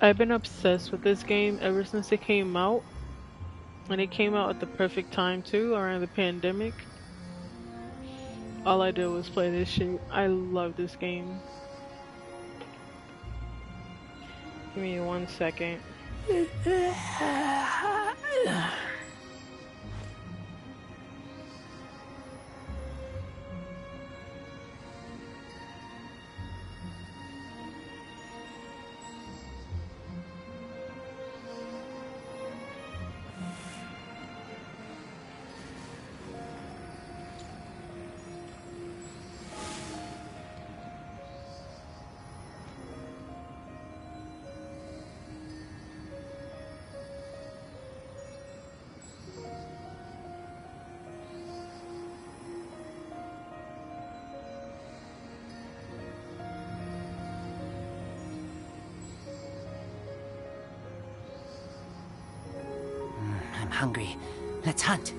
I've been obsessed with this game ever since it came out, and it came out at the perfect time too, around the pandemic. All I did was play this shit. I love this game. Give me 1 second. I'm hungry. Let's hunt.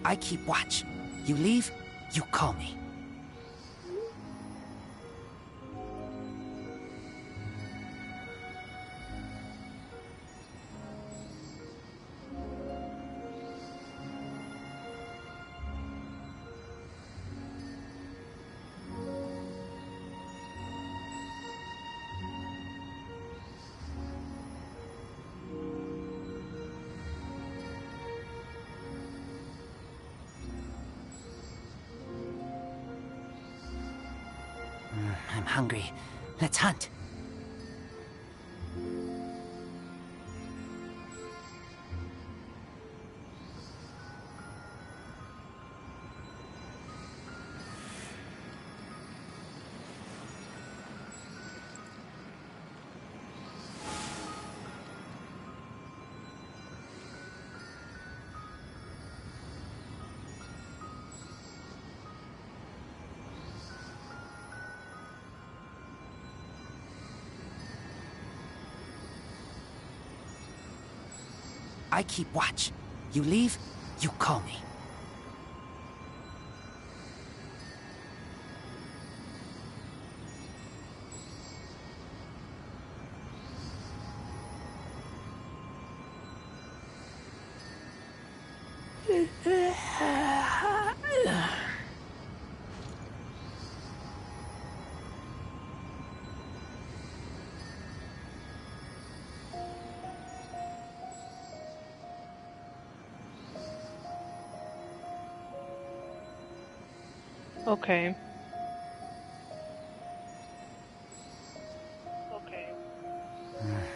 I keep watch. You leave, you call me. I'm hungry. Let's hunt. I keep watch. You leave, you call me. Okay.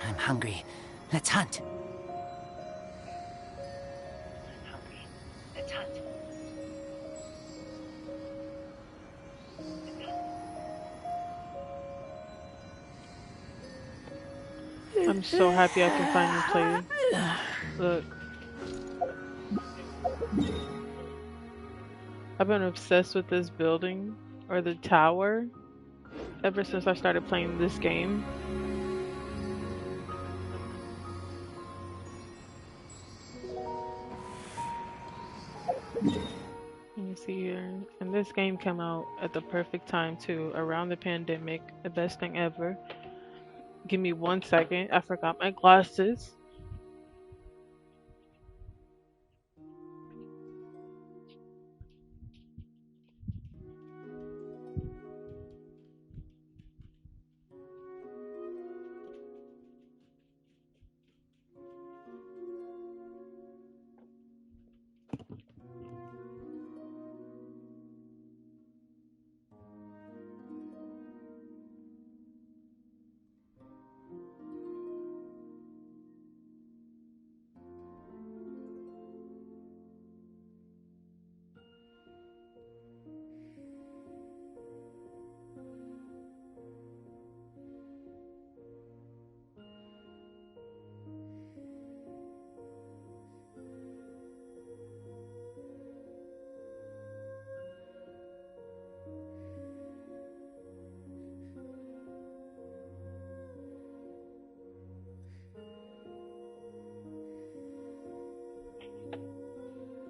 I'm hungry. Let's hunt. Let's hunt. I'm so happy I can finally play. Look. I've been obsessed with this building, or the tower, ever since I started playing this game. Let me see here. And this game came out at the perfect time too, around the pandemic. The best thing ever. Give me 1 second. I forgot my glasses.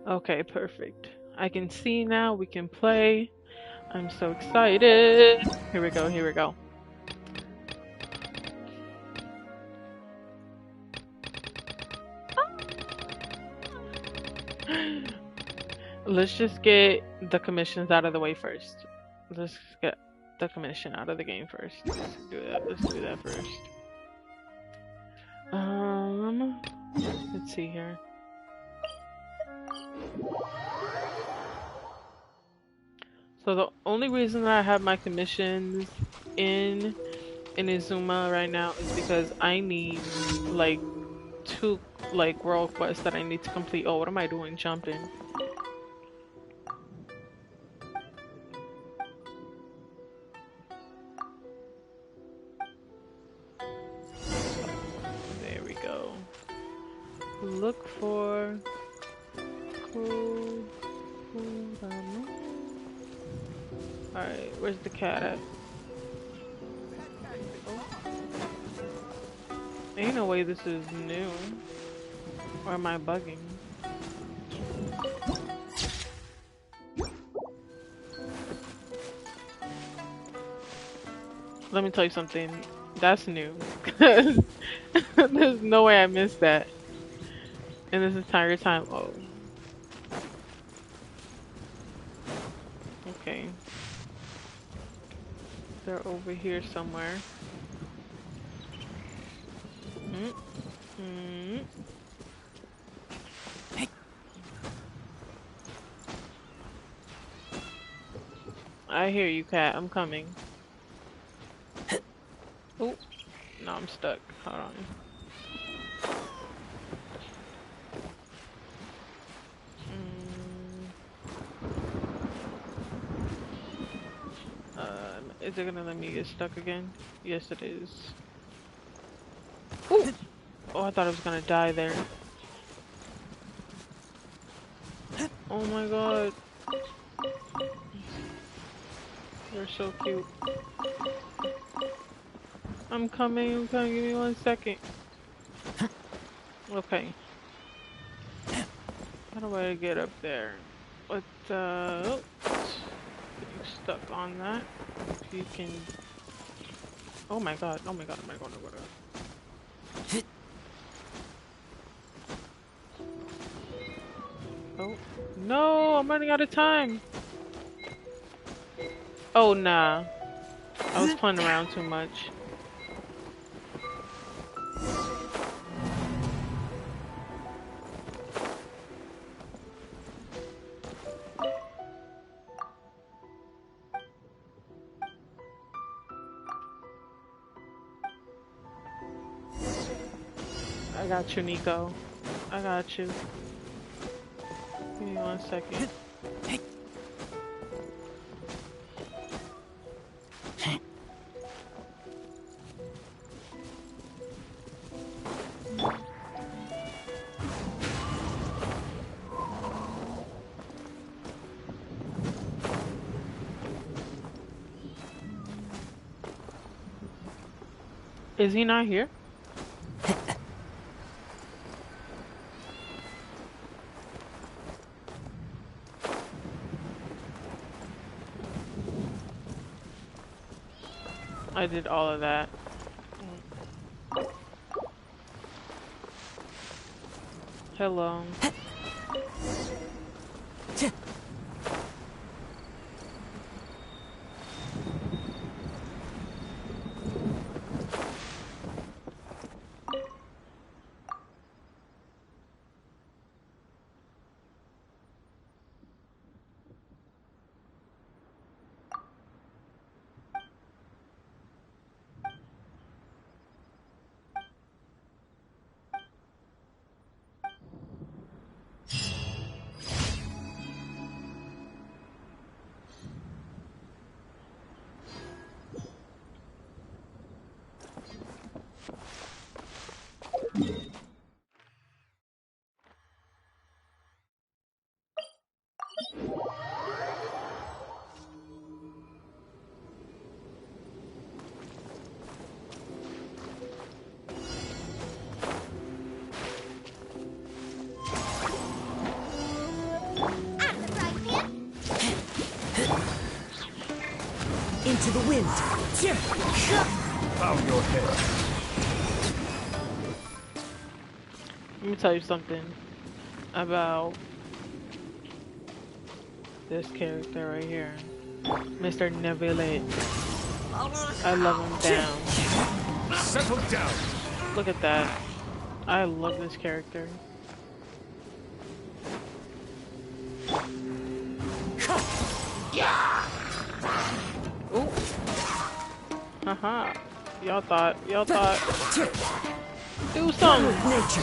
Okay, perfect. I can see now. We can play. I'm so excited. Here we go. Here we go. Let's just get the commissions out of the way first. Let's get the commission out of the game first. Let's do that. Let's do that first. Let's see here. So the only reason that I have my commissions in Inazuma right now is because I need like 2 like world quests that I need to complete. Oh, what am I doing? Jumping. There we go. Look for Alright, where's the cat at? Ain't no way this is new. Or am I bugging? Let me tell you something. That's new. There's no way I missed that in this entire time. Oh, okay. They're over here somewhere. Mm -hmm. I hear you, cat. I'm coming. Oh, no, I'm stuck. Hold on. Mm, is it gonna let me get stuck again? Yes, it is. Ooh! Oh, I thought I was gonna die there. Oh my god. You're so cute. I'm coming, I'm coming. Give me 1 second. Okay. How do I get up there? What, oh, get you stuck on that. If you can. Oh my god, oh my god, oh my god, oh my god. Oh, no, I'm running out of time. Oh, nah. I was playing around too much. I got you, Nico. I got you. Give me 1 second. Is he not here? I did all of that. Hello. Into the wind. Bow your head. Let me tell you something about this character right here. Mr. Neville. I love him down. Settle down. Look at that. I love this character. Ooh. Haha. Y'all thought. Do something. Nature.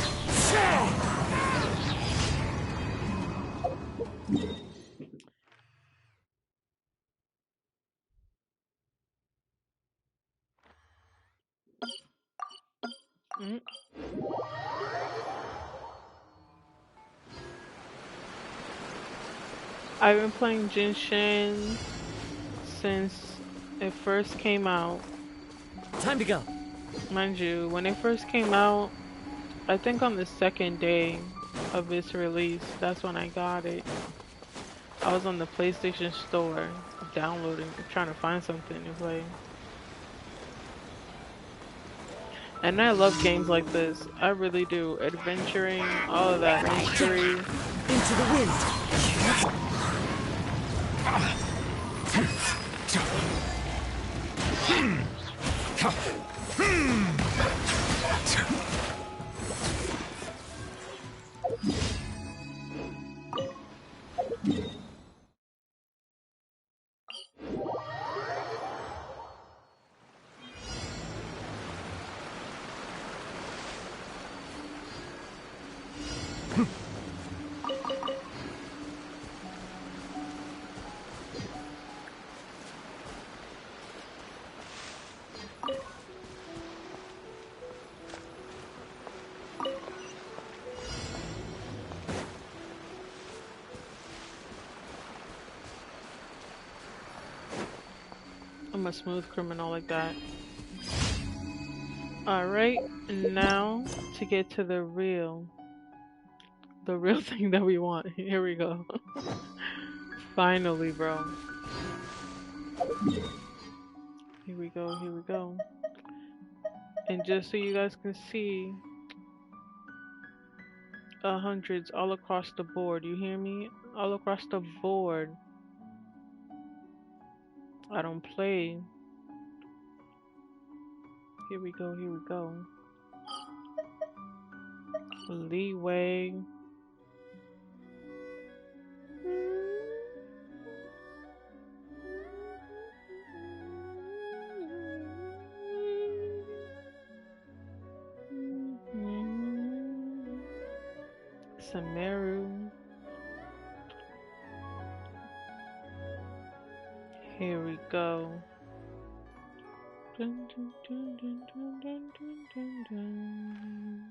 Mm. I've been playing Genshin since it first came out. Time to go. Mind you, when it first came out, I think on the second day of its release, that's when I got it. I was on the PlayStation Store downloading, trying to find something to play. And I love games like this. I really do. Adventuring, all of that mystery. Into the wind. I'm a smooth criminal like that. Alright, now to get to the real thing that we want. Here we go. Finally, bro. Here we go, here we go. And just so you guys can see, hundreds all across the board. You hear me? All across the board. I don't play. Here we go, here we go. Leeway. Samaru. Here we go. Dun, dun, dun, dun, dun, dun, dun, dun.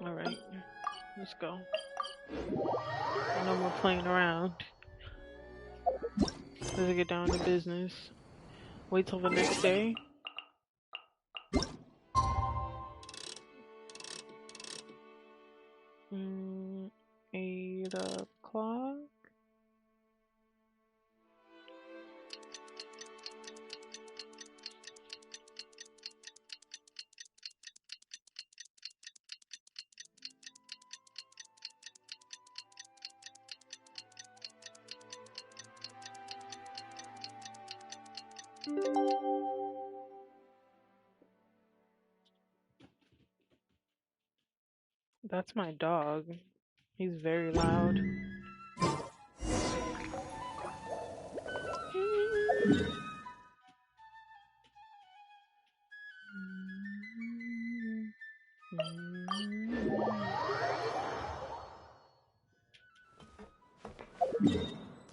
All right, let's go. No more playing around. Let's get down to business. Wait till the next day. 8 o'clock. That's my dog. He's very loud.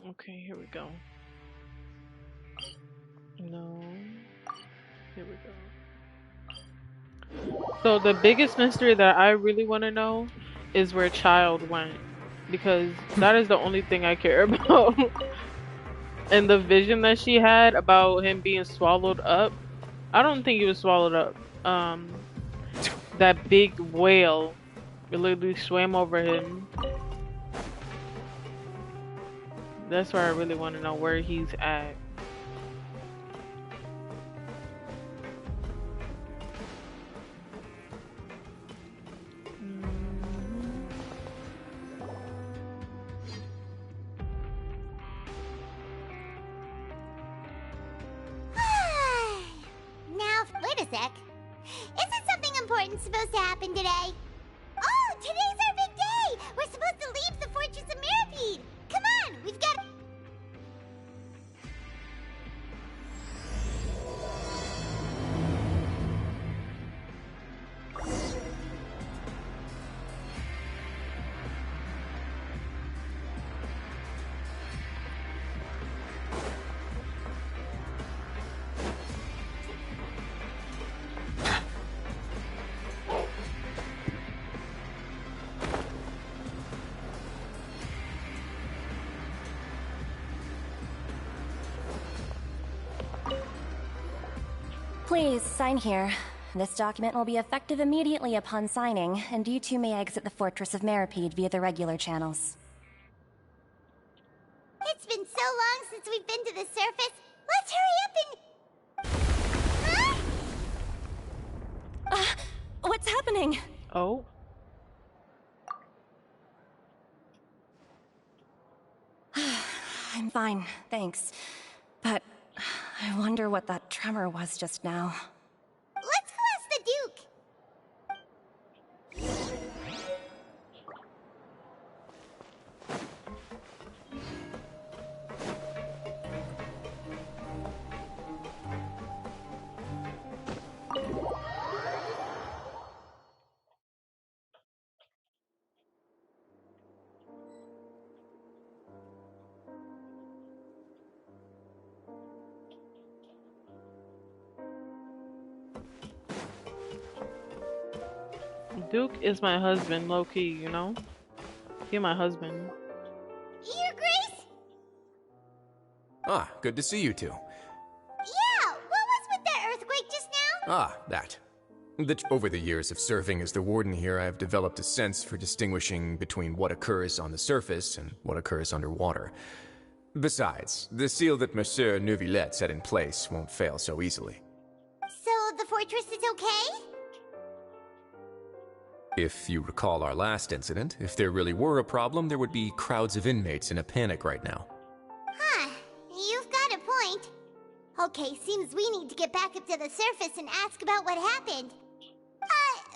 Okay, here we go. No. Here we go. So the biggest mystery that I really want to know is where Child went. Because that is the only thing I care about. And the vision that she had about him being swallowed up. I don't think he was swallowed up. That big whale. It literally swam over him. That's where I really want to know where he's at. Now, wait a sec. Isn't something important supposed to happen today? Oh, today's our big day! We're supposed to leave the Fortress of Mirapede! Come on, we've got... Please, sign here. This document will be effective immediately upon signing, and you two may exit the Fortress of Mirapede via the regular channels. It's been so long since we've been to the surface. Let's hurry up and... Huh? What's happening? Oh. I'm fine, thanks. But I wonder what that tremor was just now. Let's go ask the Duke. Duke is my husband, low key, you know? He my husband. Your Grace? Ah, good to see you two. Yeah, what was with that earthquake just now? Ah, that. Over the years of serving as the warden here, I have developed a sense for distinguishing between what occurs on the surface and what occurs underwater. Besides, the seal that Monsieur Neuvillette set in place won't fail so easily. So the fortress is okay? If you recall our last incident, if there really were a problem, there would be crowds of inmates in a panic right now. Huh, you've got a point. Okay, seems we need to get back up to the surface and ask about what happened.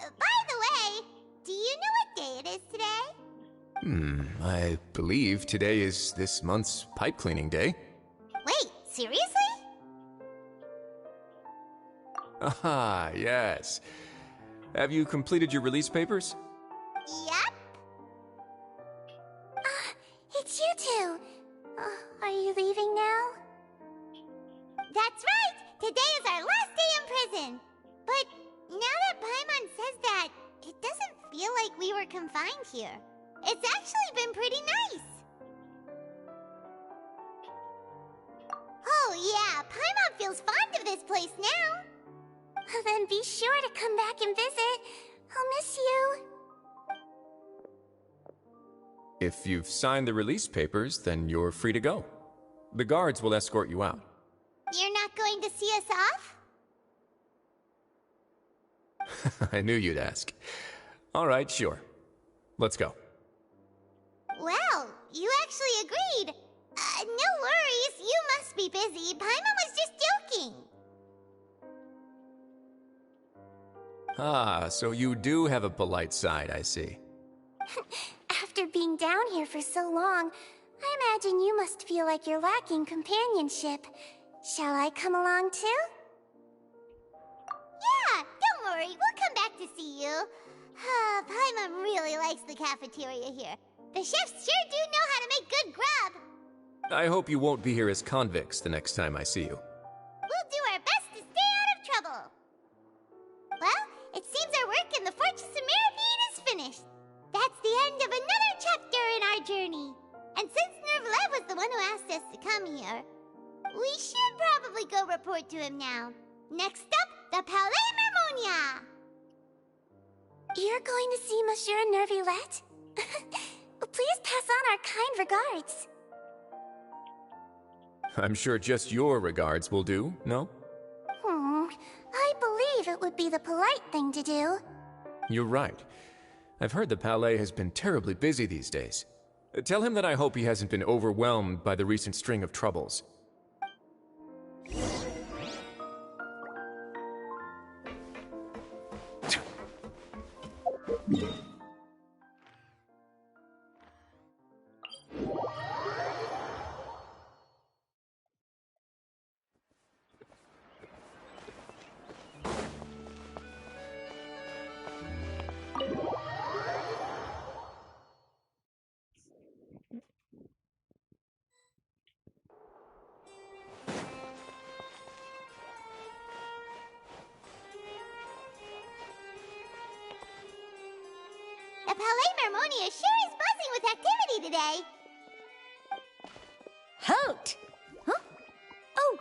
By the way, do you know what day it is today? I believe today is this month's pipe cleaning day. Wait, seriously? Ah, yes. Have you completed your release papers? Yep. It's you two. Are you leaving now? That's right! Today is our last day in prison! But now that Paimon says that, it doesn't feel like we were confined here. It's actually been pretty nice! Oh yeah, Paimon feels fond of this place now! Then be sure to come back and visit. I'll miss you. If you've signed the release papers, then you're free to go. The guards will escort you out. You're not going to see us off? I knew you'd ask. All right, sure. Let's go. Well, you actually agreed. No worries, you must be busy. Paimon was just joking. Ah, so you do have a polite side, I see. After being down here for so long, I imagine you must feel like you're lacking companionship. Shall I come along too? Yeah, don't worry, we'll come back to see you. Paimon really likes the cafeteria here. The chefs sure do know how to make good grub. I hope you won't be here as convicts the next time I see you. We'll do our best to stay out of trouble. Well, it seems our work in the Fortress of Mirapede is finished. That's the end of another chapter in our journey. And since Neuvillette was the one who asked us to come here, we should probably go report to him now. Next up, the Palais Mermonia. You're going to see Monsieur Neuvillette? Please pass on our kind regards. I'm sure just your regards will do, no? I believe it would be the polite thing to do. You're right. I've heard the Palais has been terribly busy these days. Tell him that I hope he hasn't been overwhelmed by the recent string of troubles. The Palais Mermonia sure is buzzing with activity today. Halt! Huh? Oh,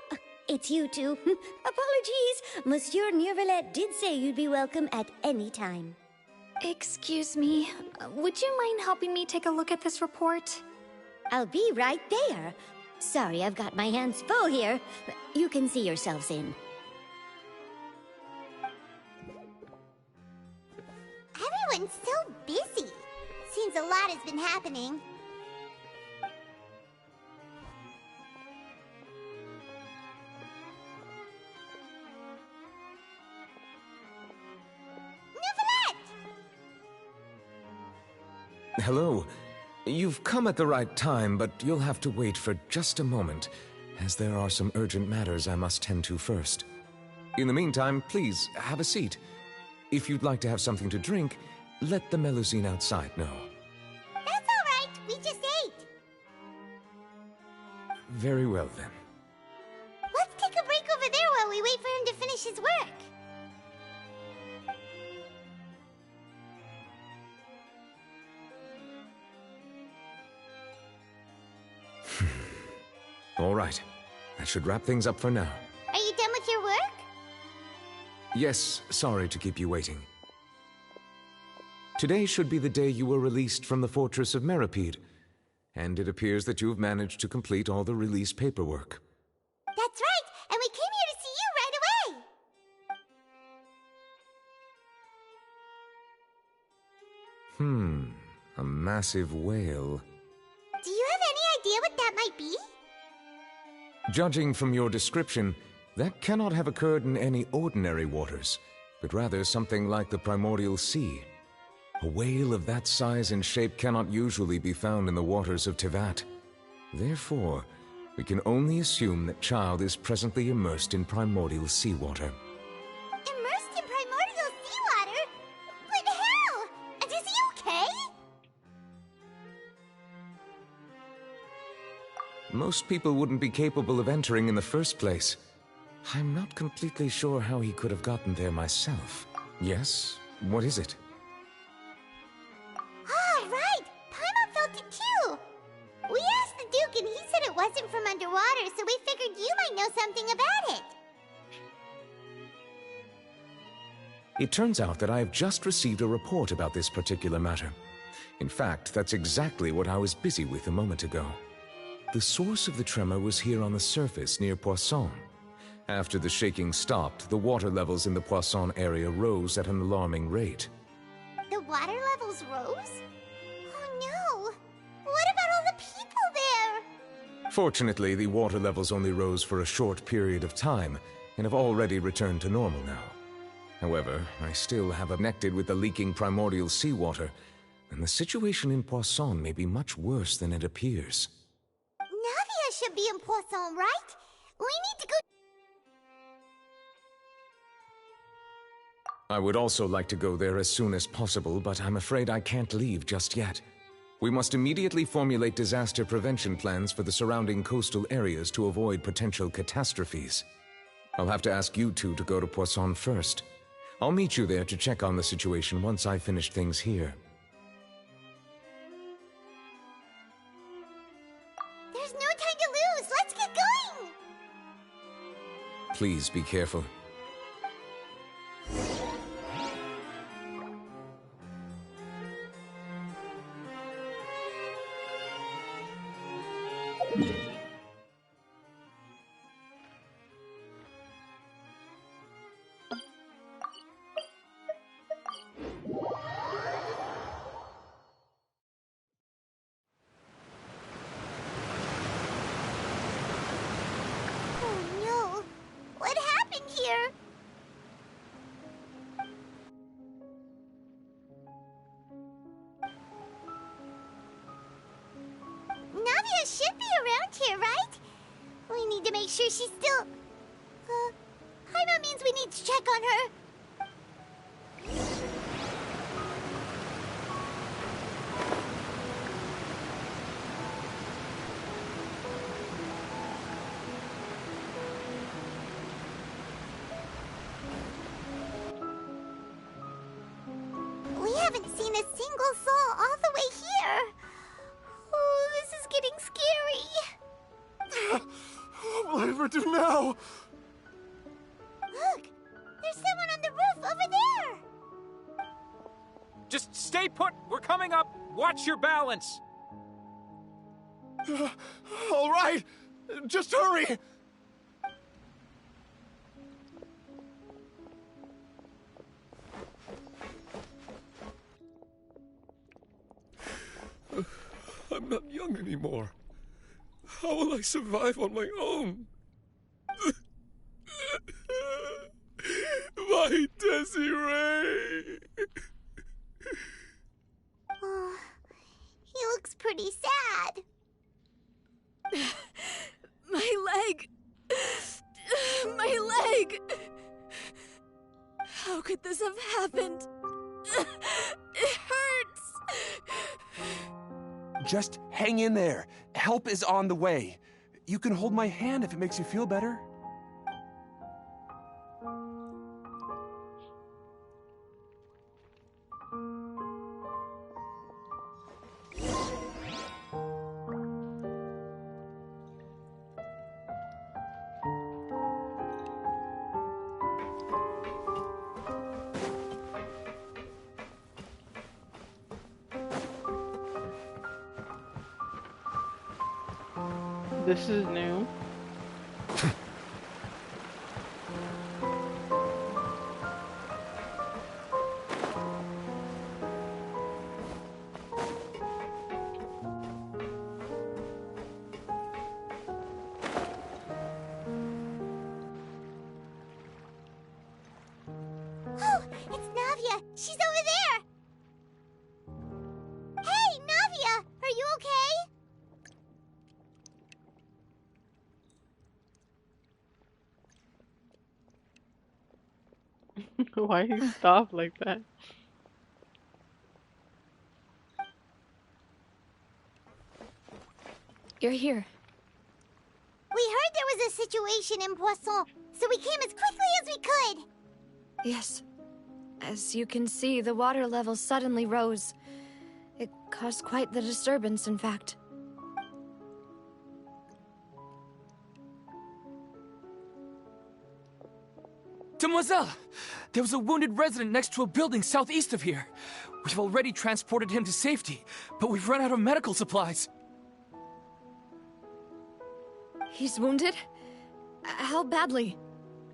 it's you two. Apologies. Monsieur Neuvillette did say you'd be welcome at any time. Excuse me, would you mind helping me take a look at this report? I'll be right there. Sorry, I've got my hands full here. You can see yourselves in. everyone's so busy. Seems a lot has been happening. Hello. You've come at the right time, but you'll have to wait for just a moment, as there are some urgent matters I must tend to first. In the meantime, please, have a seat. If you'd like to have something to drink, let the Melusine outside know. That's all right. We just ate. Very well, then. Let's take a break over there while we wait for him to finish his work. All right. That should wrap things up for now. Are you done with your work? Yes, sorry to keep you waiting. Today should be the day you were released from the Fortress of Meripede, and it appears that you have managed to complete all the release paperwork. That's right, and we came here to see you right away. A massive whale. Do you have any idea what that might be? Judging from your description, that cannot have occurred in any ordinary waters, but rather something like the primordial sea. A whale of that size and shape cannot usually be found in the waters of Tevat. Therefore, we can only assume that Child is presently immersed in primordial seawater. Immersed in primordial seawater? But how? And is he okay? Most people wouldn't be capable of entering in the first place. I'm not completely sure how he could have gotten there myself. Yes? What is it? Ah, right! Paimon felt it too! We asked the Duke and he said it wasn't from underwater, so we figured you might know something about it. It turns out that I have just received a report about this particular matter. In fact, that's exactly what I was busy with a moment ago. The source of the tremor was here on the surface near Poisson. After the shaking stopped, the water levels in the Poisson area rose at an alarming rate. The water levels rose? Oh no! What about all the people there? Fortunately, the water levels only rose for a short period of time and have already returned to normal now. However, I still have connected with the leaking primordial seawater, and the situation in Poisson may be much worse than it appears. Navia should be in Poisson, right? We need to go. I would also like to go there as soon as possible, but I'm afraid I can't leave just yet. We must immediately formulate disaster prevention plans for the surrounding coastal areas to avoid potential catastrophes. I'll have to ask you two to go to Poisson first. I'll meet you there to check on the situation once I've finished things here. There's no time to lose! Let's get going! Please be careful. Oh no! What happened here? Navia should be around here, right? We need to make sure she's still... Paimon means we need to check on her. We haven't seen a single soul all the way here. Oh, this is getting scary. What will I ever do now? Look, there's someone on the roof over there. Just stay put! We're coming up! Watch your balance! All right, just hurry! I'm not young anymore. How will I survive on my own? My Desiree! Oh, he looks pretty sad. My leg! My leg! How could this have happened? It hurts! Just hang in there. Help is on the way. You can hold my hand if it makes you feel better. This is new. Oh, it's Navia. She's over there. Hey, Navia, are you okay? Why he stopped like that? You're here. We heard there was a situation in Poisson, so we came as quickly as we could. Yes. As you can see, the water level suddenly rose. It caused quite the disturbance, in fact. Demoiselle! There was a wounded resident next to a building southeast of here. We've already transported him to safety, but we've run out of medical supplies. He's wounded? How badly?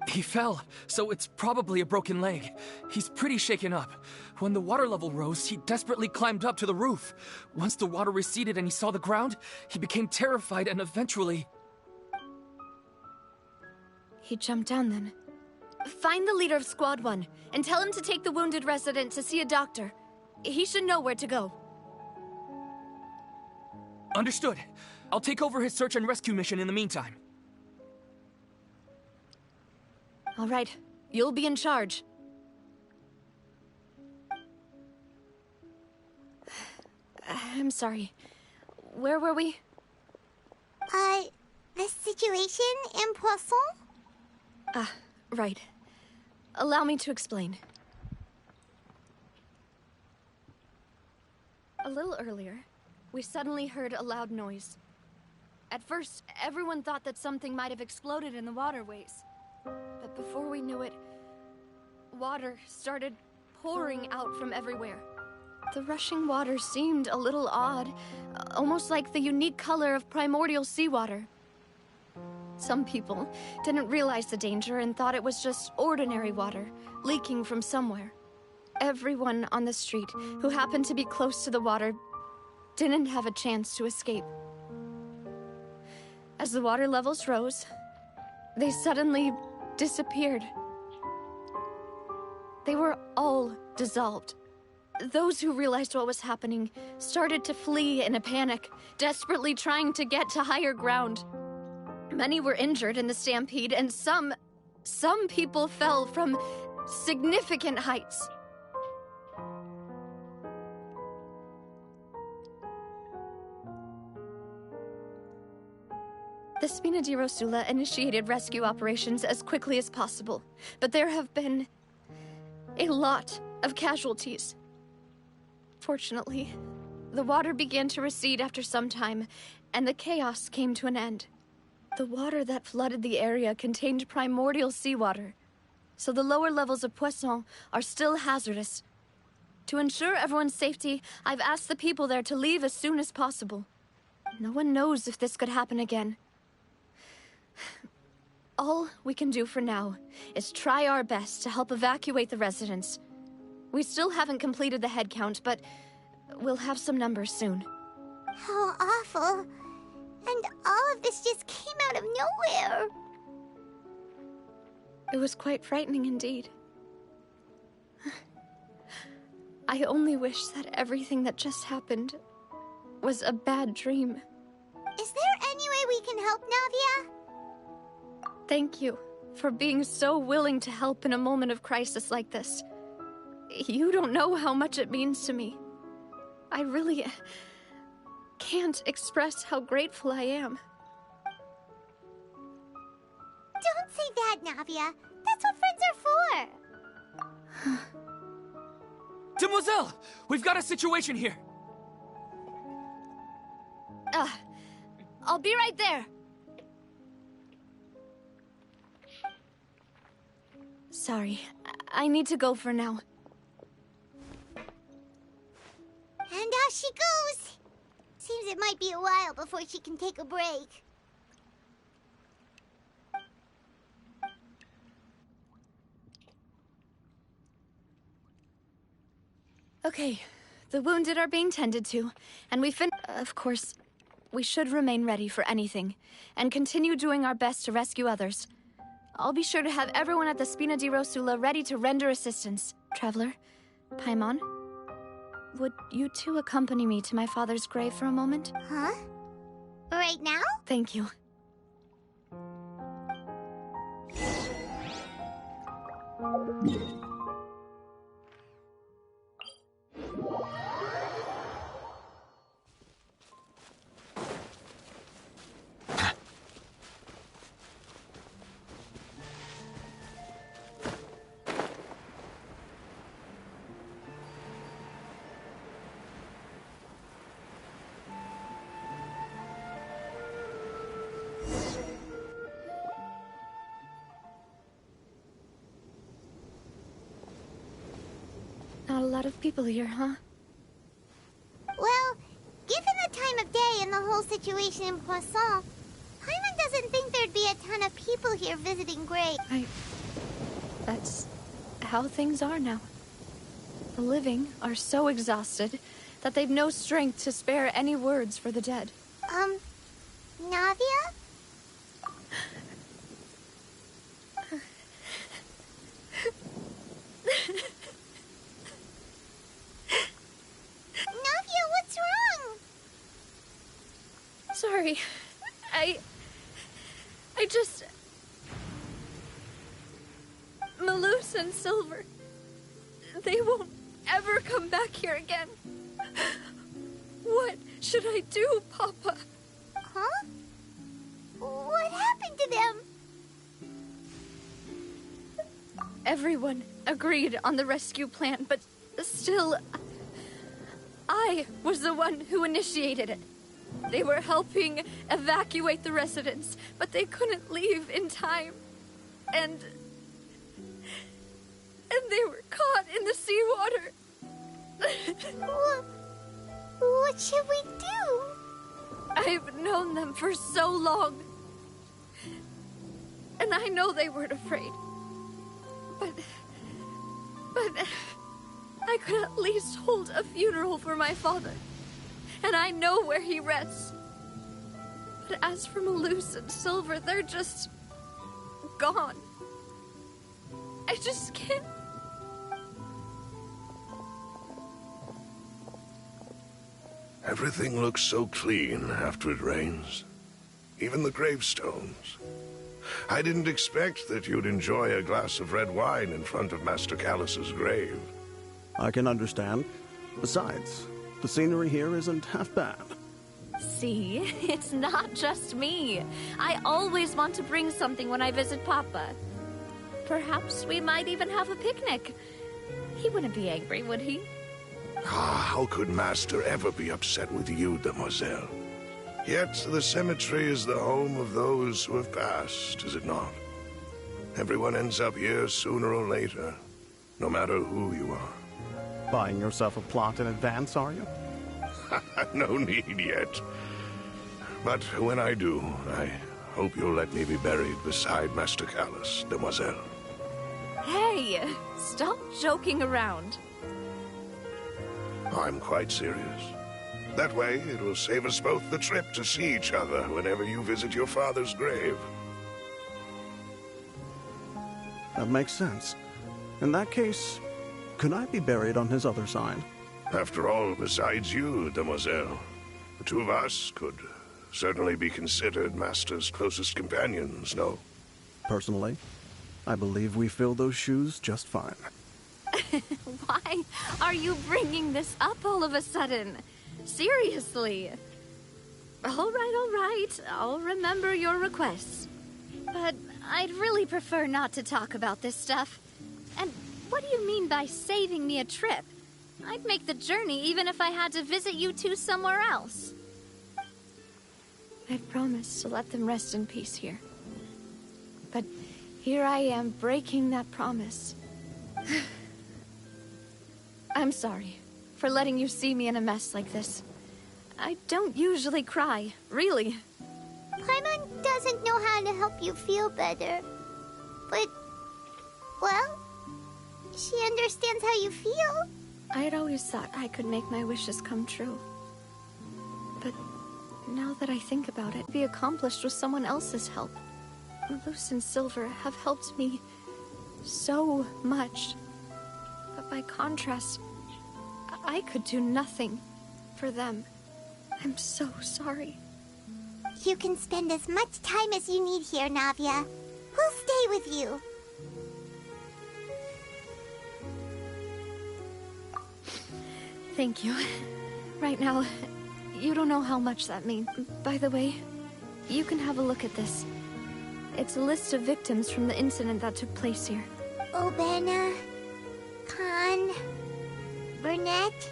He fell, so it's probably a broken leg. He's pretty shaken up. When the water level rose, he desperately climbed up to the roof. Once the water receded and he saw the ground, he became terrified and eventually... He jumped down then. Find the leader of Squad 1 and tell him to take the wounded resident to see a doctor. He should know where to go. Understood. I'll take over his search and rescue mission in the meantime. All right. You'll be in charge. I'm sorry. Where were we? The situation in Poisson? Ah, right. Allow me to explain. A little earlier, we suddenly heard a loud noise. At first, everyone thought that something might have exploded in the waterways. But before we knew it, water started pouring out from everywhere. The rushing water seemed a little odd, almost like the unique color of primordial seawater. Some people didn't realize the danger and thought it was just ordinary water, leaking from somewhere. Everyone on the street who happened to be close to the water didn't have a chance to escape. As the water levels rose, they suddenly disappeared. They were all dissolved. Those who realized what was happening started to flee in a panic, desperately trying to get to higher ground. Many were injured in the stampede, and some people fell from significant heights. The Spina di Rosula initiated rescue operations as quickly as possible, but there have been a lot of casualties. Fortunately, the water began to recede after some time, and the chaos came to an end. The water that flooded the area contained primordial seawater, so the lower levels of Poisson are still hazardous. To ensure everyone's safety, I've asked the people there to leave as soon as possible. No one knows if this could happen again. All we can do for now is try our best to help evacuate the residents. We still haven't completed the head count, but we'll have some numbers soon. How awful. And all of this just came out of nowhere. It was quite frightening indeed. I only wish that everything that just happened was a bad dream. Is there any way we can help, Navia? Thank you for being so willing to help in a moment of crisis like this. You don't know how much it means to me. I really can't express how grateful I am. Don't say that, Navia. That's what friends are for. Demoiselle! We've got a situation here! I'll be right there. Sorry, I need to go for now. And out she goes. Seems it might be a while before she can take a break. Okay, the wounded are being tended to, and Of course, we should remain ready for anything, and continue doing our best to rescue others. I'll be sure to have everyone at the Spina di Rosula ready to render assistance. Traveler, Paimon, would you two accompany me to my father's grave for a moment? Huh? Right now? Thank you. Not a lot of people here, huh? Well, given the time of day and the whole situation in Poisson, Paimon doesn't think there'd be a ton of people here visiting graves. That's how things are now. The living are so exhausted that they've no strength to spare any words for the dead. Navia? Navia, what's wrong? Sorry. I just... Malus and Silver, they won't ever come back here again. What should I do, Papa? Huh? What happened to them? Everyone agreed on the rescue plan, but still, I was the one who initiated it. They were helping evacuate the residents, but they couldn't leave in time. And they were caught in the seawater. What should we do? I've known them for so long. And I know they weren't afraid. But I could at least hold a funeral for my father. And I know where he rests. But as for Malus and Silver, they're just gone. I just can't. Everything looks so clean after it rains. Even the gravestones. I didn't expect that you'd enjoy a glass of red wine in front of Master Callus's grave. I can understand. Besides, the scenery here isn't half bad. See, it's not just me. I always want to bring something when I visit Papa. Perhaps we might even have a picnic. He wouldn't be angry, would he? How could Master ever be upset with you, Demoiselle? Yet the cemetery is the home of those who have passed, is it not? Everyone ends up here sooner or later, no matter who you are. Buying yourself a plot in advance, are you? No need yet. But when I do, I hope you'll let me be buried beside Master Callus, Demoiselle. Hey, stop joking around. I'm quite serious. That way, it will save us both the trip to see each other whenever you visit your father's grave. That makes sense. In that case, could I be buried on his other side? After all, besides you, Demoiselle, the two of us could certainly be considered Master's closest companions, no? Personally, I believe we fill those shoes just fine. Why are you bringing this up all of a sudden? Seriously. All right. I'll remember your requests. But I'd really prefer not to talk about this stuff. And what do you mean by saving me a trip? I'd make the journey even if I had to visit you two somewhere else. I promised to let them rest in peace here. But here I am breaking that promise. I'm sorry for letting you see me in a mess like this. I don't usually cry, really. Paimon doesn't know how to help you feel better. But, well, she understands how you feel. I had always thought I could make my wishes come true. But now that I think about it, be accomplished with someone else's help. Malus and Silver have helped me so much. But by contrast, I could do nothing for them. I'm so sorry. You can spend as much time as you need here, Navia. We'll stay with you. Thank you. Right now, you don't know how much that means. By the way, you can have a look at this. It's a list of victims from the incident that took place here. Obena, Khan, Burnett,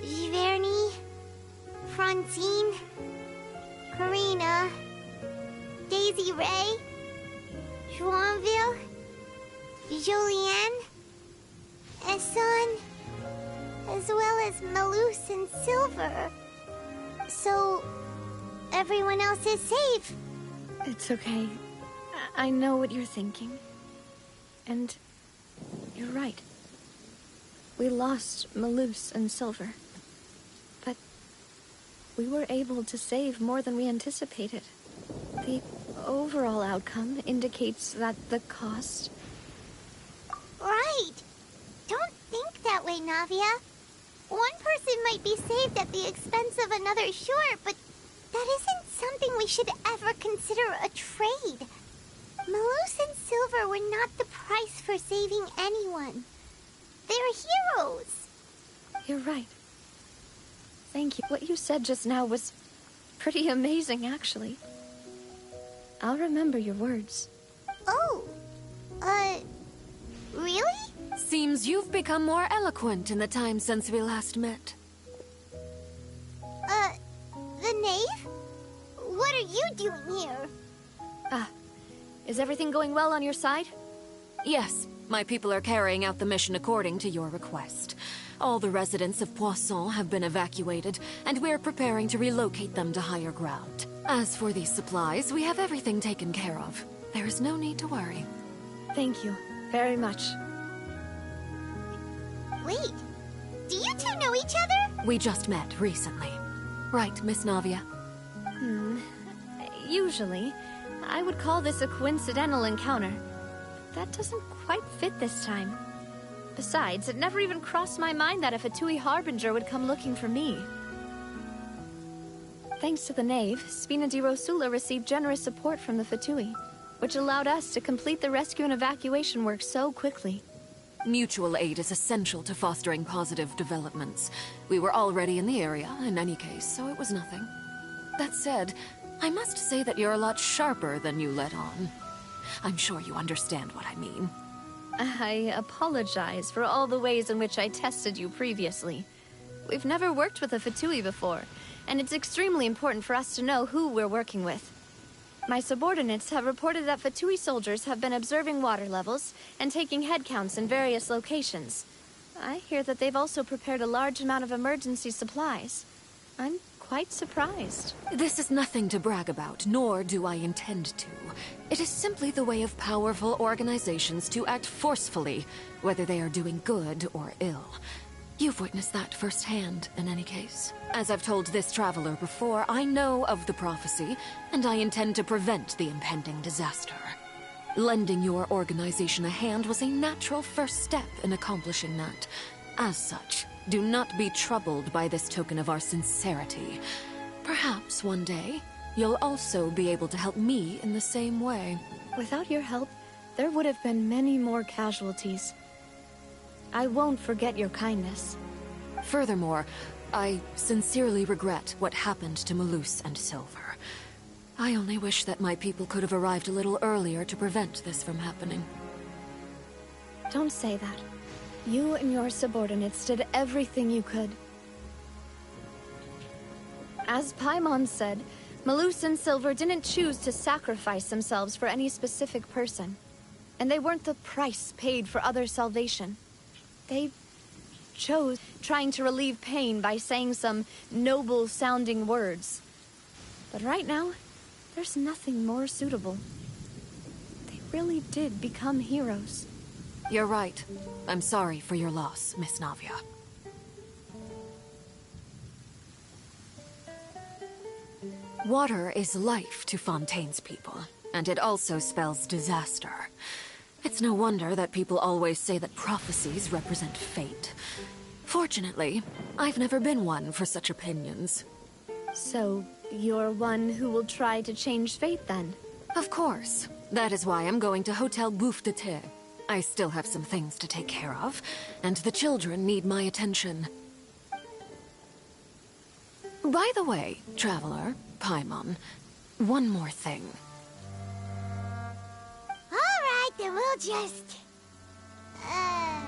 Giverny, Francine, Karina, Daisy Ray, Joinville, Julianne, Esson, as well as Malus and Silver. So, everyone else is safe. It's okay. I know what you're thinking. And you're right. We lost Malus and Silver. But we were able to save more than we anticipated. The overall outcome indicates that the cost... Right. Don't think that way, Navia. One person might be saved at the expense of another, sure, but that isn't something we should ever consider a trade. Malus and Silver were not the price for saving anyone. They're heroes. You're right. Thank you. What you said just now was pretty amazing, actually. I'll remember your words. Oh, really? Seems you've become more eloquent in the time since we last met. The knave? What are you doing here? Is everything going well on your side? Yes, my people are carrying out the mission according to your request. All the residents of Poisson have been evacuated, and we're preparing to relocate them to higher ground. As for these supplies, we have everything taken care of. There is no need to worry. Thank you very much. Wait, do you two know each other? We just met recently. Right, Miss Navia? Usually, I would call this a coincidental encounter. That doesn't quite fit this time. Besides, it never even crossed my mind that a Fatui Harbinger would come looking for me. Thanks to the Knave, Spina di Rosula received generous support from the Fatui, which allowed us to complete the rescue and evacuation work so quickly. Mutual aid is essential to fostering positive developments. We were already in the area, in any case, so it was nothing. That said, I must say that you're a lot sharper than you let on. I'm sure you understand what I mean. I apologize for all the ways in which I tested you previously. We've never worked with a Fatui before, and it's extremely important for us to know who we're working with. My subordinates have reported that Fatui soldiers have been observing water levels and taking head counts in various locations. I hear that they've also prepared a large amount of emergency supplies. I'm quite surprised. This is nothing to brag about, nor do I intend to. It is simply the way of powerful organizations to act forcefully, whether they are doing good or ill. You've witnessed that firsthand, in any case. As I've told this traveler before, I know of the prophecy, and I intend to prevent the impending disaster. Lending your organization a hand was a natural first step in accomplishing that. As such, do not be troubled by this token of our sincerity. Perhaps one day, you'll also be able to help me in the same way. Without your help, there would have been many more casualties. I won't forget your kindness. Furthermore, I sincerely regret what happened to Malus and Silver. I only wish that my people could have arrived a little earlier to prevent this from happening. Don't say that. You and your subordinates did everything you could. As Paimon said, Malus and Silver didn't choose to sacrifice themselves for any specific person. And they weren't the price paid for other salvation. They chose trying to relieve pain by saying some noble-sounding words. But right now, there's nothing more suitable. They really did become heroes. You're right. I'm sorry for your loss, Miss Navia. Water is life to Fontaine's people, and it also spells disaster. It's no wonder that people always say that prophecies represent fate. Fortunately, I've never been one for such opinions. So, you're one who will try to change fate, then? Of course. That is why I'm going to Hotel Bouffe de Thé. I still have some things to take care of, and the children need my attention. By the way, Traveler, Paimon, one more thing. Alright, then we'll just... Huh?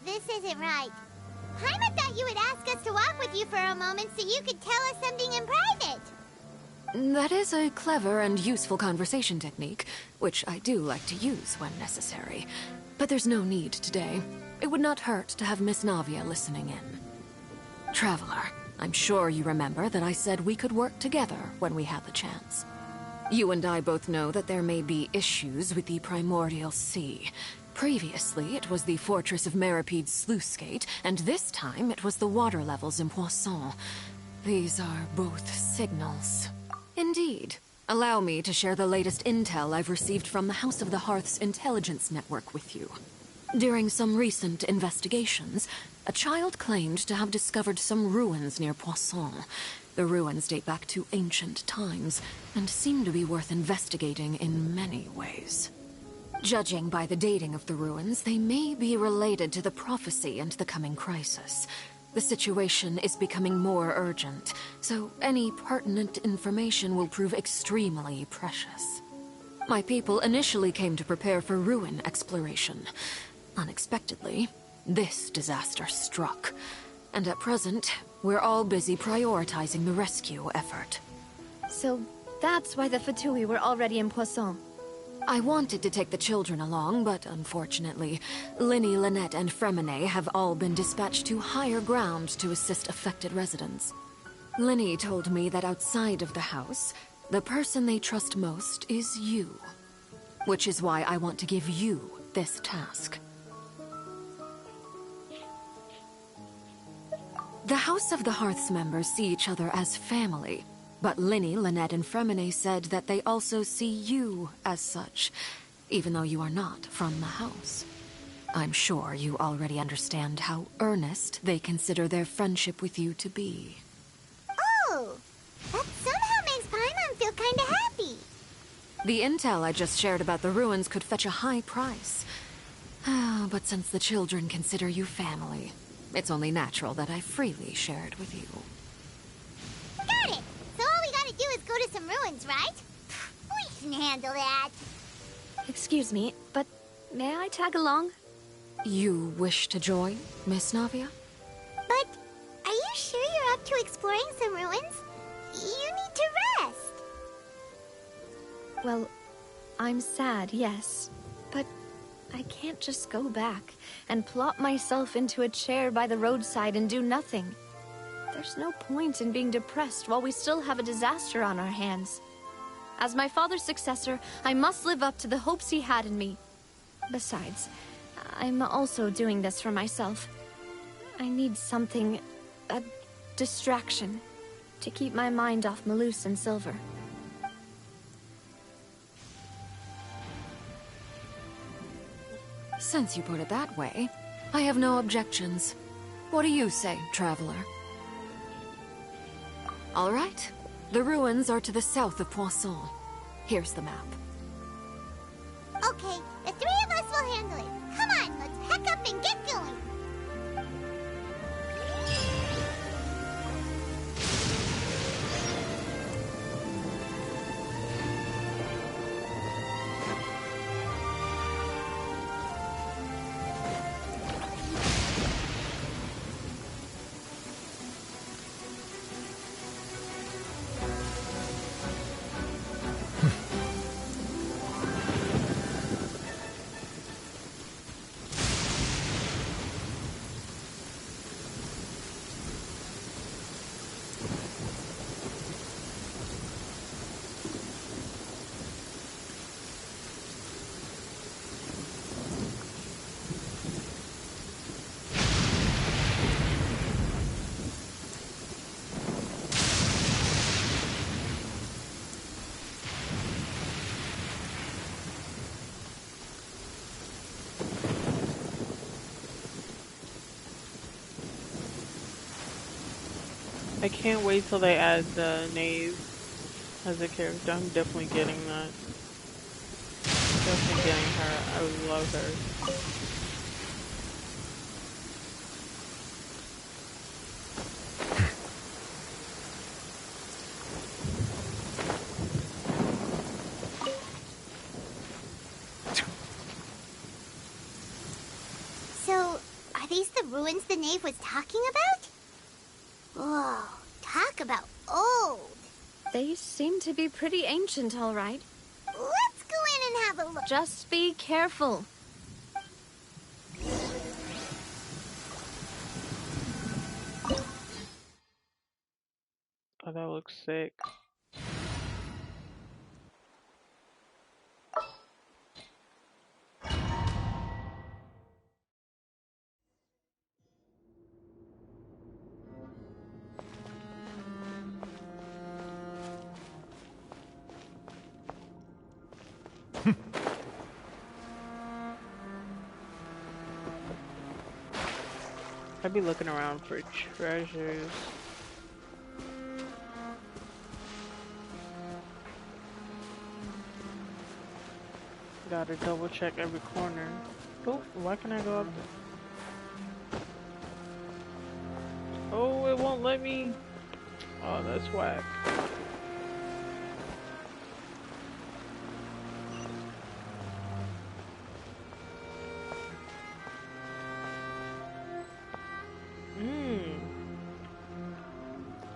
This isn't right. Paimon thought you would ask us to walk with you for a moment so you could tell us something in private. That is a clever and useful conversation technique, which I do like to use when necessary. But there's no need today. It would not hurt to have Miss Navia listening in. Traveler, I'm sure you remember that I said we could work together when we had the chance. You and I both know that there may be issues with the Primordial Sea. Previously, it was the Fortress of Meripede's sluice gate, and this time it was the water levels in Poisson. These are both signals. Indeed. Allow me to share the latest intel I've received from the House of the Hearth's intelligence network with you. During some recent investigations, a child claimed to have discovered some ruins near Poisson. The ruins date back to ancient times, and seem to be worth investigating in many ways. Judging by the dating of the ruins, they may be related to the prophecy and the coming crisis. The situation is becoming more urgent, so any pertinent information will prove extremely precious. My people initially came to prepare for ruin exploration. Unexpectedly, this disaster struck, and at present, we're all busy prioritizing the rescue effort. So that's why the Fatui were already in Poisson. I wanted to take the children along, but unfortunately, Linny, Lynette, and Fremine have all been dispatched to higher ground to assist affected residents. Linny told me that outside of the house, the person they trust most is you. Which is why I want to give you this task. The House of the Hearth's members see each other as family, but Linny, Lynette, and Fremine said that they also see you as such, even though you are not from the house. I'm sure you already understand how earnest they consider their friendship with you to be. Oh, that somehow makes Paimon feel kinda happy. The intel I just shared about the ruins could fetch a high price. But since the children consider you family, it's only natural that I freely share it with you. Got it! So all we gotta do is go to some ruins, right? We can handle that. Excuse me, but may I tag along? You wish to join, Miss Navia? But are you sure you're up to exploring some ruins? You need to rest. Well, I'm sad, yes. But I can't just go back and plop myself into a chair by the roadside and do nothing. There's no point in being depressed while we still have a disaster on our hands. As my father's successor, I must live up to the hopes he had in me. Besides, I'm also doing this for myself. I need something, a distraction, to keep my mind off Malus and Silver. Since you put it that way, I have no objections. What do you say, traveler? All right. The ruins are to the south of Poisson. Here's the map. Okay, the three of us will handle it. Come on, let's pack up and get going. I can't wait till they add the knave as a character. I'm definitely getting that. Definitely getting her. I love her. So, are these the ruins the knave was talking about? Whoa, talk about old. They seem to be pretty ancient, all right. Let's go in and have a look. Just be careful. Oh, that looks sick. I'd be looking around for treasures. Gotta double check every corner. Oh, why can I go up there? Oh, it won't let me. Oh, that's whack.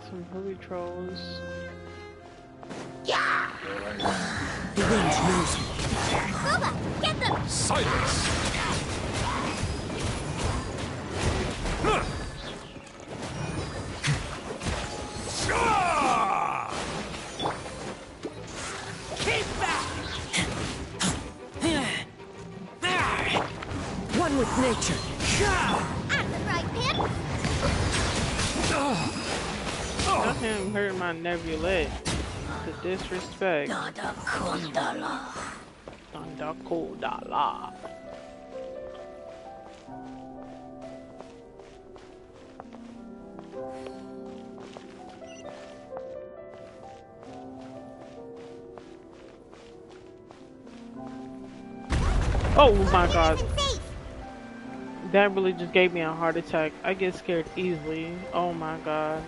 Some booby trolls. Yeah! The wind knows me. Boba, get them! Silence! Keep back! One with nature. I'm the right pimp! Not him hurting my nebulette. The disrespect. Nada Kundala. Nada Kundala. Oh my god. That really just gave me a heart attack. I get scared easily. Oh my god.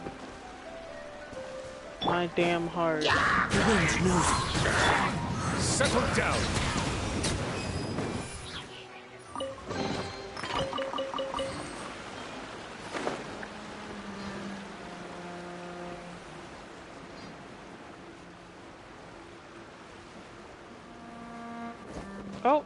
My damn heart. The wind knows me. Settle down. Oh.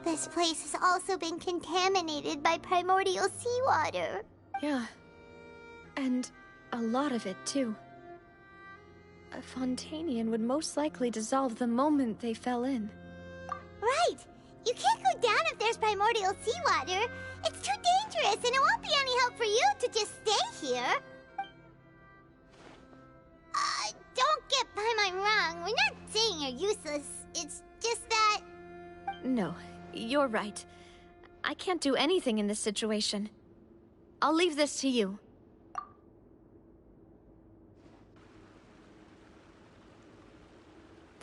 This place has also been contaminated by primordial seawater. Yeah. And a lot of it, too. A Fontanian would most likely dissolve the moment they fell in. Right! You can't go down if there's primordial seawater. It's too dangerous, and it won't be any help for you to just stay here. Don't get by my wrong. We're not saying you're useless. It's just that... No, you're right. I can't do anything in this situation. I'll leave this to you.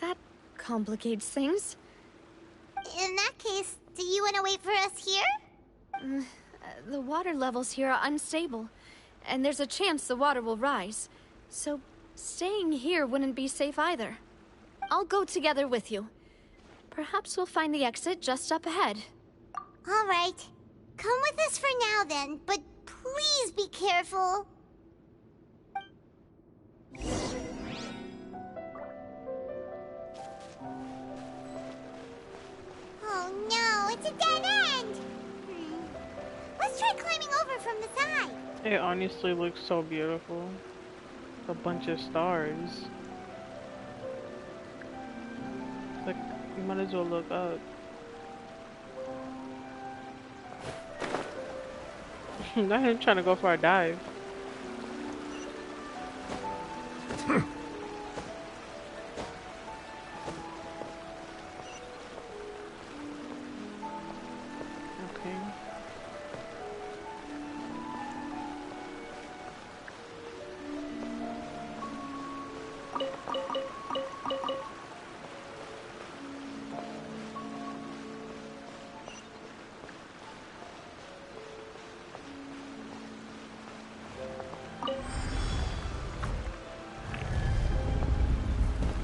That complicates things. In that case, do you want to wait for us here? The water levels here are unstable, and there's a chance the water will rise. So, staying here wouldn't be safe either. I'll go together with you. Perhaps we'll find the exit just up ahead. All right. Come with us for now then, but please be careful. Oh no, it's a dead end! Let's try climbing over from the side. It honestly looks so beautiful. A bunch of stars. Like, you might as well look up. Not him trying to go for a dive. Okay.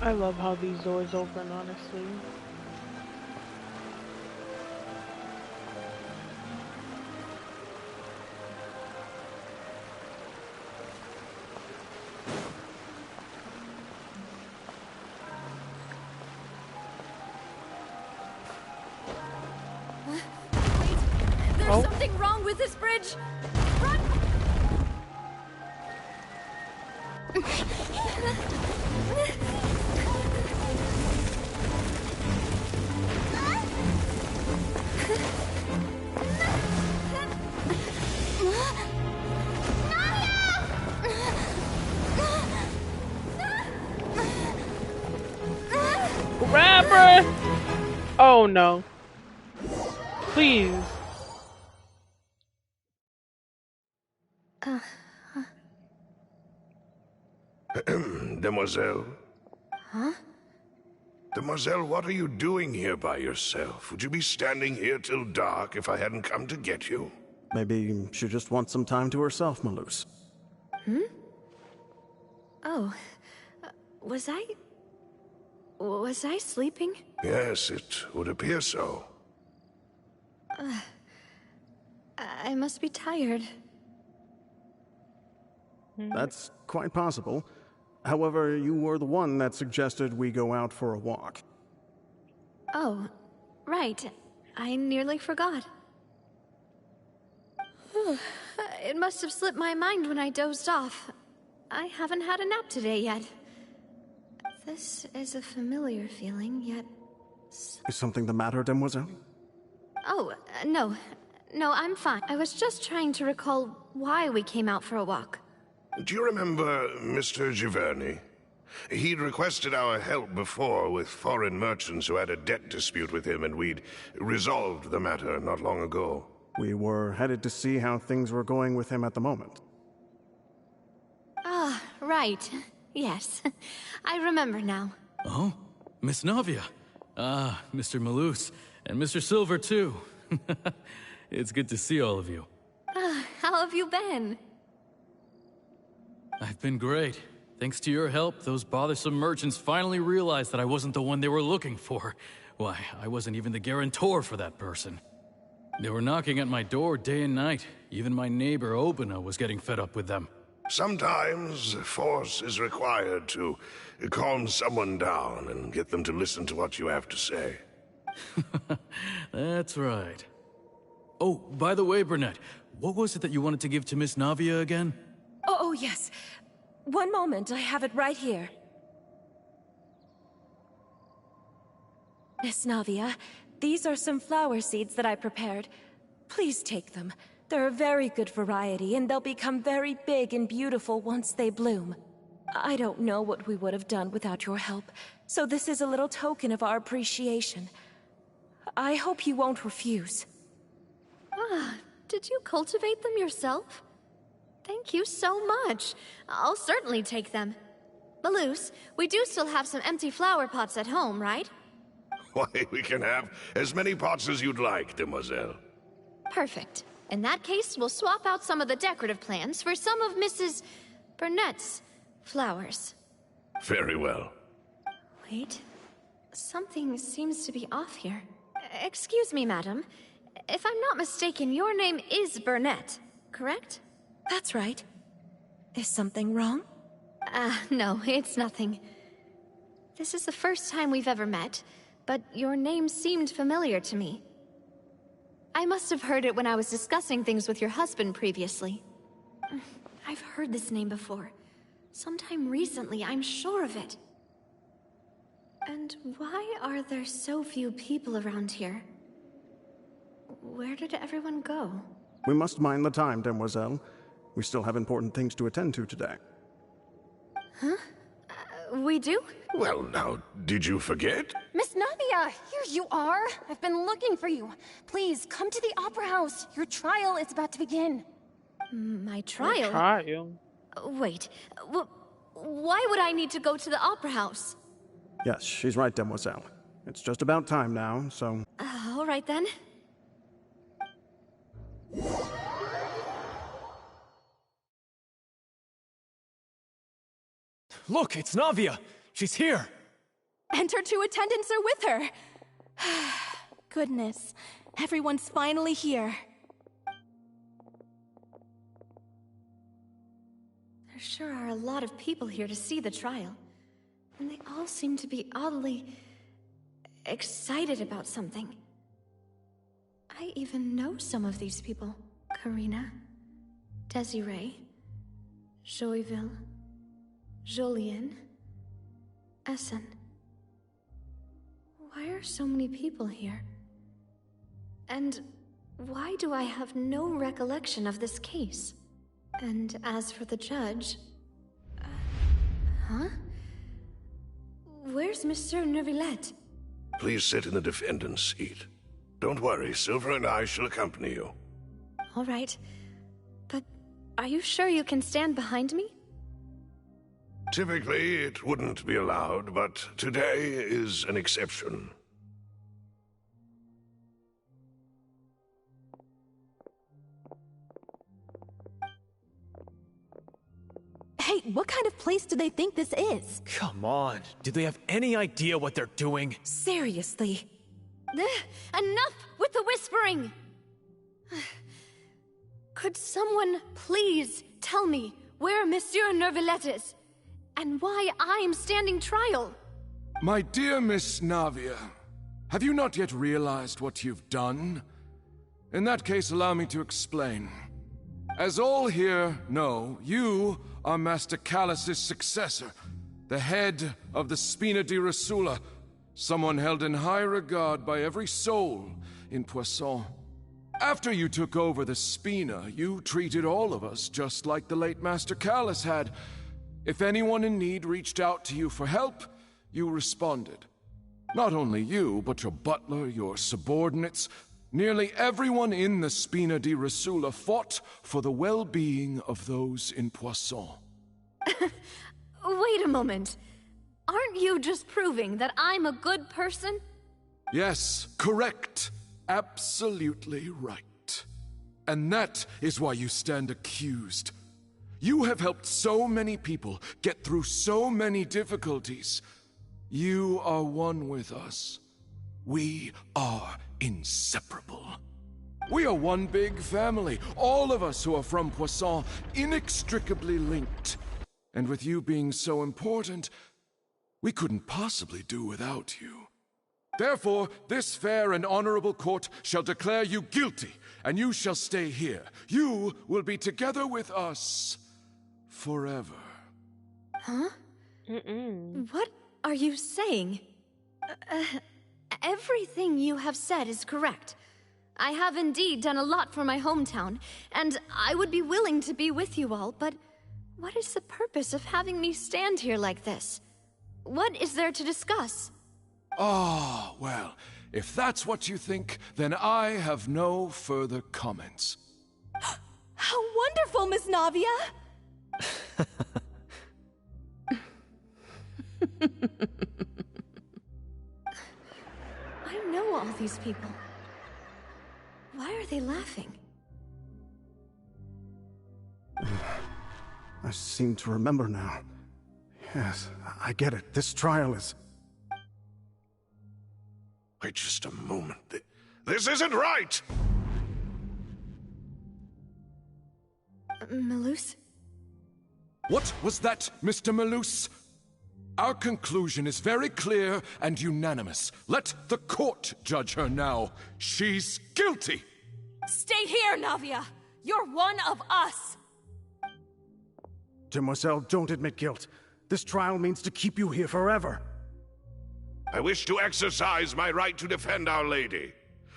I love how these doors open, honestly. There's something wrong with this bridge! Run! Grab her! Oh no. Please. Demoiselle? Huh? Demoiselle, what are you doing here by yourself? Would you be standing here till dark if I hadn't come to get you? Maybe she just wants some time to herself, Malus. Hmm? Oh. Was I sleeping? Yes, it would appear so. I must be tired. That's quite possible. However, you were the one that suggested we go out for a walk. Oh, right. I nearly forgot. It must have slipped my mind when I dozed off. I haven't had a nap today yet. This is a familiar feeling, yet... Is something the matter, Demoiselle? Oh, no. No, I'm fine. I was just trying to recall why we came out for a walk. Do you remember Mr. Giverny? He'd requested our help before with foreign merchants who had a debt dispute with him, and we'd resolved the matter not long ago. We were headed to see how things were going with him at the moment. Ah, right. Yes. I remember now. Oh? Miss Navia. Ah, Mr. Malus. And Mr. Silver, too. It's good to see all of you. How have you been? I've been great. Thanks to your help, those bothersome merchants finally realized that I wasn't the one they were looking for. Why, I wasn't even the guarantor for that person. They were knocking at my door day and night. Even my neighbor, Obina, was getting fed up with them. Sometimes force is required to calm someone down and get them to listen to what you have to say. That's right. Oh, by the way, Burnett, what was it that you wanted to give to Miss Navia again? Oh, yes. One moment, I have it right here. Miss Navia, these are some flower seeds that I prepared. Please take them. They're a very good variety, and they'll become very big and beautiful once they bloom. I don't know what we would have done without your help, so this is a little token of our appreciation. I hope you won't refuse. Ah, did you cultivate them yourself? Thank you so much. I'll certainly take them. Balloose, we do still have some empty flower pots at home, right? Why, we can have as many pots as you'd like, demoiselle. Perfect. In that case, we'll swap out some of the decorative plants for some of Mrs. Burnett's flowers. Very well. Wait. Something seems to be off here. Excuse me, madam. If I'm not mistaken, your name is Burnett, correct? That's right. Is something wrong? No, it's nothing. This is the first time we've ever met, but your name seemed familiar to me. I must have heard it when I was discussing things with your husband previously. I've heard this name before. Sometime recently, I'm sure of it. And why are there so few people around here? Where did everyone go? We must mind the time, demoiselle. We still have important things to attend to today. Huh? We do? Well, now, did you forget? Miss Navia, here you are. I've been looking for you. Please, come to the Opera House. Your trial is about to begin. My trial? Trial? Wait, why would I need to go to the Opera House? Yes, she's right, demoiselle. It's just about time now, so... All right then. Look, it's Navia! She's here! And her two attendants are with her. Goodness, everyone's finally here. There sure are a lot of people here to see the trial. And they all seem to be oddly excited about something. I even know some of these people. Karina, Desiree, Joyville, Jolien, Essen. Why are so many people here? And why do I have no recollection of this case? And as for the judge... huh? Where's Monsieur Neuvillette? Please sit in the defendant's seat. Don't worry, Silver and I shall accompany you. All right. But are you sure you can stand behind me? Typically, it wouldn't be allowed, but today is an exception. Hey, what kind of place do they think this is? Come on, do they have any idea what they're doing? Seriously. Enough with the whispering! Could someone please tell me where Monsieur Neuvillette is? And why I'm standing trial? My dear Miss Navia, have you not yet realized what you've done? In that case, allow me to explain. As all here know, you are Master Callus's successor, the head of the Spina di Rosula, someone held in high regard by every soul in Poisson. After you took over the Spina, you treated all of us just like the late Master Callus had. If anyone in need reached out to you for help, you responded. Not only you, but your butler, your subordinates, nearly everyone in the Spina di Rosula fought for the well-being of those in Poisson. Wait a moment. Aren't you just proving that I'm a good person? Yes, correct. Absolutely right. And that is why you stand accused. You have helped so many people get through so many difficulties. You are one with us. We are inseparable. We are one big family, all of us who are from Poisson, inextricably linked. And with you being so important, we couldn't possibly do without you. Therefore, this fair and honorable court shall declare you guilty, and you shall stay here. You will be together with us forever. Huh? What are you saying? Everything you have said is correct. I have indeed done a lot for my hometown, and I would be willing to be with you all, but what is the purpose of having me stand here like this? What is there to discuss? Ah, well, if that's what you think, then I have no further comments. How wonderful, Miss Navia! I know all these people. Why are they laughing? I seem to remember now. Yes, I get it. This trial is... Wait just a moment. This isn't right! Malus? What was that, Mr. Malus? Our conclusion is very clear and unanimous. Let the court judge her now. She's guilty! Stay here, Navia! You're one of us! Demoiselle, don't admit guilt. This trial means to keep you here forever. I wish to exercise my right to defend Our Lady.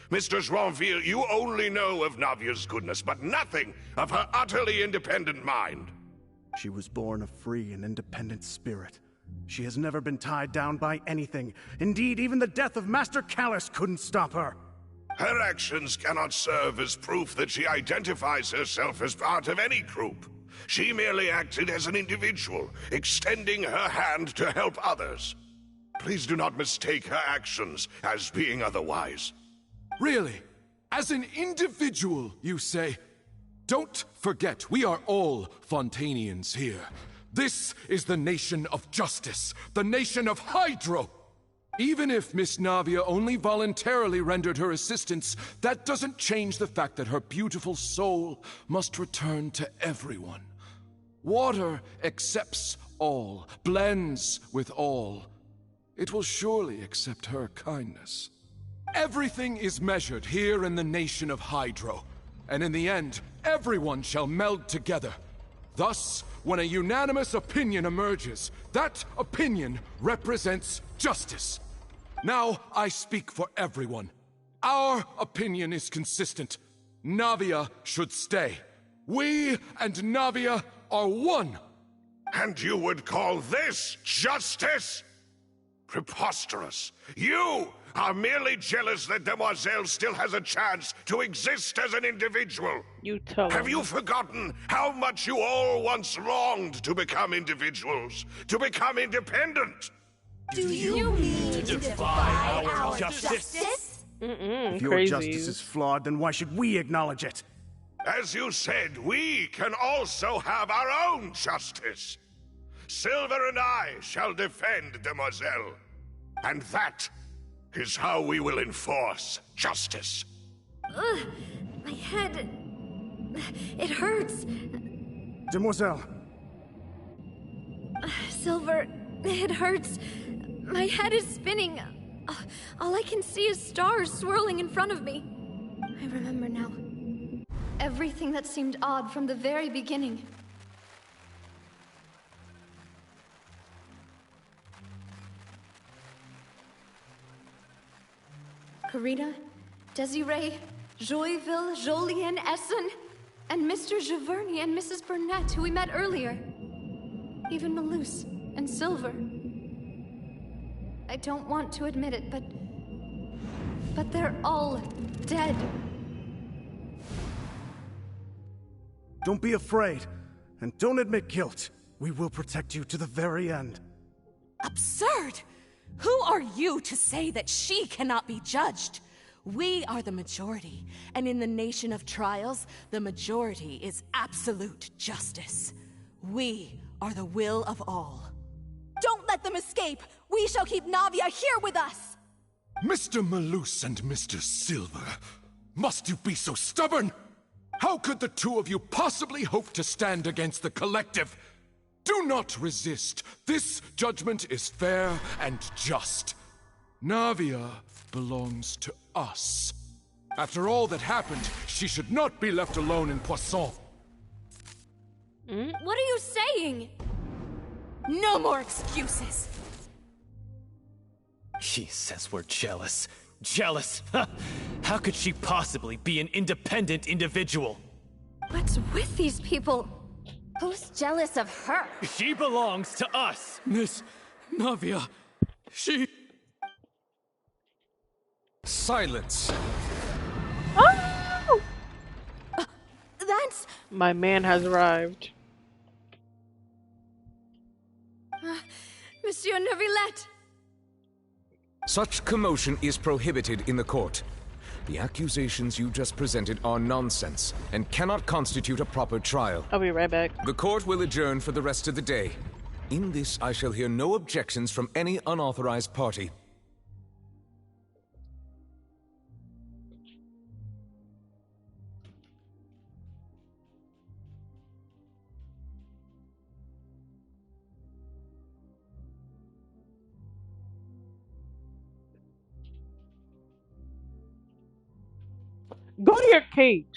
Mr. Joinville, you only know of Navia's goodness, but nothing of her utterly independent mind. She was born a free and independent spirit. She has never been tied down by anything. Indeed, even the death of Master Callus couldn't stop her. Her actions cannot serve as proof that she identifies herself as part of any group. She merely acted as an individual, extending her hand to help others. Please do not mistake her actions as being otherwise. Really? As an individual, you say? Don't forget, we are all Fontanians here. This is the nation of justice, the nation of Hydro. Even if Miss Navia only voluntarily rendered her assistance, that doesn't change the fact that her beautiful soul must return to everyone. Water accepts all, blends with all. It will surely accept her kindness. Everything is measured here in the nation of Hydro, and in the end, everyone shall meld together. Thus, when a unanimous opinion emerges, that opinion represents justice. Now I speak for everyone. Our opinion is consistent. Navia should stay. We and Navia are one. And you would call this justice? Preposterous. You are merely jealous that Demoiselle still has a chance to exist as an individual. You tell Have you forgotten how much you all once longed to become individuals, to become independent? Do you mean to defy our justice? If your crazy. justice is flawed, then why should we acknowledge it? As you said, we can also have our own justice. Silver and I shall defend Demoiselle. And that is how we will enforce justice. Ugh, my head... It hurts. Demoiselle. Silver, it hurts. My head is spinning. All I can see is stars swirling in front of me. I remember now. Everything that seemed odd from the very beginning. Karina, Desiree, Joyville, Jolien, Essen, and Mr. Giverny and Mrs. Burnett, who we met earlier. Even Malus and Silver. I don't want to admit it, but they're all dead. Don't be afraid, and don't admit guilt. We will protect you to the very end. Absurd! Who are you to say that she cannot be judged? We are the majority, and in the nation of trials, the majority is absolute justice. We are the will of all. Don't let them escape! We shall keep Navia here with us! Mr. Malus and Mr. Silver, must you be so stubborn? How could the two of you possibly hope to stand against the collective? Do not resist. This judgment is fair and just. Navia belongs to us. After all that happened, she should not be left alone in Poisson. What are you saying? No more excuses! She says we're jealous. Jealous? How could she possibly be an independent individual? What's with these people? Who's jealous of her? She belongs to us! Miss Navia, she... Silence! Oh! That's... My man has arrived. Monsieur Neuvillette! Such commotion is prohibited in the court. The accusations you just presented are nonsense and cannot constitute a proper trial. I'll be right back. The court will adjourn for the rest of the day. In this, I shall hear no objections from any unauthorized party. Go to your cage.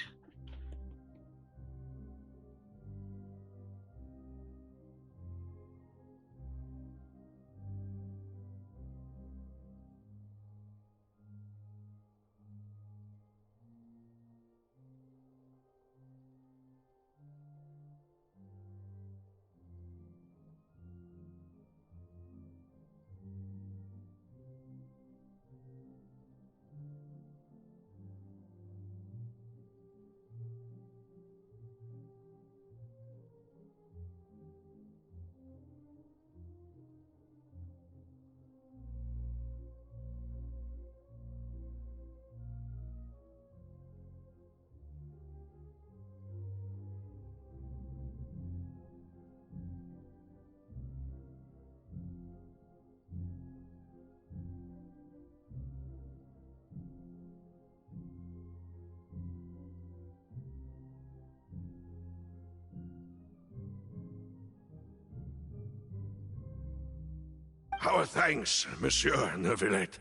Our thanks, Monsieur Neuvillette.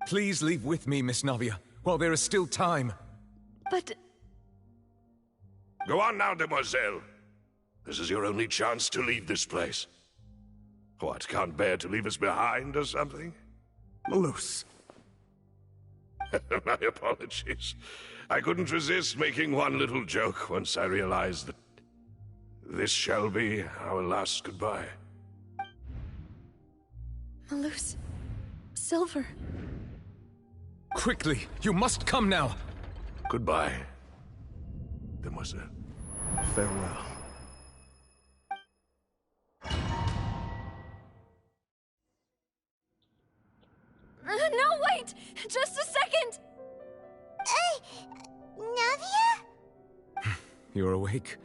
Please leave with me, Miss Navia, while there is still time. But... Go on now, demoiselle. This is your only chance to leave this place. What, can't bear to leave us behind or something? Malus. My apologies. I couldn't resist making one little joke once I realized that this shall be our last goodbye. Malus... Silver... Quickly! You must come now! Goodbye, demoiselle. Farewell. No, wait! Just a second! Navia? You're awake.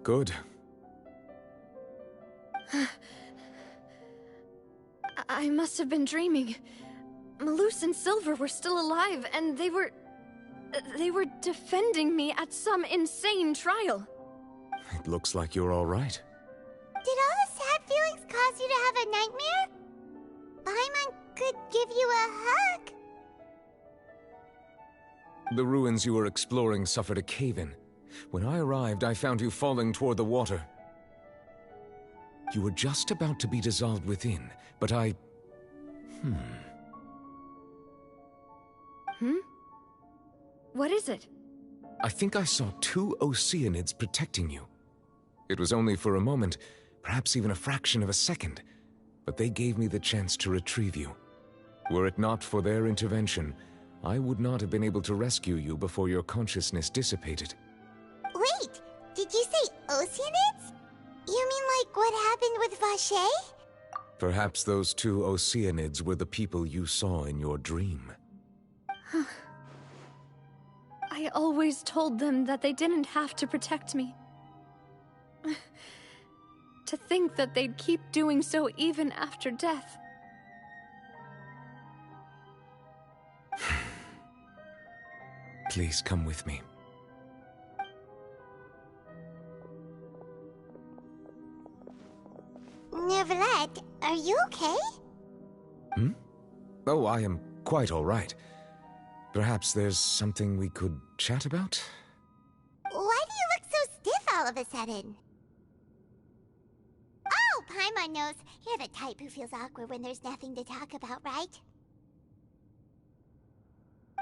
Good. I must have been dreaming. Malus and Silver were still alive, and they were defending me at some insane trial. It looks like you're all right. Did all the sad feelings cause you to have a nightmare? Paimon could give you a hug. The ruins you were exploring suffered a cave-in. When I arrived, I found you falling toward the water. You were just about to be dissolved within, but I... What is it? I think I saw 2 Oceanids protecting you. It was only for a moment, perhaps even a fraction of a second, but they gave me the chance to retrieve you. Were it not for their intervention, I would not have been able to rescue you before your consciousness dissipated. Wait, did you say Oceanids? You mean like what happened with Vache? Perhaps those 2 Oceanids were the people you saw in your dream. I always told them that they didn't have to protect me. To think that they'd keep doing so even after death. Please come with me. Neuvillette, are you okay? Oh, I am quite all right. Perhaps there's something we could chat about? Why do you look so stiff all of a sudden? Oh, Paimon knows. You're the type who feels awkward when there's nothing to talk about, right?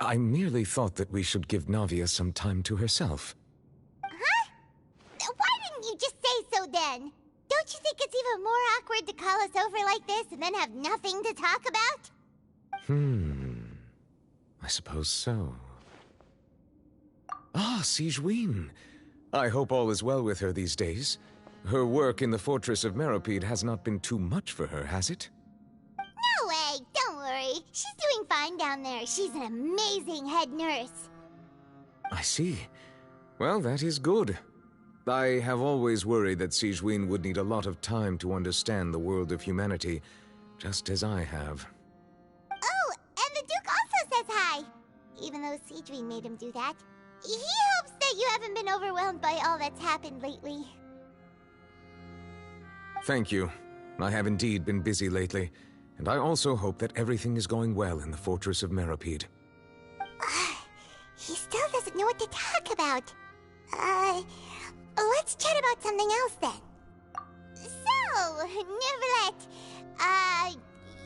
I merely thought that we should give Navia some time to herself. Huh? Why didn't you just say so then? Don't you think it's even more awkward to call us over like this and then have nothing to talk about? I suppose so. Ah, Sigewinne. I hope all is well with her these days. Her work in the Fortress of Meropide has not been too much for her, has it? No way! Don't worry. She's doing fine down there. She's an amazing head nurse. I see. Well, that is good. I have always worried that Sigewinne would need a lot of time to understand the world of humanity, just as I have. Oh, and the Duke also says hi! Even though Sigewinne made him do that. He hopes that you haven't been overwhelmed by all that's happened lately. Thank you. I have indeed been busy lately, and I also hope that everything is going well in the Fortress of Meropide. He still doesn't know what to talk about. Let's chat about something else then. So, Neuvillette,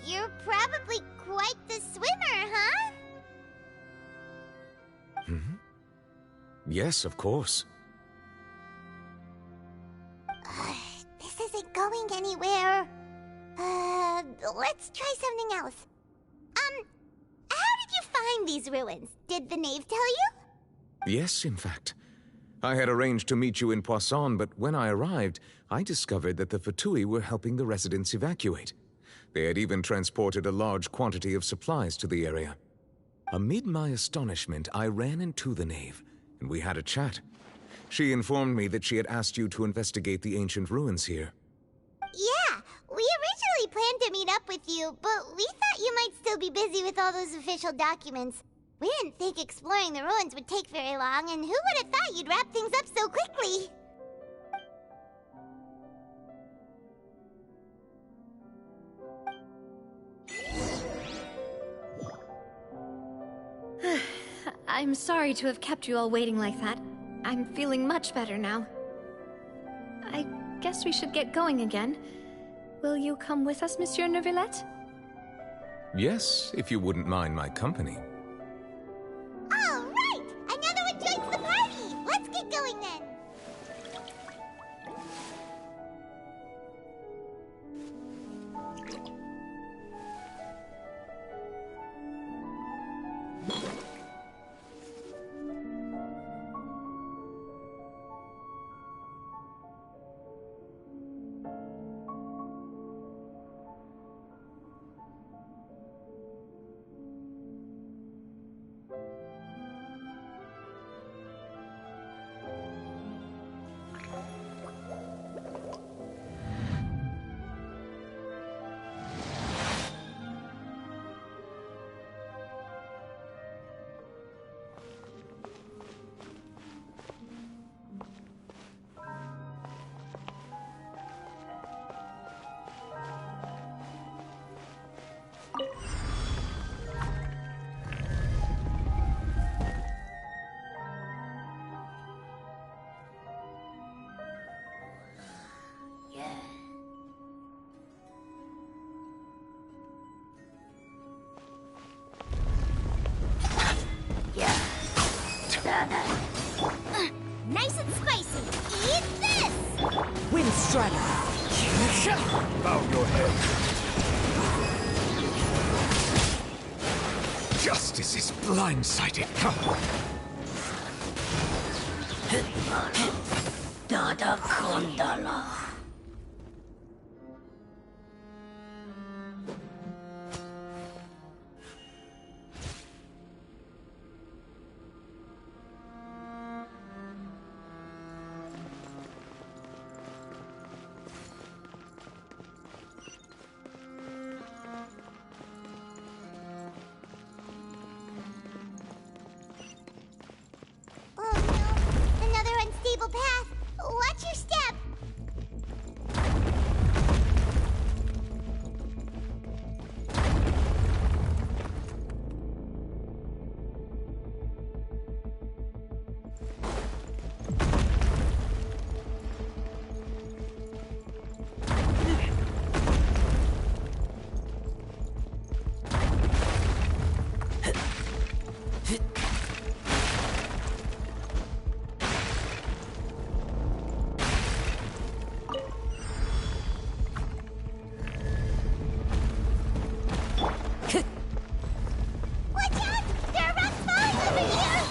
you're probably quite the swimmer, huh? Yes, of course. This isn't going anywhere. Let's try something else. How did you find these ruins? Did the knave tell you? Yes, in fact. I had arranged to meet you in Poisson, but when I arrived, I discovered that the Fatui were helping the residents evacuate. They had even transported a large quantity of supplies to the area. Amid my astonishment, I ran into the knave, and we had a chat. She informed me that she had asked you to investigate the ancient ruins here. Yeah, we originally planned to meet up with you, but we thought you might still be busy with all those official documents. We didn't think exploring the ruins would take very long, and who would have thought you'd wrap things up so quickly? I'm sorry to have kept you all waiting like that. I'm feeling much better now. I guess we should get going again. Will you come with us, Monsieur Neuvillette? Yes, if you wouldn't mind my company. All right! Another one joins the party! Let's get going then! Nice and spicy. Eat this! Wind Strider! Bow your head. Justice is blindsided. Dada Kondala. Oh no, another unstable path. Watch your step. Watch out! There are rocks falling over here!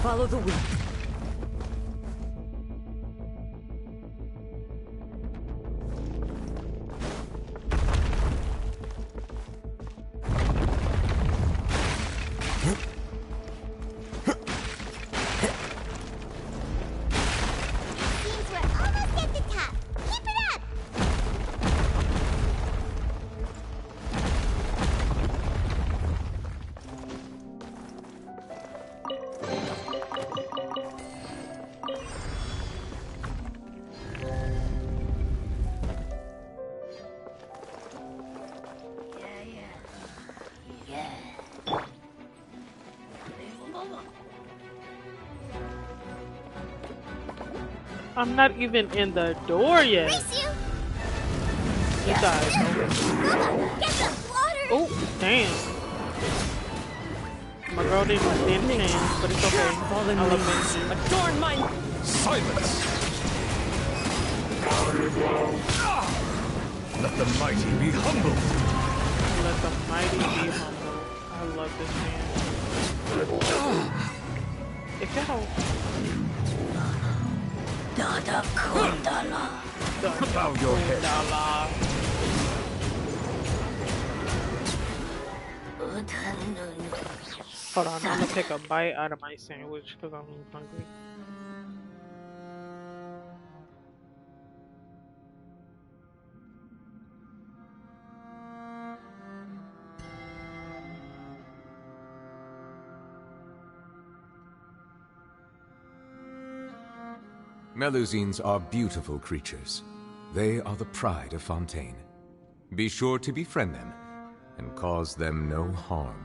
Follow the wind. Seems we're almost at the top. Keep it up! I'm not even in the door yet. Race you! It died. Get the water! Oh, damn. My girl didn't stand a chance, but it's okay. I'll avenge you. Adorn my... Silence! Let the mighty be humbled. Let the mighty be humble. I love this man. If y'all Bow your head. Hold on, I'm gonna take a bite out of my sandwich because I'm hungry. Melusines are beautiful creatures. They are the pride of Fontaine. Be sure to befriend them and cause them no harm.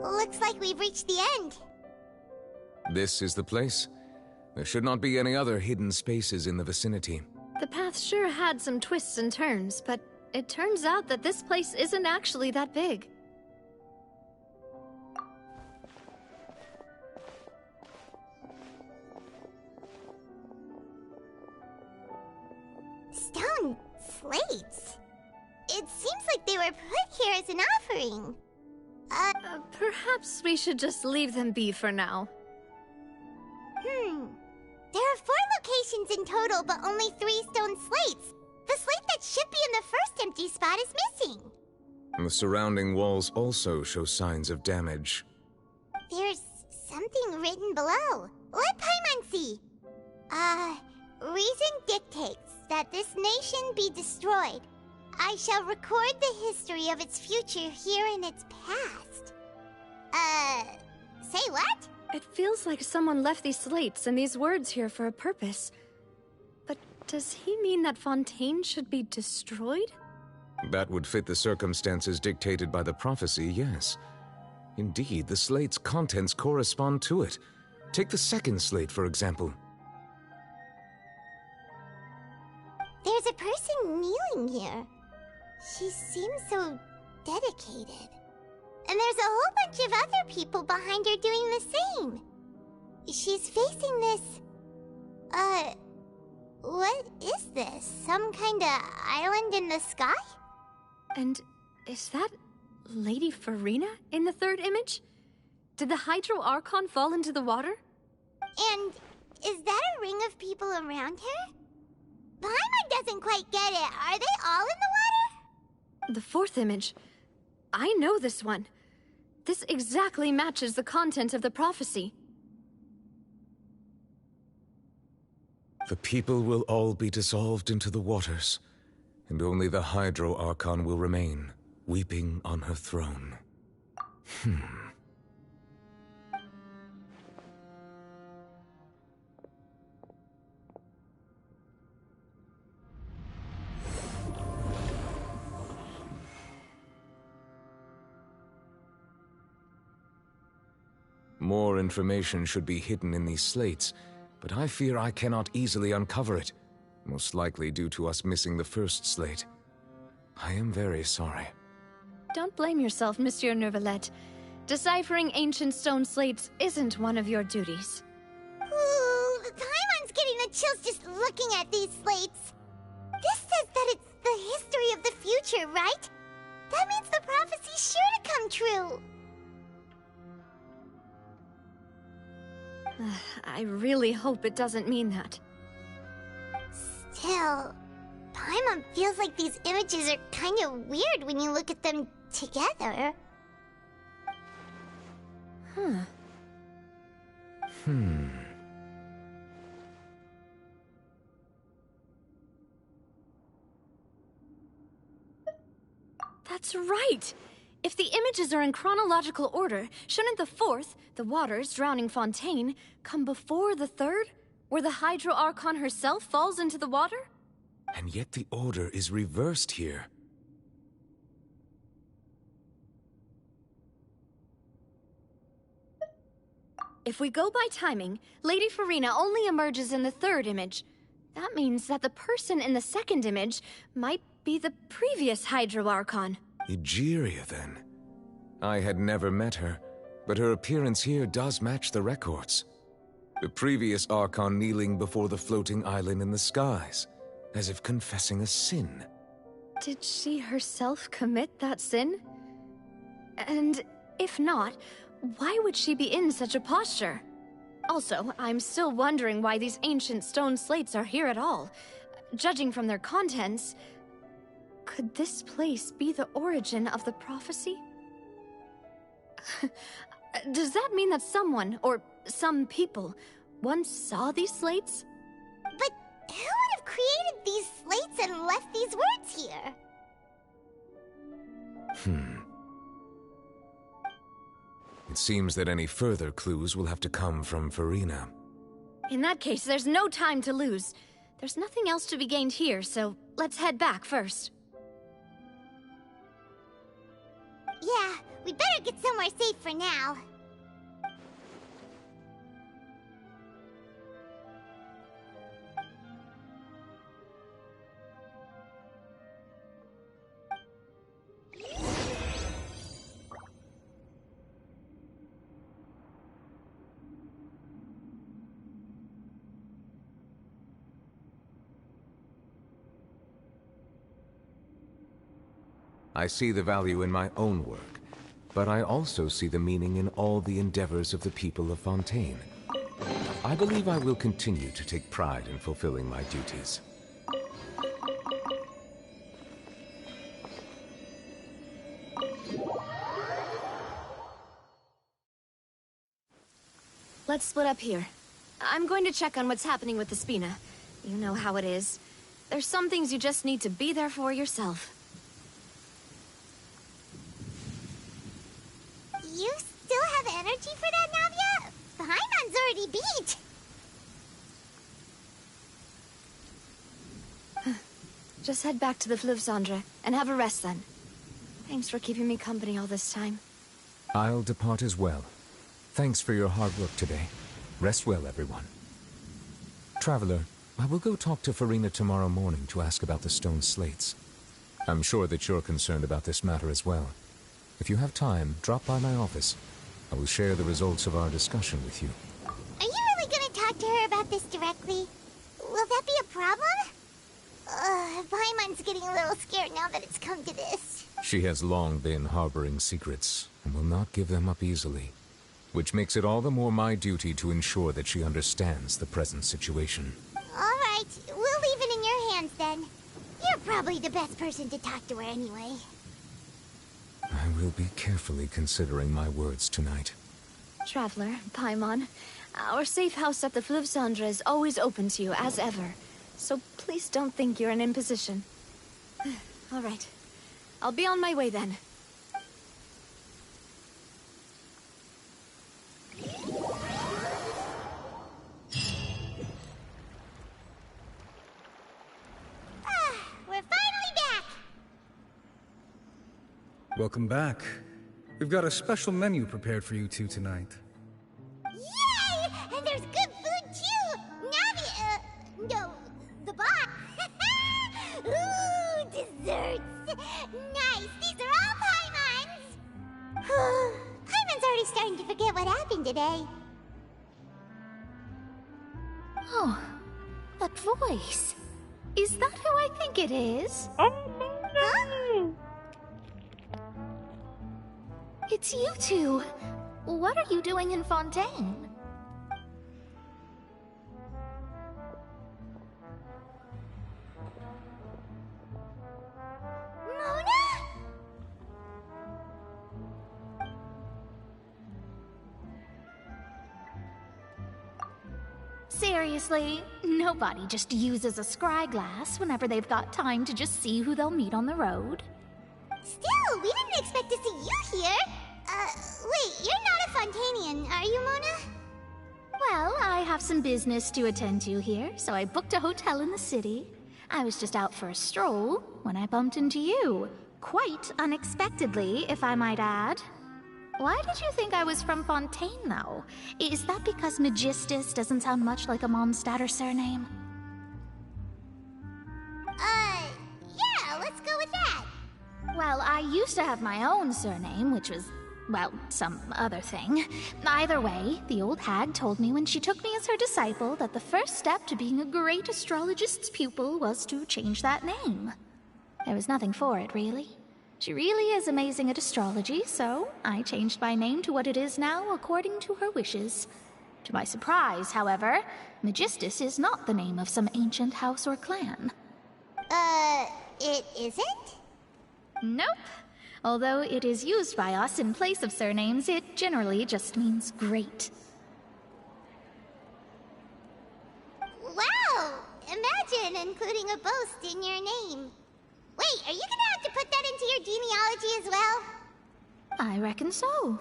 Looks like we've reached the end. This is the place. There should not be any other hidden spaces in the vicinity. The path sure had some twists and turns, but it turns out that this place isn't actually that big. Stone slates. It seems like they were put here as an offering. Perhaps we should just leave them be for now. There are 4 locations in total, but only 3 stone slates. The slate that should be in the first empty spot is missing. The surrounding walls also show signs of damage. There's something written below. Let Paimon see. Reason dictates that this nation be destroyed. I shall record the history of its future here in its past. It feels like someone left these slates and these words here for a purpose. But does he mean that Fontaine should be destroyed? That would fit the circumstances dictated by the prophecy, yes. Indeed, the slate's contents correspond to it. Take the second slate, for example. There's a person kneeling here. She seems so dedicated. And there's a whole bunch of other people behind her doing the same. She's facing this... what is this? Some kind of island in the sky? And is that Lady Farina in the third image? Did the Hydro Archon fall into the water? And is that a ring of people around her? Paimon doesn't quite get it. Are they all in the water? The fourth image. I know this one. This exactly matches the content of the prophecy. The people will all be dissolved into the waters, and only the Hydro Archon will remain, weeping on her throne. More information should be hidden in these slates, but I fear I cannot easily uncover it, most likely due to us missing the first slate. I am very sorry. Don't blame yourself, Monsieur Neuvillette. Deciphering ancient stone slates isn't one of your duties. Ooh, Paimon's getting the chills just looking at these slates. This says that it's the history of the future, right? That means the prophecy's sure to come true. I really hope it doesn't mean that. Still, Paimon feels like these images are kind of weird when you look at them together. That's right! If the images are in chronological order, shouldn't the fourth, the waters drowning Fontaine, come before the third, where the Hydro Archon herself falls into the water? And yet the order is reversed here. If we go by timing, Lady Farina only emerges in the third image. That means that the person in the second image might be the previous Hydro Archon. Egeria, then. I had never met her, but her appearance here does match the records. The previous Archon kneeling before the floating island in the skies, as if confessing a sin. Did she herself commit that sin? And if not, why would she be in such a posture? Also, I'm still wondering why these ancient stone slates are here at all. Judging from their contents, could this place be the origin of the prophecy? Does that mean that someone, or some people, once saw these slates? But who would have created these slates and left these words here? It seems that any further clues will have to come from Farina. In that case, there's no time to lose. There's nothing else to be gained here, so let's head back first. Yeah, we better get somewhere safe for now. I see the value in my own work, but I also see the meaning in all the endeavors of the people of Fontaine. I believe I will continue to take pride in fulfilling my duties. Let's split up here. I'm going to check on what's happening with the Spina. You know how it is. There's some things you just need to be there for yourself. You still have energy for that, Navia? pretty beat. Just head back to the Fleuve Cendre and have a rest then. Thanks for keeping me company all this time. I'll depart as well. Thanks for your hard work today. Rest well, everyone. Traveler, I will go talk to Farina tomorrow morning to ask about the stone slates. I'm sure that you're concerned about this matter as well. If you have time, drop by my office. I will share the results of our discussion with you. Are you really gonna talk to her about this directly? Will that be a problem? Paimon's getting a little scared now that it's come to this. She has long been harboring secrets, and will not give them up easily. Which makes it all the more my duty to ensure that she understands the present situation. Alright, we'll leave it in your hands then. You're probably the best person to talk to her anyway. I will be carefully considering my words tonight. Traveler, Paimon, our safe house at the Fleuve Cendre is always open to you, as ever. So please don't think you're an imposition. Alright. I'll be on my way then. We're finally back! Welcome back. We've got a special menu prepared for you two tonight. Yay! And there's good food too! Navi, no, the bot. Ooh, desserts! Nice, these are all Paimon's! Paimon's already starting to forget what happened today. Oh, that voice. Is that who I think it is? Huh? It's you two. What are you doing in Fontaine? Mona? Seriously, nobody just uses a scry glass whenever they've got time to just see who they'll meet on the road. Still, we didn't expect to see you here. Wait, you're not a Fontanian, are you, Mona? Well, I have some business to attend to here, so I booked a hotel in the city. I was just out for a stroll when I bumped into you. Quite unexpectedly, if I might add. Why did you think I was from Fontaine, though? Is that because Magistus doesn't sound much like a Mondstatter surname? Yeah, let's go with that. Well, I used to have my own surname, which was, well, some other thing. Either way, the old hag told me when she took me as her disciple that the first step to being a great astrologist's pupil was to change that name. There was nothing for it, really. She really is amazing at astrology, so I changed my name to what it is now according to her wishes. To my surprise, however, Magistus is not the name of some ancient house or clan. It isn't? Nope. Although it is used by us in place of surnames, it generally just means great. Wow! Imagine including a boast in your name. Wait, are you gonna have to put that into your genealogy as well? I reckon so.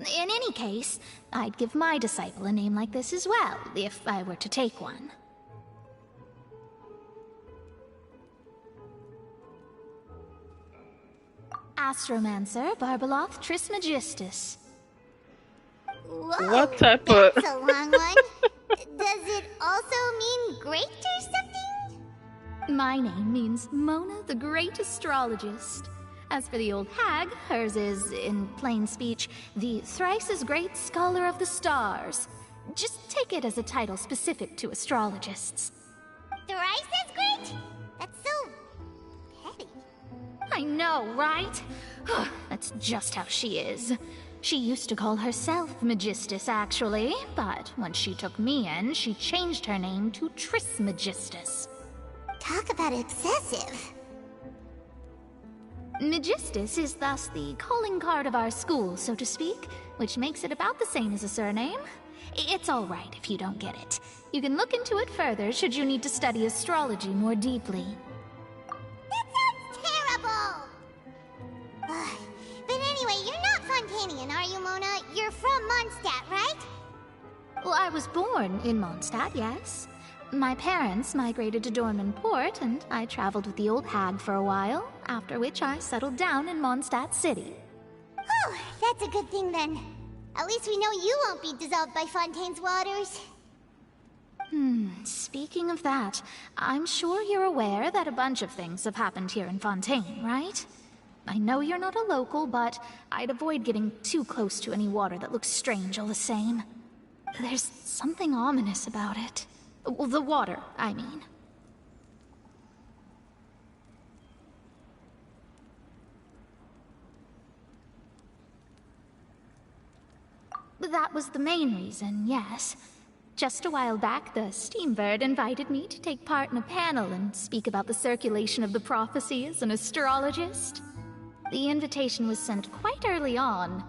In any case, I'd give my disciple a name like this as well, if I were to take one. Astromancer Barbeloth Trismegistus. Whoa, What type of... that's a long one. Does it also mean great or something? My name means Mona the Great Astrologist. As for the old hag, hers is, in plain speech, the thrice-as-great Scholar of the Stars. Just take it as a title specific to astrologists. Thrice as great? That's so... petty. I know, right? That's just how she is. She used to call herself Magistus, actually, but when she took me in, she changed her name to Trismegistus. Talk about excessive. Magistus is thus the calling card of our school, so to speak, which makes it about the same as a surname. It's all right if you don't get it. You can look into it further should you need to study astrology more deeply. That sounds terrible! But anyway, you're not Fontanian, are you, Mona? You're from Mondstadt, right? Well, I was born in Mondstadt, yes. My parents migrated to Dornman Port, and I traveled with the old hag for a while, after which I settled down in Mondstadt City. Oh, that's a good thing then. At least we know you won't be dissolved by Fontaine's waters. Speaking of that, I'm sure you're aware that a bunch of things have happened here in Fontaine, right? I know you're not a local, but I'd avoid getting too close to any water that looks strange all the same. There's something ominous about it. Well, the water, I mean. That was the main reason, yes. Just a while back, the Steambird invited me to take part in a panel and speak about the circulation of the prophecy as an astrologist. The invitation was sent quite early on.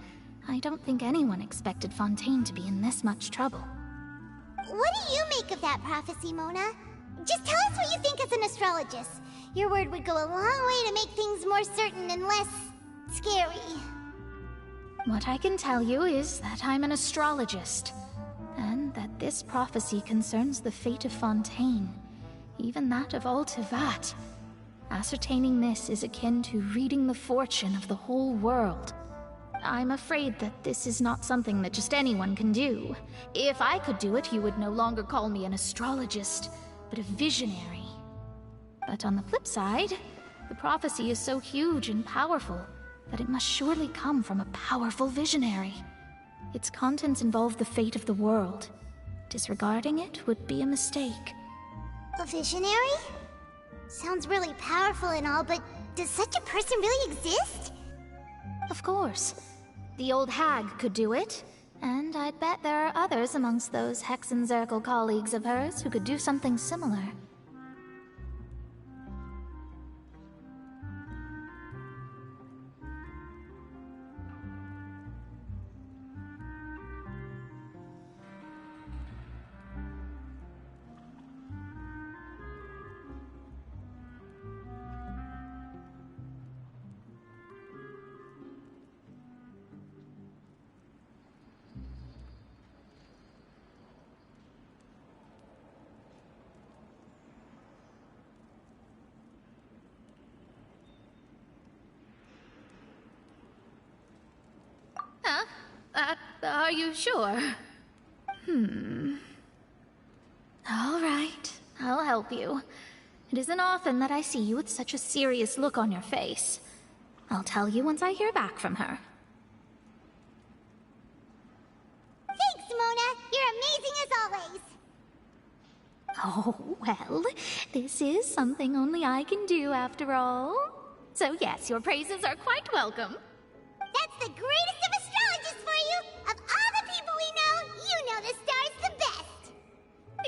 I don't think anyone expected Fontaine to be in this much trouble. What do you make of that prophecy, Mona? Just tell us what you think as an astrologist. Your word would go a long way to make things more certain and less scary. What I can tell you is that I'm an astrologist, and that this prophecy concerns the fate of Fontaine, even that of all Tevat. Ascertaining this is akin to reading the fortune of the whole world. I'm afraid that this is not something that just anyone can do. If I could do it, you would no longer call me an astrologist, but a visionary. But on the flip side, the prophecy is so huge and powerful that it must surely come from a powerful visionary. Its contents involve the fate of the world. Disregarding it would be a mistake. A visionary? Sounds really powerful and all, but does such a person really exist? Of course. The old hag could do it, and I'd bet there are others amongst those Hexenzirkel colleagues of hers who could do something similar. Huh? Are you sure? All right, I'll help you. It isn't often that I see you with such a serious look on your face. I'll tell you once I hear back from her. Thanks, Mona! You're amazing as always! Oh, well, this is something only I can do after all. So yes, your praises are quite welcome. That's the greatest of astrologists for you! Of all the people we know, you know the star's the best!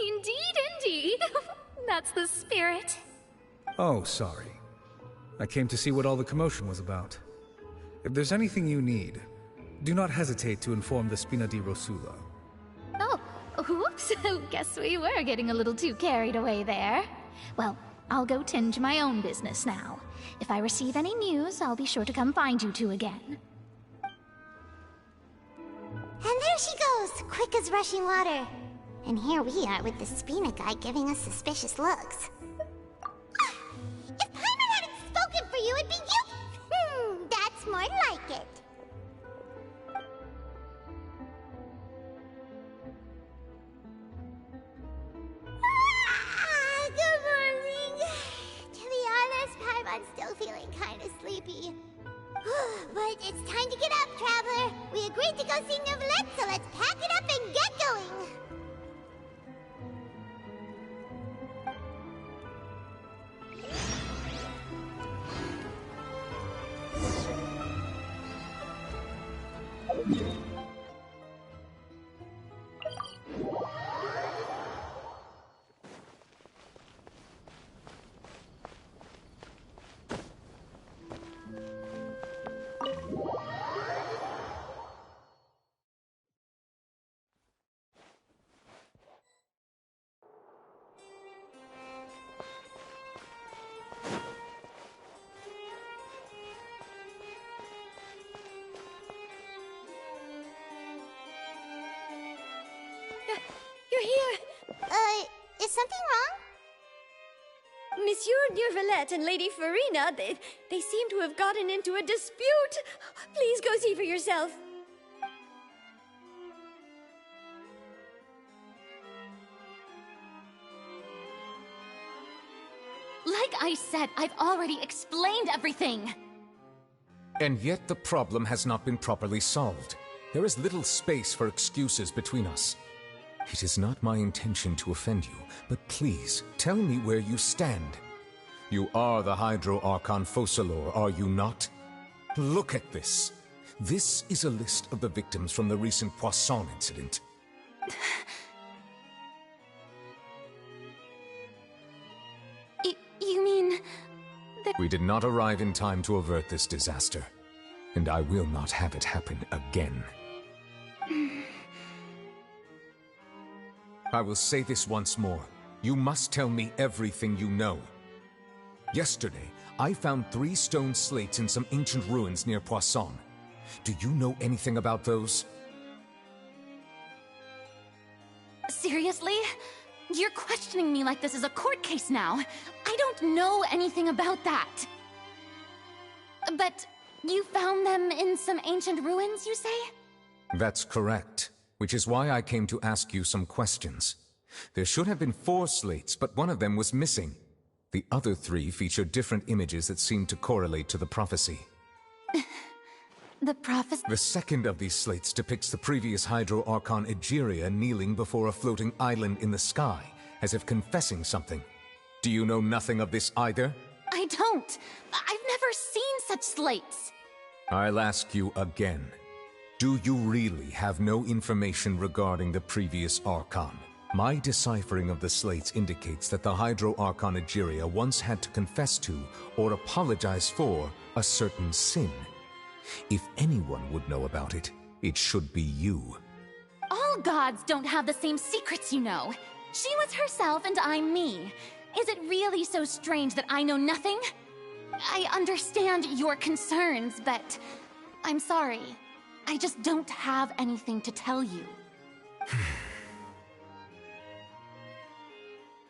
Indeed. That's the spirit. Oh, sorry. I came to see what all the commotion was about. If there's anything you need, do not hesitate to inform the Spina di Rosula. Oh, oops. Guess we were getting a little too carried away there. Well, I'll go tend to my own business now. If I receive any news, I'll be sure to come find you two again. And there she goes, quick as rushing water. And here we are with the Spina guy giving us suspicious looks. If Paimon hadn't spoken for you, it'd be you! That's more like it. Good morning. To be honest, Paimon's still feeling kind of sleepy. But it's time to get up, Traveler. We agreed to go see Neuvillette, so let's pack it up and get going. Is something wrong? Monsieur Neuvillette and Lady Farina, they seem to have gotten into a dispute. Please go see for yourself. Like I said, I've already explained everything. And yet the problem has not been properly solved. There is little space for excuses between us. It is not my intention to offend you, but please, tell me where you stand. You are the Hydro Archon Focalor, are you not? Look at this. This is a list of the victims from the recent Poisson incident. You mean... We did not arrive in time to avert this disaster, and I will not have it happen again. I will say this once more. You must tell me everything you know. Yesterday, I found 3 stone slates in some ancient ruins near Poisson. Do you know anything about those? Seriously? You're questioning me like this is a court case now. I don't know anything about that. But you found them in some ancient ruins, you say? That's correct, which is why I came to ask you some questions. There should have been 4 slates, but one of them was missing. The other 3 feature different images that seem to correlate to the prophecy. The prophecy? The second of these slates depicts the previous Hydro Archon Egeria kneeling before a floating island in the sky, as if confessing something. Do you know nothing of this either? I don't. I've never seen such slates. I'll ask you again. Do you really have no information regarding the previous Archon? My deciphering of the slates indicates that the Hydro Archon Egeria once had to confess to, or apologize for, a certain sin. If anyone would know about it, it should be you. All gods don't have the same secrets, you know. She was herself and I'm me. Is it really so strange that I know nothing? I understand your concerns, but I'm sorry. I just don't have anything to tell you.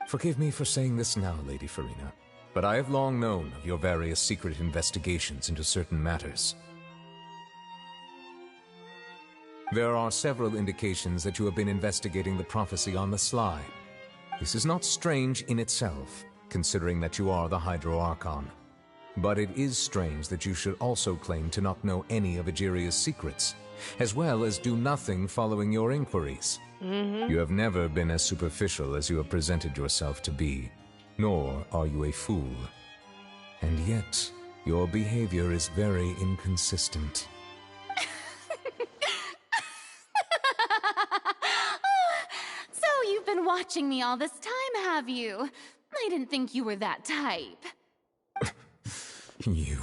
Forgive me for saying this now, Lady Farina, but I have long known of your various secret investigations into certain matters. There are several indications that you have been investigating the prophecy on the sly. This is not strange in itself, considering that you are the Hydro Archon. But it is strange that you should also claim to not know any of Egeria's secrets, as well as do nothing following your inquiries. You have never been as superficial as you have presented yourself to be, nor are you a fool. And yet, your behavior is very inconsistent. So you've been watching me all this time, have you? I didn't think you were that type. You...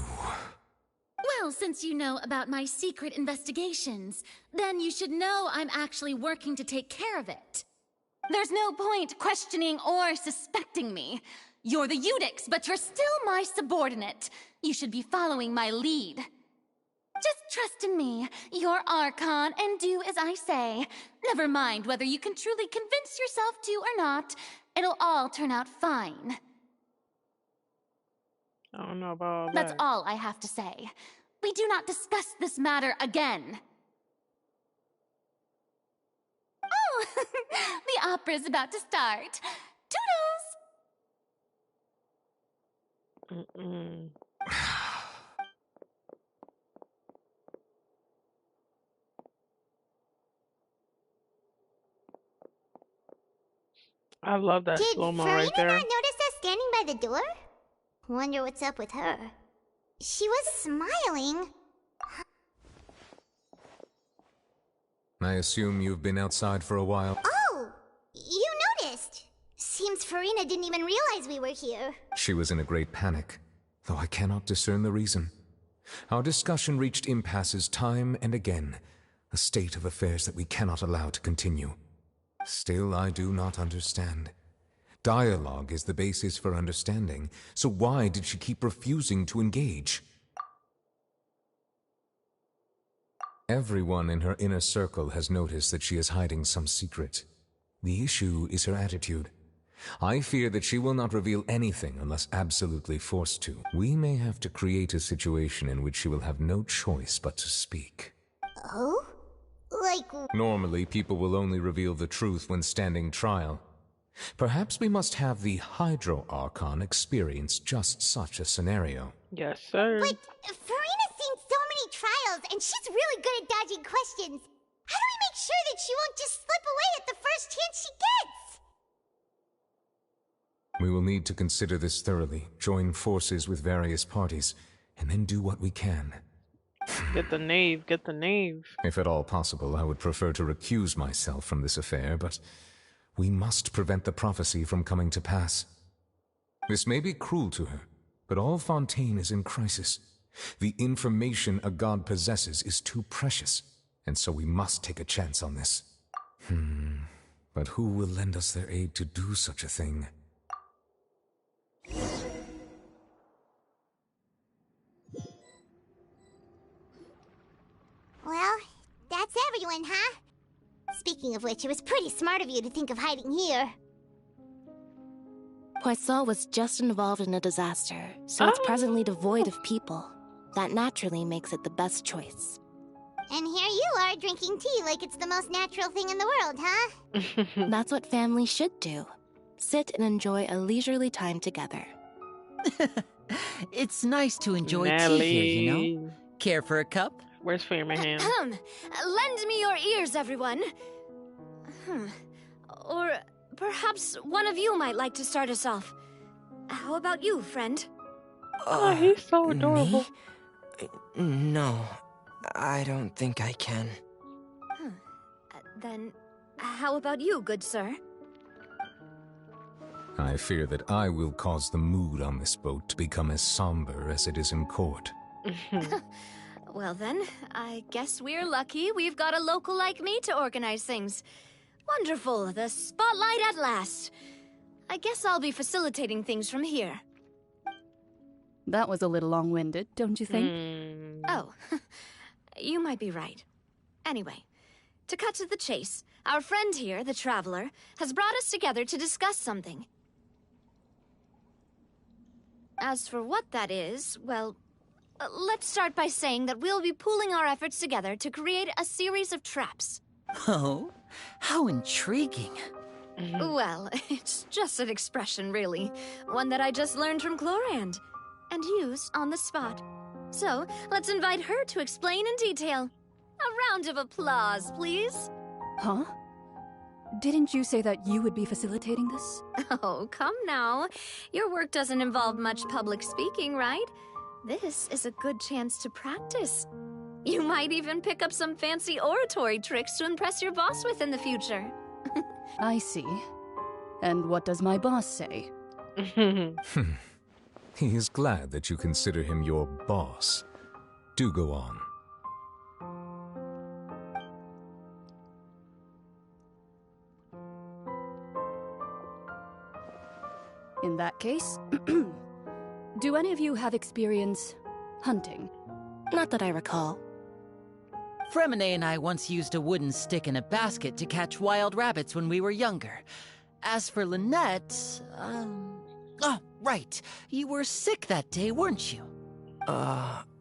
Well, since you know about my secret investigations, then you should know I'm actually working to take care of it. There's no point questioning or suspecting me. You're the Eudix, but you're still my subordinate. You should be following my lead. Just trust in me, your Archon, and do as I say. Never mind whether you can truly convince yourself to or not. It'll all turn out fine. I don't know about all That's that. all I have to say. We do not discuss this matter again. Oh, the opera's about to start. Toodles! I love that Did slow-mo Farina right there. not notice us standing by the door? Wonder what's up with her. She was smiling. I assume you've been outside for a while? Oh! You noticed! Seems Farina didn't even realize we were here. She was in a great panic, though I cannot discern the reason. Our discussion reached impasses time and again, a state of affairs that we cannot allow to continue. Still, I do not understand. Dialogue is the basis for understanding, so why did she keep refusing to engage? Everyone in her inner circle has noticed that she is hiding some secret. The issue is her attitude. I fear that she will not reveal anything unless absolutely forced to. We may have to create a situation in which she will have no choice but to speak. Oh? Like... Normally, people will only reveal the truth when standing trial. Perhaps we must have the Hydro Archon experience just such a scenario. Yes, sir. But Farina's seen so many trials, and she's really good at dodging questions. How do we make sure that she won't just slip away at the first chance she gets? We will need to consider this thoroughly, join forces with various parties, and then do what we can. Get the knave, get the knave. If at all possible, I would prefer to recuse myself from this affair, but we must prevent the prophecy from coming to pass. This may be cruel to her, but all Fontaine is in crisis. The information a god possesses is too precious, and so we must take a chance on this. But who will lend us their aid to do such a thing? Well, that's everyone, huh? Speaking of which, it was pretty smart of you to think of hiding here. Poisson was just involved in a disaster, so it's presently devoid of people. That naturally makes it the best choice. And here you are drinking tea like it's the most natural thing in the world, huh? That's what family should do. Sit and enjoy a leisurely time together. It's nice to enjoy Natalie. tea here, you know? Care for a cup? Where's Fame Hand? Lend me your ears, everyone. Or perhaps one of you might like to start us off. How about you, friend? Oh, he's so adorable. Me? No, I don't think I can. Then, how about you, good sir? I fear that I will cause the mood on this boat to become as somber as it is in court. Well then, I guess we're lucky we've got a local like me to organize things. Wonderful, the spotlight at last. I guess I'll be facilitating things from here. That was a little long-winded, don't you think? Oh, you might be right. Anyway, to cut to the chase, our friend here, the Traveler, has brought us together to discuss something. As for what that is, well, let's start by saying that we'll be pooling our efforts together to create a series of traps. Oh, how intriguing. Well, it's just an expression, really. One that I just learned from Clorand, and used on the spot. So, let's invite her to explain in detail. A round of applause, please. Huh? Didn't you say that you would be facilitating this? Oh, come now. Your work doesn't involve much public speaking, right? This is a good chance to practice. You might even pick up some fancy oratory tricks to impress your boss with in the future. I see. And what does my boss say? He is glad that you consider him your boss. Do go on. In that case, do any of you have experience hunting? Not that I recall. Fremine and I once used a wooden stick in a basket to catch wild rabbits when we were younger. As for Lynette, oh, right. You were sick that day, weren't you?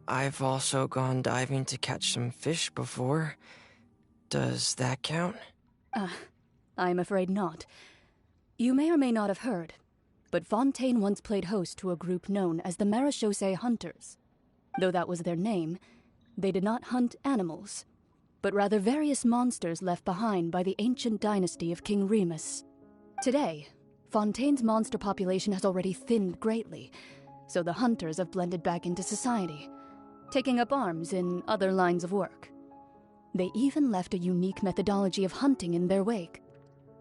I've also gone diving to catch some fish before. Does that count? I'm afraid not. You may or may not have heard, but Fontaine once played host to a group known as the Marechaussee Hunters. Though that was their name, they did not hunt animals, but rather various monsters left behind by the ancient dynasty of King Remus. Today, Fontaine's monster population has already thinned greatly, so the hunters have blended back into society, taking up arms in other lines of work. They even left a unique methodology of hunting in their wake.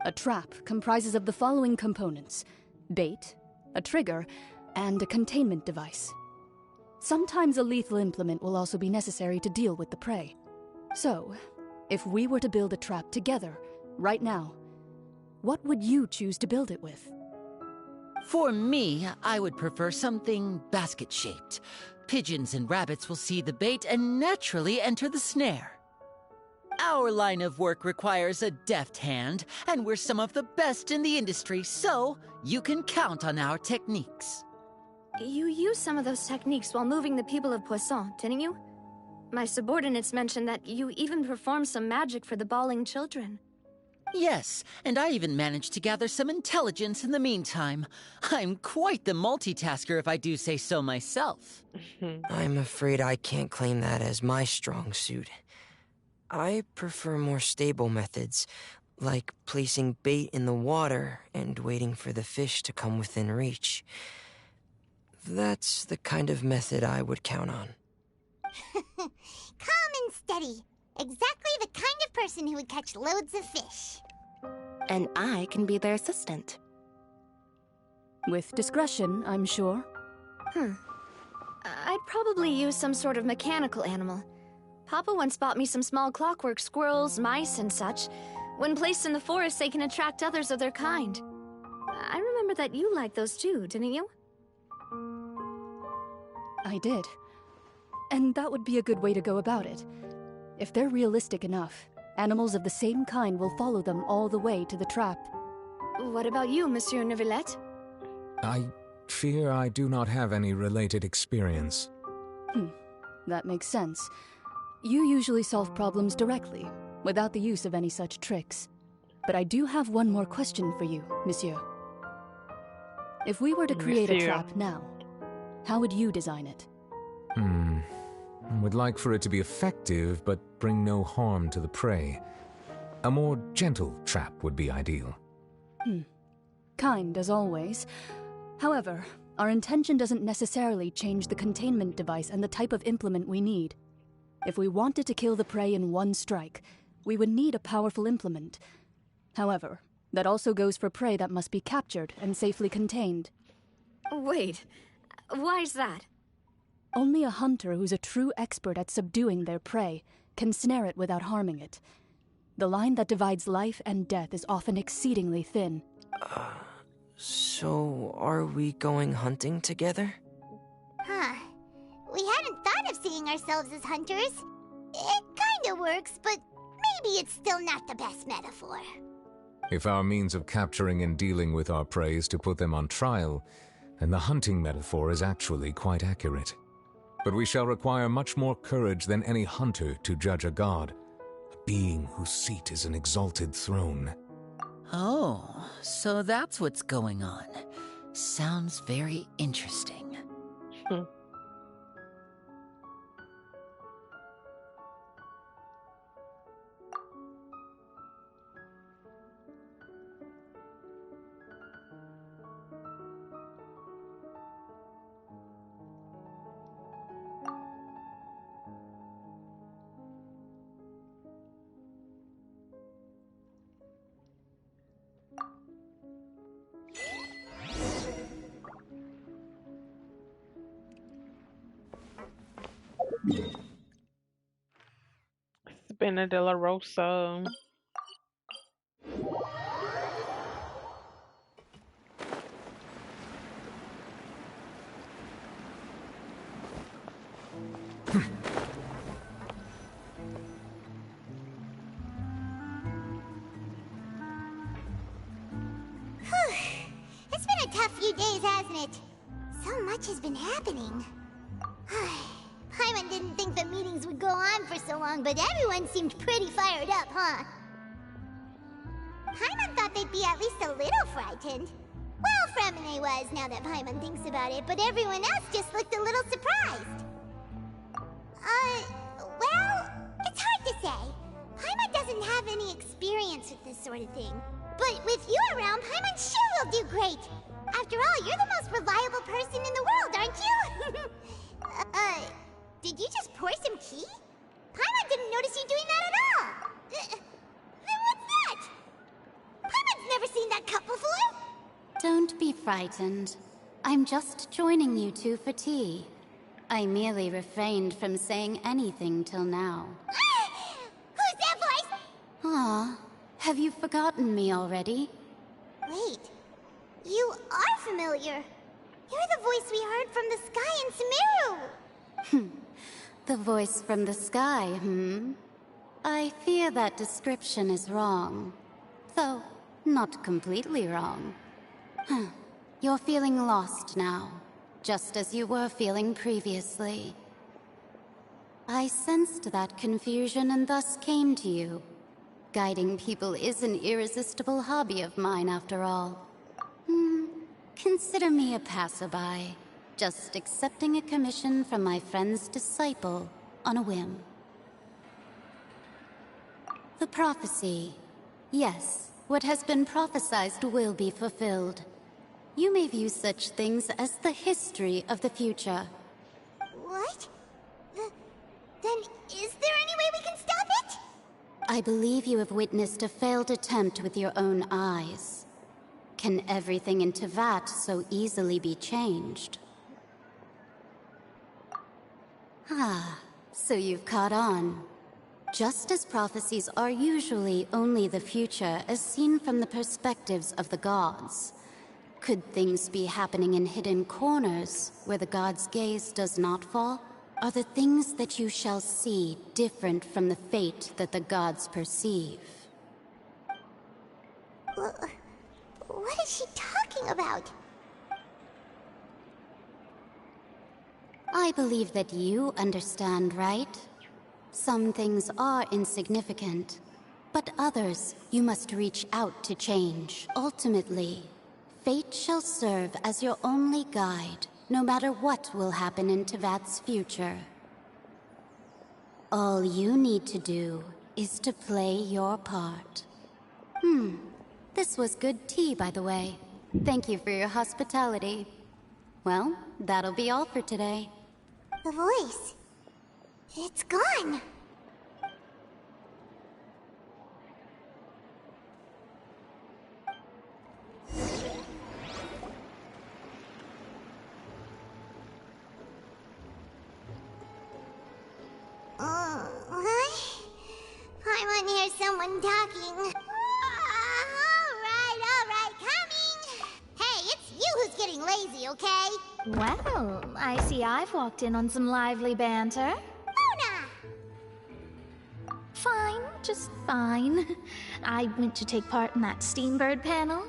A trap comprises of the following components: bait, a trigger, and a containment device. Sometimes a lethal implement will also be necessary to deal with the prey. So, if we were to build a trap together, right now, what would you choose to build it with? For me, I would prefer something basket-shaped. Pigeons and rabbits will see the bait and naturally enter the snare. Our line of work requires a deft hand, and we're some of the best in the industry, so you can count on our techniques. You used some of those techniques while moving the people of Poisson, didn't you? My subordinates mentioned that you even performed some magic for the bawling children. Yes, and I even managed to gather some intelligence in the meantime. I'm quite the multitasker if I do say so myself. I'm afraid I can't claim that as my strong suit. I prefer more stable methods, like placing bait in the water and waiting for the fish to come within reach. That's the kind of method I would count on. Calm and steady. Exactly the kind of person who would catch loads of fish. And I can be their assistant. With discretion, I'm sure. I'd probably use some sort of mechanical animal. Papa once bought me some small clockwork squirrels, mice, and such. When placed in the forest, they can attract others of their kind. I remember that you liked those too, didn't you? I did. And that would be a good way to go about it. If they're realistic enough, animals of the same kind will follow them all the way to the trap. What about you, Monsieur Neuvillette? I fear I do not have any related experience. That makes sense. You usually solve problems directly, without the use of any such tricks. But I do have one more question for you, Monsieur. If we were to create a trap now, how would you design it? I would like for it to be effective, but bring no harm to the prey. A more gentle trap would be ideal. Kind, as always. However, our intention doesn't necessarily change the containment device and the type of implement we need. If we wanted to kill the prey in one strike, we would need a powerful implement. However, that also goes for prey that must be captured and safely contained. Wait, why's that? Only a hunter who's a true expert at subduing their prey can snare it without harming it. The line that divides life and death is often exceedingly thin. So are we going hunting together? We hadn't thought of seeing ourselves as hunters. It kinda works, but maybe it's still not the best metaphor. If our means of capturing and dealing with our prey is to put them on trial, then the hunting metaphor is actually quite accurate. But we shall require much more courage than any hunter to judge a god, a being whose seat is an exalted throne. Oh, so that's what's going on. Sounds very interesting. Spina de la Rosa. It's been a tough few days, hasn't it? So much has been happening. Paimon didn't think the meetings would go on for so long, but everyone seemed pretty fired up, huh? Paimon thought they'd be at least a little frightened. Well, Fremine was, now that Paimon thinks about it, but everyone else just looked a little surprised. Well, it's hard to say. Paimon doesn't have any experience with this sort of thing. But with you around, Paimon sure will do great. After all, you're the most reliable person in the world, aren't you? Did you just pour some tea? Paimon didn't notice you doing that at all. Then what's that? Paimon's never seen that cup before. Don't be frightened. I'm just joining you two for tea. I merely refrained from saying anything till now. Who's that voice? Ah, have you forgotten me already? Wait, you are familiar. You're the voice we heard from the sky in Sumeru. The voice from the sky, I fear that description is wrong. Though, not completely wrong. You're feeling lost now, just as you were feeling previously. I sensed that confusion and thus came to you. Guiding people is an irresistible hobby of mine, after all. Consider me a passerby, just accepting a commission from my friend's disciple on a whim. The prophecy. Yes, what has been prophesied will be fulfilled. You may view such things as the history of the future. What? Then is there any way we can stop it? I believe you have witnessed a failed attempt with your own eyes. Can everything in Teyvat so easily be changed? Ah, so you've caught on. Just as prophecies are usually only the future as seen from the perspectives of the gods, could things be happening in hidden corners where the gods' gaze does not fall? Are the things that you shall see different from the fate that the gods perceive? What is she talking about? I believe that you understand, right? Some things are insignificant, but others you must reach out to change. Ultimately, fate shall serve as your only guide, no matter what will happen in Teyvat's future. All you need to do is to play your part. This was good tea, by the way. Thank you for your hospitality. Well, that'll be all for today. The voice. It's gone. I want to hear someone talking. All right, coming. Hey, it's you who's getting lazy, okay? Well, I see I've walked in on some lively banter. Luna! Fine, just fine. I went to take part in that Steambird panel.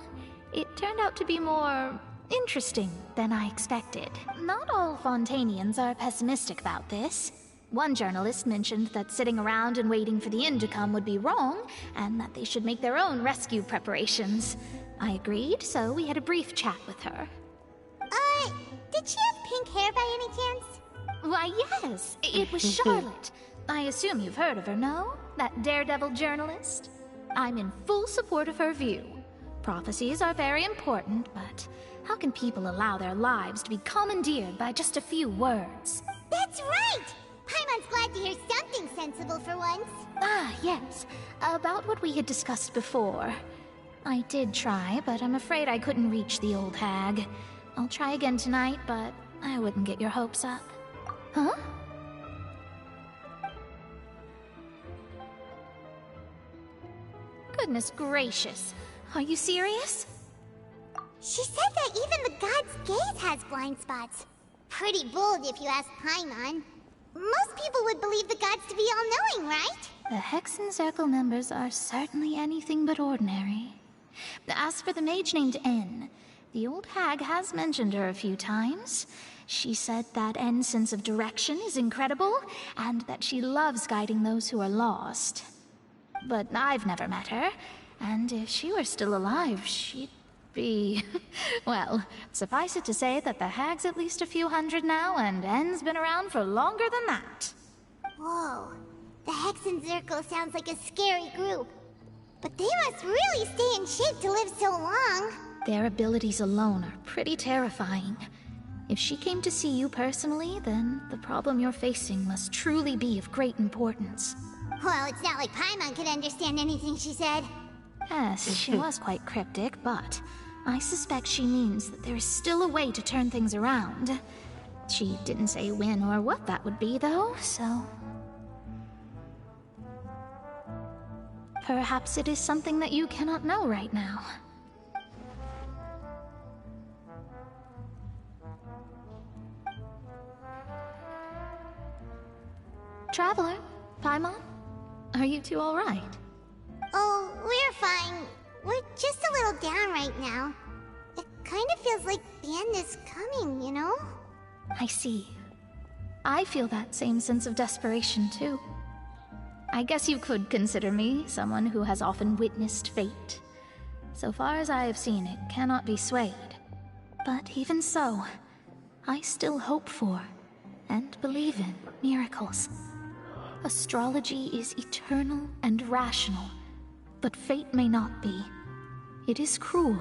It turned out to be more interesting than I expected. Not all Fontainians are pessimistic about this. One journalist mentioned that sitting around and waiting for the end to come would be wrong, and that they should make their own rescue preparations. I agreed, so we had a brief chat with her. Did she have pink hair by any chance? Why, yes, it was Charlotte. I assume you've heard of her, no? That daredevil journalist? I'm in full support of her view. Prophecies are very important, but how can people allow their lives to be commandeered by just a few words? That's right! Paimon's glad to hear something sensible for once. Ah, yes. About what we had discussed before. I did try, but I'm afraid I couldn't reach the old hag. I'll try again tonight, but I wouldn't get your hopes up. Huh? Goodness gracious. Are you serious? She said that even the god's gaze has blind spots. Pretty bold if you ask Paimon. Most people would believe the gods to be all-knowing, right? The Hexen Circle members are certainly anything but ordinary. As for the mage named N, the old hag has mentioned her a few times. She said that N's sense of direction is incredible, and that she loves guiding those who are lost. But I've never met her, and if she were still alive, she'd be... Well, suffice it to say that the hag's at least a few hundred now, and N's been around for longer than that. Whoa. The Hexen Circle sounds like a scary group. But they must really stay in shape to live so long. Their abilities alone are pretty terrifying. If she came to see you personally, then the problem you're facing must truly be of great importance. Well, it's not like Paimon could understand anything she said. Yes, she was quite cryptic, but I suspect she means that there is still a way to turn things around. She didn't say when or what that would be, though, so... Perhaps it is something that you cannot know right now. Traveler, Paimon, are you two alright? Oh, we're fine. We're just a little down right now. It kind of feels like the end is coming, you know? I see. I feel that same sense of desperation, too. I guess you could consider me someone who has often witnessed fate. So far as I have seen, it cannot be swayed. But even so, I still hope for, and believe in, miracles. Astrology is eternal and rational, but fate may not be. It is cruel,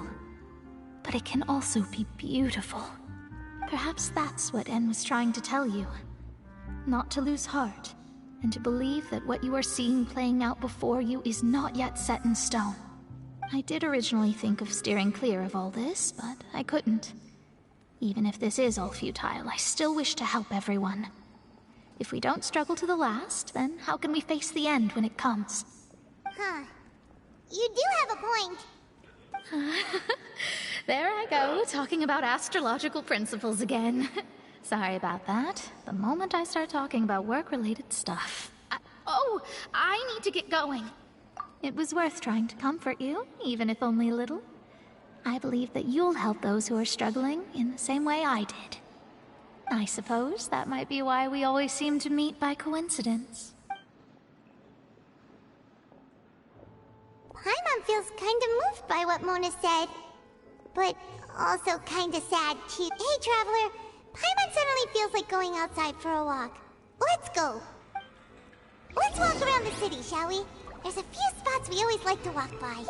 but it can also be beautiful. Perhaps that's what En was trying to tell you. Not to lose heart, and to believe that what you are seeing playing out before you is not yet set in stone. I did originally think of steering clear of all this, but I couldn't. Even if this is all futile, I still wish to help everyone. If we don't struggle to the last, then how can we face the end when it comes? Huh. You do have a point. There I go, talking about astrological principles again. Sorry about that. The moment I start talking about work-related stuff. I need to get going. It was worth trying to comfort you, even if only a little. I believe that you'll help those who are struggling in the same way I did. I suppose that might be why we always seem to meet by coincidence. Paimon feels kind of moved by what Mona said. But also kind of sad, too. Hey, Traveler. Paimon suddenly feels like going outside for a walk. Let's go. Let's walk around the city, shall we? There's a few spots we always like to walk by.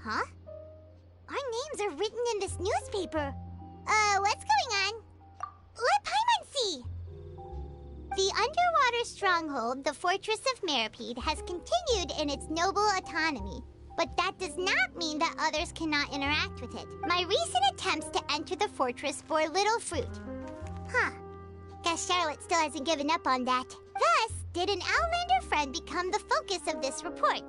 Huh? Our names are written in this newspaper. What's going on? Let Paimon see! The underwater stronghold, the Fortress of Meripede, has continued in its noble autonomy. But that does not mean that others cannot interact with it. My recent attempts to enter the fortress bore little fruit. Huh. Guess Charlotte still hasn't given up on that. Thus, did an Outlander friend become the focus of this report?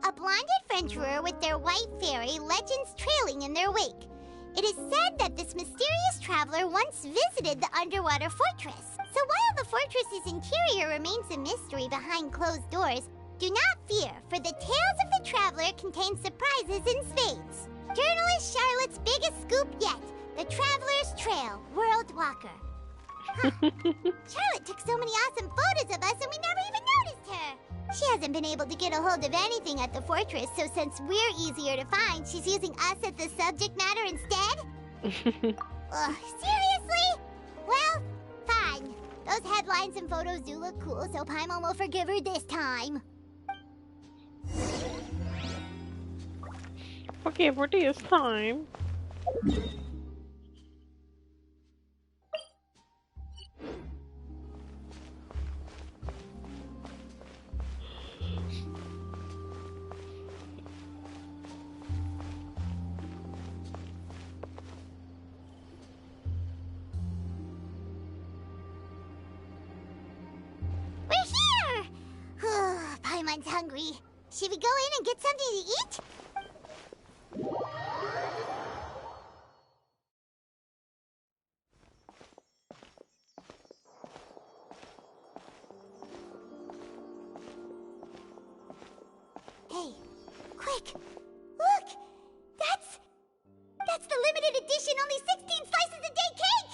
A blonde adventurer with their white fairy, legends trailing in their wake. It is said that this mysterious traveler once visited the underwater fortress. So while the fortress's interior remains a mystery behind closed doors, do not fear, for the tales of the traveler contain surprises in spades. Journalist Charlotte's biggest scoop yet, the Traveler's Trail, World Walker. Huh. Charlotte took so many awesome photos of us and we never even noticed her. She hasn't been able to get a hold of anything at the fortress, so since we're easier to find, she's using us as the subject matter instead? Ugh, seriously? Well, fine. Those headlines and photos do look cool, so Paimon will forgive her this time. Okay, for this time. We're here! Paimon's hungry. Should we go in and get something to eat? Hey, quick! Look! That's the limited edition only 16 slices a day cake!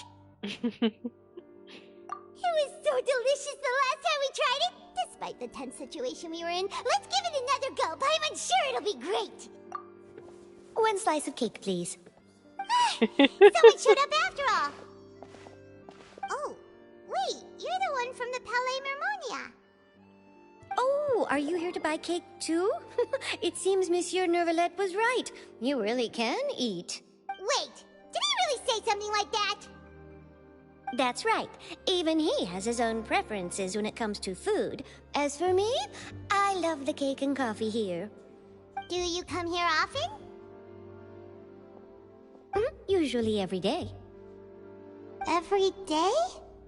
It was so delicious the last time we tried it! Despite the tense situation we were in, let's give it another go! Paimon's sure it'll be great! One slice of cake, please. Someone showed up after all! Oh, wait, you're the one from the Palais Mermonia. Oh, are you here to buy cake too? It seems Monsieur Nervalette was right. You really can eat. Wait, did he really say something like that? That's right. Even he has his own preferences when it comes to food. As for me, I love the cake and coffee here. Do you come here often? Usually every day. Every day?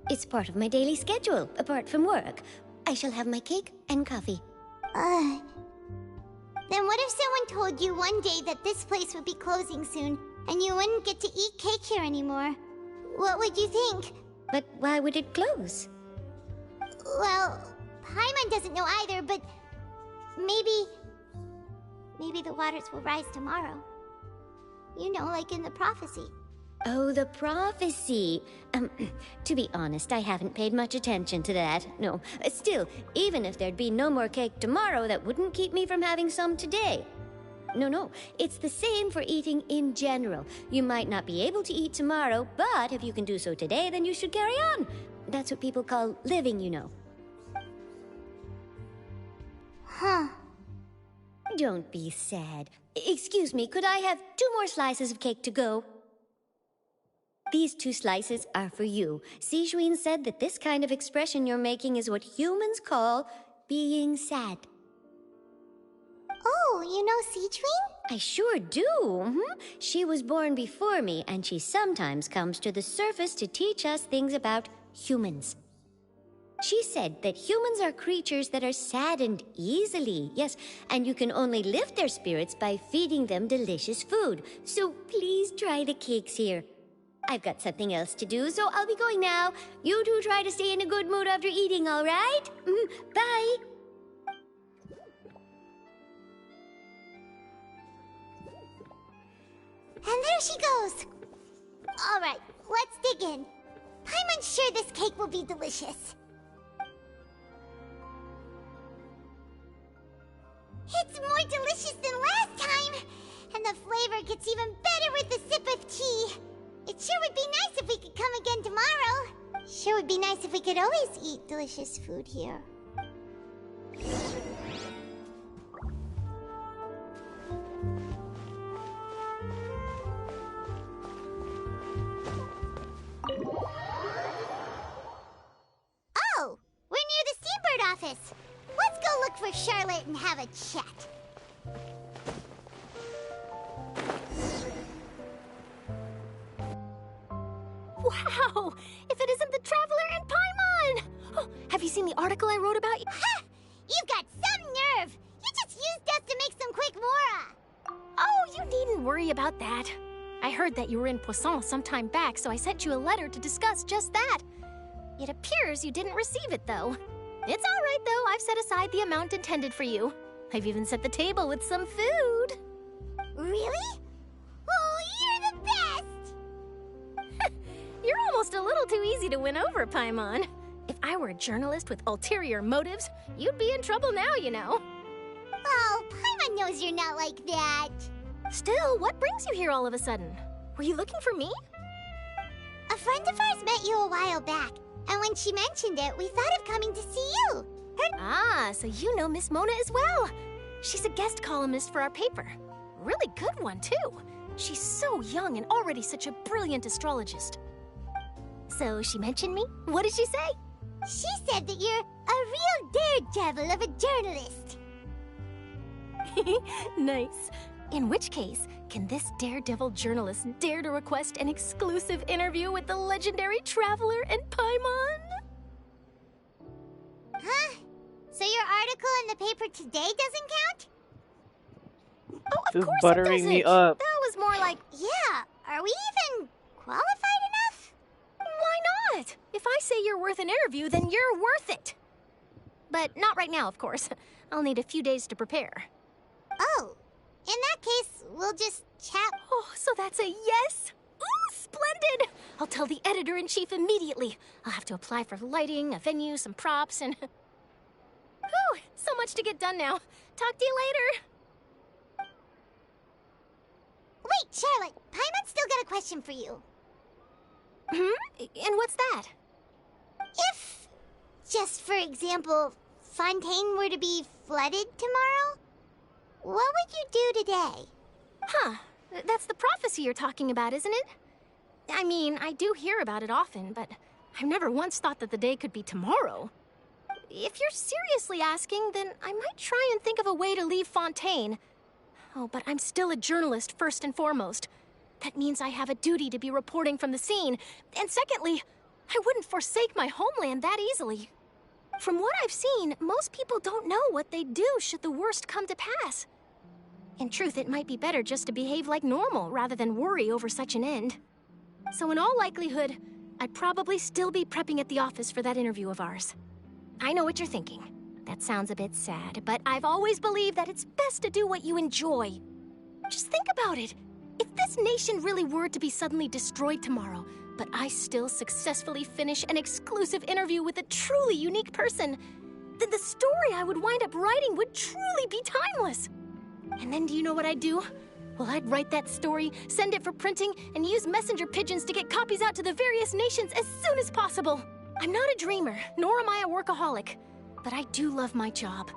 It's part of my daily schedule, apart from work. I shall have my cake and coffee. Then what if someone told you one day that this place would be closing soon, and you wouldn't get to eat cake here anymore? What would you think? But why would it close? Well, Paimon doesn't know either, but maybe the waters will rise tomorrow. You know, like in the prophecy. Oh, the prophecy. To be honest, I haven't paid much attention to that. No, still, even if there'd be no more cake tomorrow, that wouldn't keep me from having some today. No, it's the same for eating in general. You might not be able to eat tomorrow, but if you can do so today, then you should carry on. That's what people call living, you know. Huh. Don't be sad. Excuse me, could I have 2 more slices of cake to go? These 2 slices are for you. Sijuin said that this kind of expression you're making is what humans call being sad. Oh, you know Sijuin? I sure do. She was born before me, and she sometimes comes to the surface to teach us things about humans. She said that humans are creatures that are saddened easily, yes, and you can only lift their spirits by feeding them delicious food. So please try the cakes here. I've got something else to do, so I'll be going now. You two try to stay in a good mood after eating, all right? Bye. And there she goes. All right, let's dig in. I'm sure this cake will be delicious. It's more delicious than last time, and the flavor gets even better with a sip of tea. It sure would be nice if we could come again tomorrow. Sure would be nice if we could always eat delicious food here. Oh, we're near the Seabird office. Let's go look for Charlotte and have a chat. Wow! If it isn't the Traveler and Paimon! Oh, have you seen the article I wrote about you? Ha! You've got some nerve! You just used us to make some quick mora! Oh, you needn't worry about that. I heard that you were in Poisson some time back, so I sent you a letter to discuss just that. It appears you didn't receive it, though. It's all right, though. I've set aside the amount intended for you. I've even set the table with some food. Really? Oh, you're the best! You're almost a little too easy to win over, Paimon. If I were a journalist with ulterior motives, you'd be in trouble now, you know. Oh, Paimon knows you're not like that. Still, what brings you here all of a sudden? Were you looking for me? A friend of ours met you a while back, and when she mentioned it, we thought of coming to see you. Ah, so you know Miss Mona as well. She's a guest columnist for our paper. Really good one, too. She's so young and already such a brilliant astrologist. So she mentioned me? What did she say? She said that you're a real daredevil of a journalist. Nice. In which case, can this daredevil journalist dare to request an exclusive interview with the legendary Traveler and Paimon? Huh? So your article in the paper today doesn't count? Oh, of Just course buttering it doesn't. me up. That was more like... Yeah, are we even qualified enough? Why not? If I say you're worth an interview, then you're worth it. But not right now, of course. I'll need a few days to prepare. Oh, in that case, we'll just chat. Oh, so that's a yes? Ooh, splendid! I'll tell the editor-in-chief immediately. I'll have to apply for lighting, a venue, some props, and... Whew, so much to get done now. Talk to you later. Wait, Charlotte, Paimon's still got a question for you. And what's that? If, just for example, Fontaine were to be flooded tomorrow, what would you do today? Huh, that's the prophecy you're talking about, isn't it? I mean, I do hear about it often, but I've never once thought that the day could be tomorrow. If you're seriously asking, then I might try and think of a way to leave Fontaine. Oh, but I'm still a journalist first and foremost. That means I have a duty to be reporting from the scene. And secondly, I wouldn't forsake my homeland that easily. From what I've seen, most people don't know what they'd do should the worst come to pass. In truth, it might be better just to behave like normal rather than worry over such an end. So in all likelihood, I'd probably still be prepping at the office for that interview of ours. I know what you're thinking. That sounds a bit sad, but I've always believed that it's best to do what you enjoy. Just think about it. If this nation really were to be suddenly destroyed tomorrow, but I still successfully finish an exclusive interview with a truly unique person, then the story I would wind up writing would truly be timeless. And then do you know what I'd do? Well, I'd write that story, send it for printing, and use messenger pigeons to get copies out to the various nations as soon as possible. I'm not a dreamer, nor am I a workaholic, but I do love my job,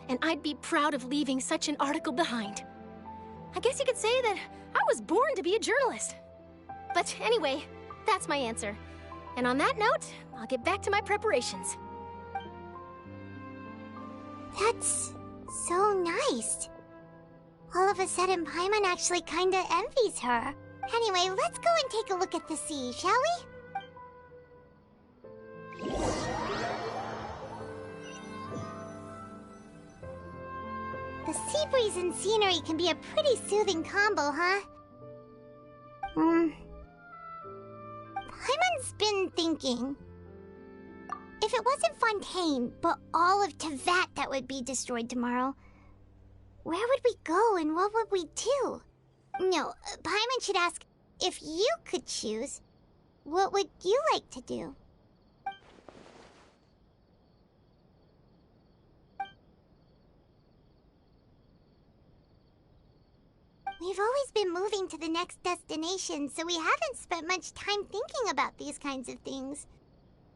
and I'd be proud of leaving such an article behind. I guess you could say that I was born to be a journalist. But anyway, that's my answer. And on that note, I'll get back to my preparations. That's so nice. All of a sudden, Paimon actually kinda envies her. Anyway, let's go and take a look at the sea, shall we? The sea breeze and scenery can be a pretty soothing combo, huh? Paimon's been thinking. If it wasn't Fontaine, but all of Tevat that would be destroyed tomorrow, where would we go and what would we do? No, Paimon should ask, if you could choose, what would you like to do? We've always been moving to the next destination, so we haven't spent much time thinking about these kinds of things.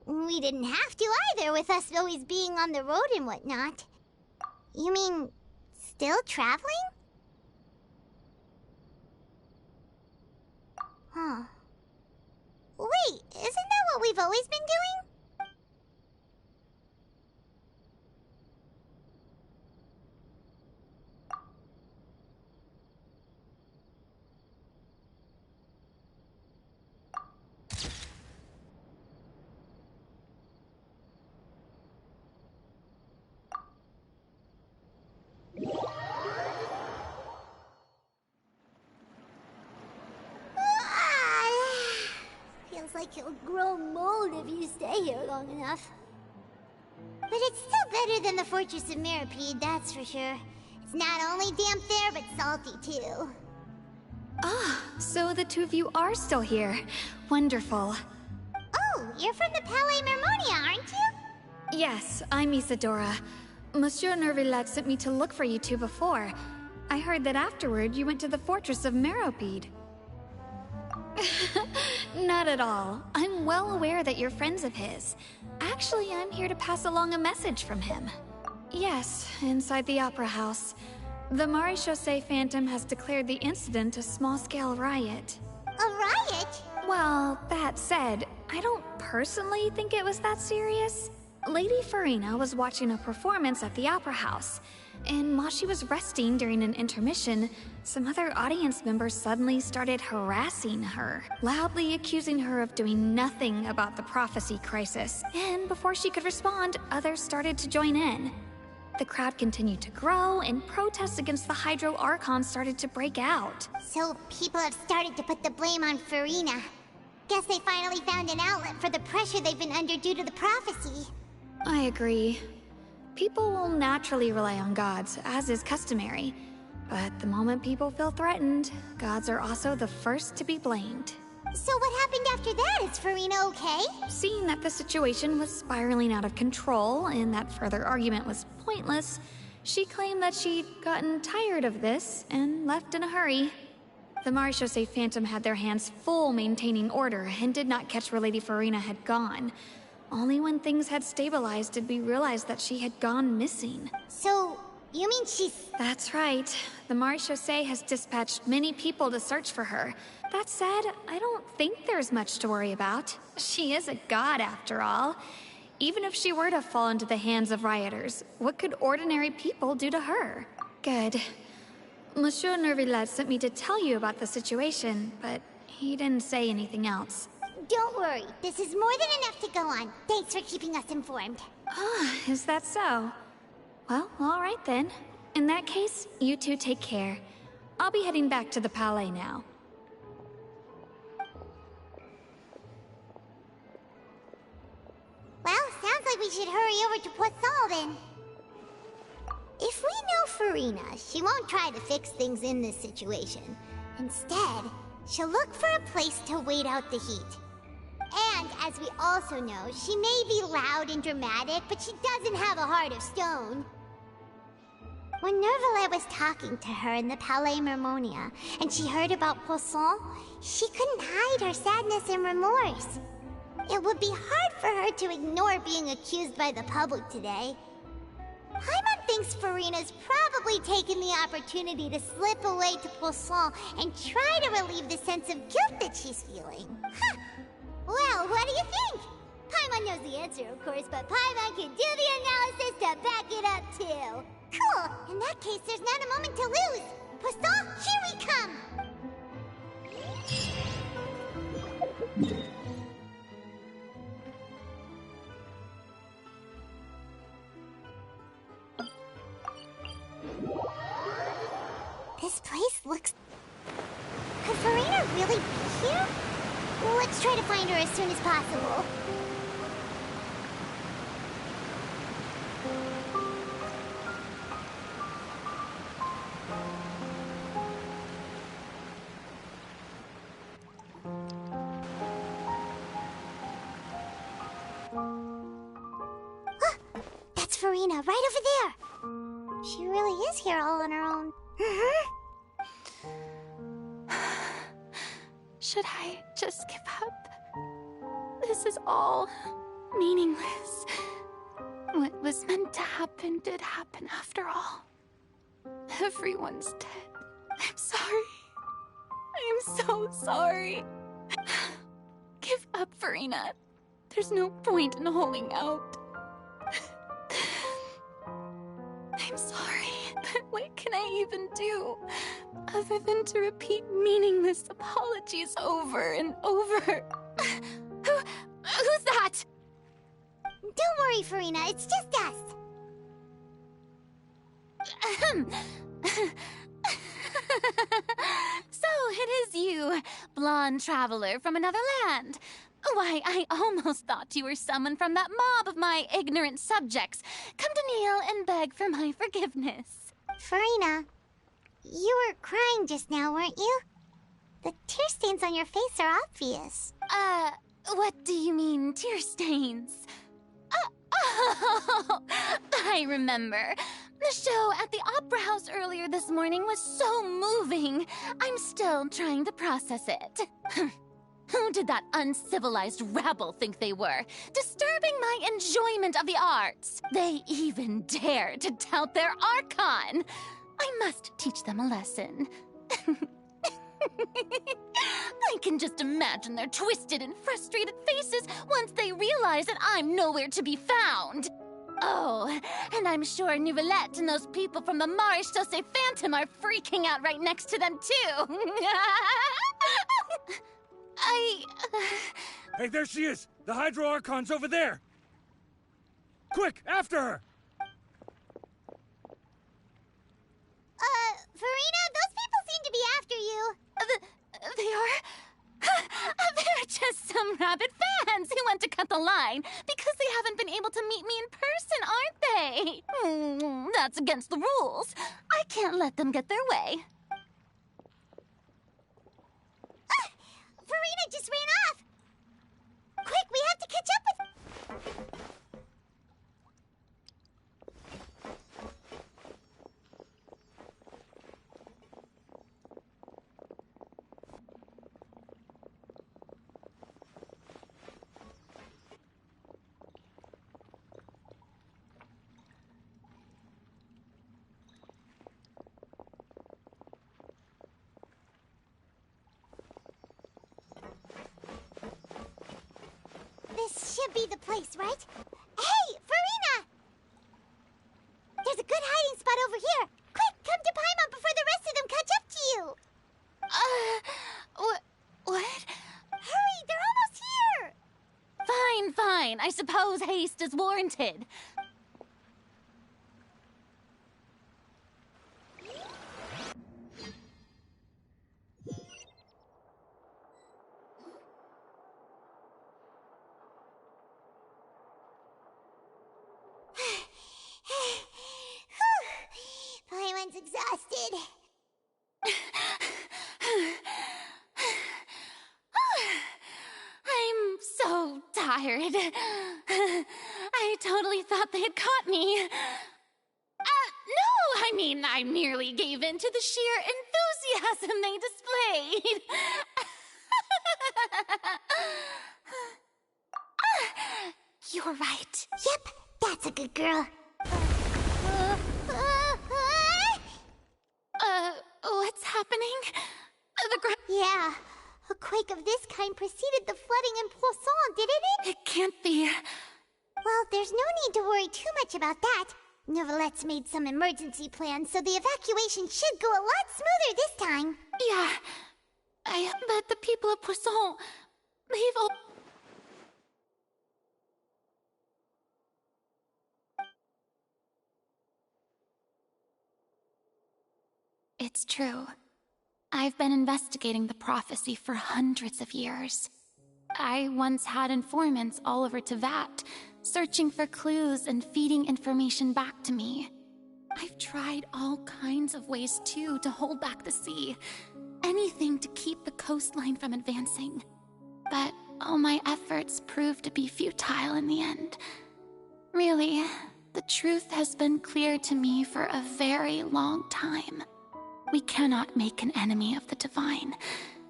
We didn't have to either, with us always being on the road and whatnot. You mean, still traveling? Huh. Wait, isn't that what we've always been doing? Feels like you'll grow mold if you stay here long enough. But it's still better than the Fortress of Mirapede, that's for sure. It's not only damp there, but salty too. Ah, so the two of you are still here. Wonderful. Oh, you're from the Palais Mermonia, aren't you? Yes, I'm Isadora. Monsieur Nervillet sent me to look for you two before. I heard that afterward you went to the Fortress of Meropide. Not at all. I'm well aware that you're friends of his. Actually, I'm here to pass along a message from him. Yes, inside the Opera House. The Maréchaussée Phantom has declared the incident a small-scale riot. A riot? Well, that said, I don't personally think it was that serious. Lady Farina was watching a performance at the Opera House, and while she was resting during an intermission, some other audience members suddenly started harassing her, loudly accusing her of doing nothing about the prophecy crisis. And before she could respond, others started to join in. The crowd continued to grow, and protests against the Hydro Archon started to break out. So people have started to put the blame on Farina. Guess they finally found an outlet for the pressure they've been under due to the prophecy. I agree. People will naturally rely on gods, as is customary. But the moment people feel threatened, gods are also the first to be blamed. So what happened after that? Is Farina okay? Seeing that the situation was spiraling out of control and that further argument was pointless, she claimed that she'd gotten tired of this and left in a hurry. The Maréchaussée Phantom had their hands full maintaining order and did not catch where Lady Farina had gone. Only when things had stabilized did we realize that she had gone missing. So, you mean she's... That's right. The Maréchaussée has dispatched many people to search for her. That said, I don't think there's much to worry about. She is a god, after all. Even if she were to fall into the hands of rioters, what could ordinary people do to her? Good. Monsieur Nervillet sent me to tell you about the situation, but he didn't say anything else. Don't worry, this is more than enough to go on. Thanks for keeping us informed. Ah, is that so? Well, alright then. In that case, you two take care. I'll be heading back to the Palais now. Well, sounds like we should hurry over to Poisson then. If we know Farina, she won't try to fix things in this situation. Instead, she'll look for a place to wait out the heat. And, as we also know, she may be loud and dramatic, but she doesn't have a heart of stone. When Nervalet was talking to her in the Palais Mermonia, and she heard about Poisson, she couldn't hide her sadness and remorse. It would be hard for her to ignore being accused by the public today. Paimon thinks Farina's probably taken the opportunity to slip away to Poisson and try to relieve the sense of guilt that she's feeling. Huh. Well, what do you think? Paimon knows the answer, of course, but Paimon can do the analysis to back it up, too. Cool! In that case, there's not a moment to lose! Poisson, here we come! This place looks... Could Farina really be here? Let's try to find her as soon as possible. That's Farina, right over there. She really is here all on her own. Should I just give up? This is all meaningless. What was meant to happen did happen after all. Everyone's dead. I'm sorry. I'm so sorry. Give up, Farina. There's no point in holding out. I'm sorry, but what can I even do other than to repeat meaningless apologies over and over? Who's that? Don't worry, Farina, it's just us. So it is you, blonde traveler from another land. Why, I almost thought you were someone from that mob of my ignorant subjects. Come to kneel and beg for my forgiveness. Farina, you were crying just now, weren't you? The tear stains on your face are obvious. What do you mean, tear stains? Oh, I remember. The show at the Opera House earlier this morning was so moving. I'm still trying to process it. Who did that uncivilized rabble think they were? Disturbing my enjoyment of the arts. They even dared to tout their Archon. I must teach them a lesson. I can just imagine their twisted and frustrated faces once they realize that I'm nowhere to be found. Oh, and I'm sure Nouvellette and those people from the Maréchaussée Phantom are freaking out right next to them, too. Hey, there she is! The Hydro Archon's over there! Quick, after her! Farina, those people seem to be after you. They are? They're just some rabid fans who want to cut the line because they haven't been able to meet me in person, aren't they? That's against the rules. I can't let them get their way. Farina just ran off! Quick, we have to catch up with... This should be the place, right? Hey, Farina! There's a good hiding spot over here. Quick, come to Paimon before the rest of them fine. I suppose haste is warranted. Paimon's exhausted. I'm so tired. I totally thought they had caught me. No, I mean, I merely gave in to the sheer enthusiasm they displayed. You're right. Yep, that's a good girl. What's happening? Yeah, a quake of this kind preceded the flooding in Poisson, didn't it? It can't be. Well, there's no need to worry too much about that. Neverlette's made some emergency plans, so the evacuation should go a lot smoother this time. Yeah, but the people of Poisson, they've all... It's true. I've been investigating the prophecy for hundreds of years. I once had informants all over Tevat, searching for clues and feeding information back to me. I've tried all kinds of ways, too, to hold back the sea. Anything to keep the coastline from advancing. But all my efforts proved to be futile in the end. Really, the truth has been clear to me for a very long time. We cannot make an enemy of the divine.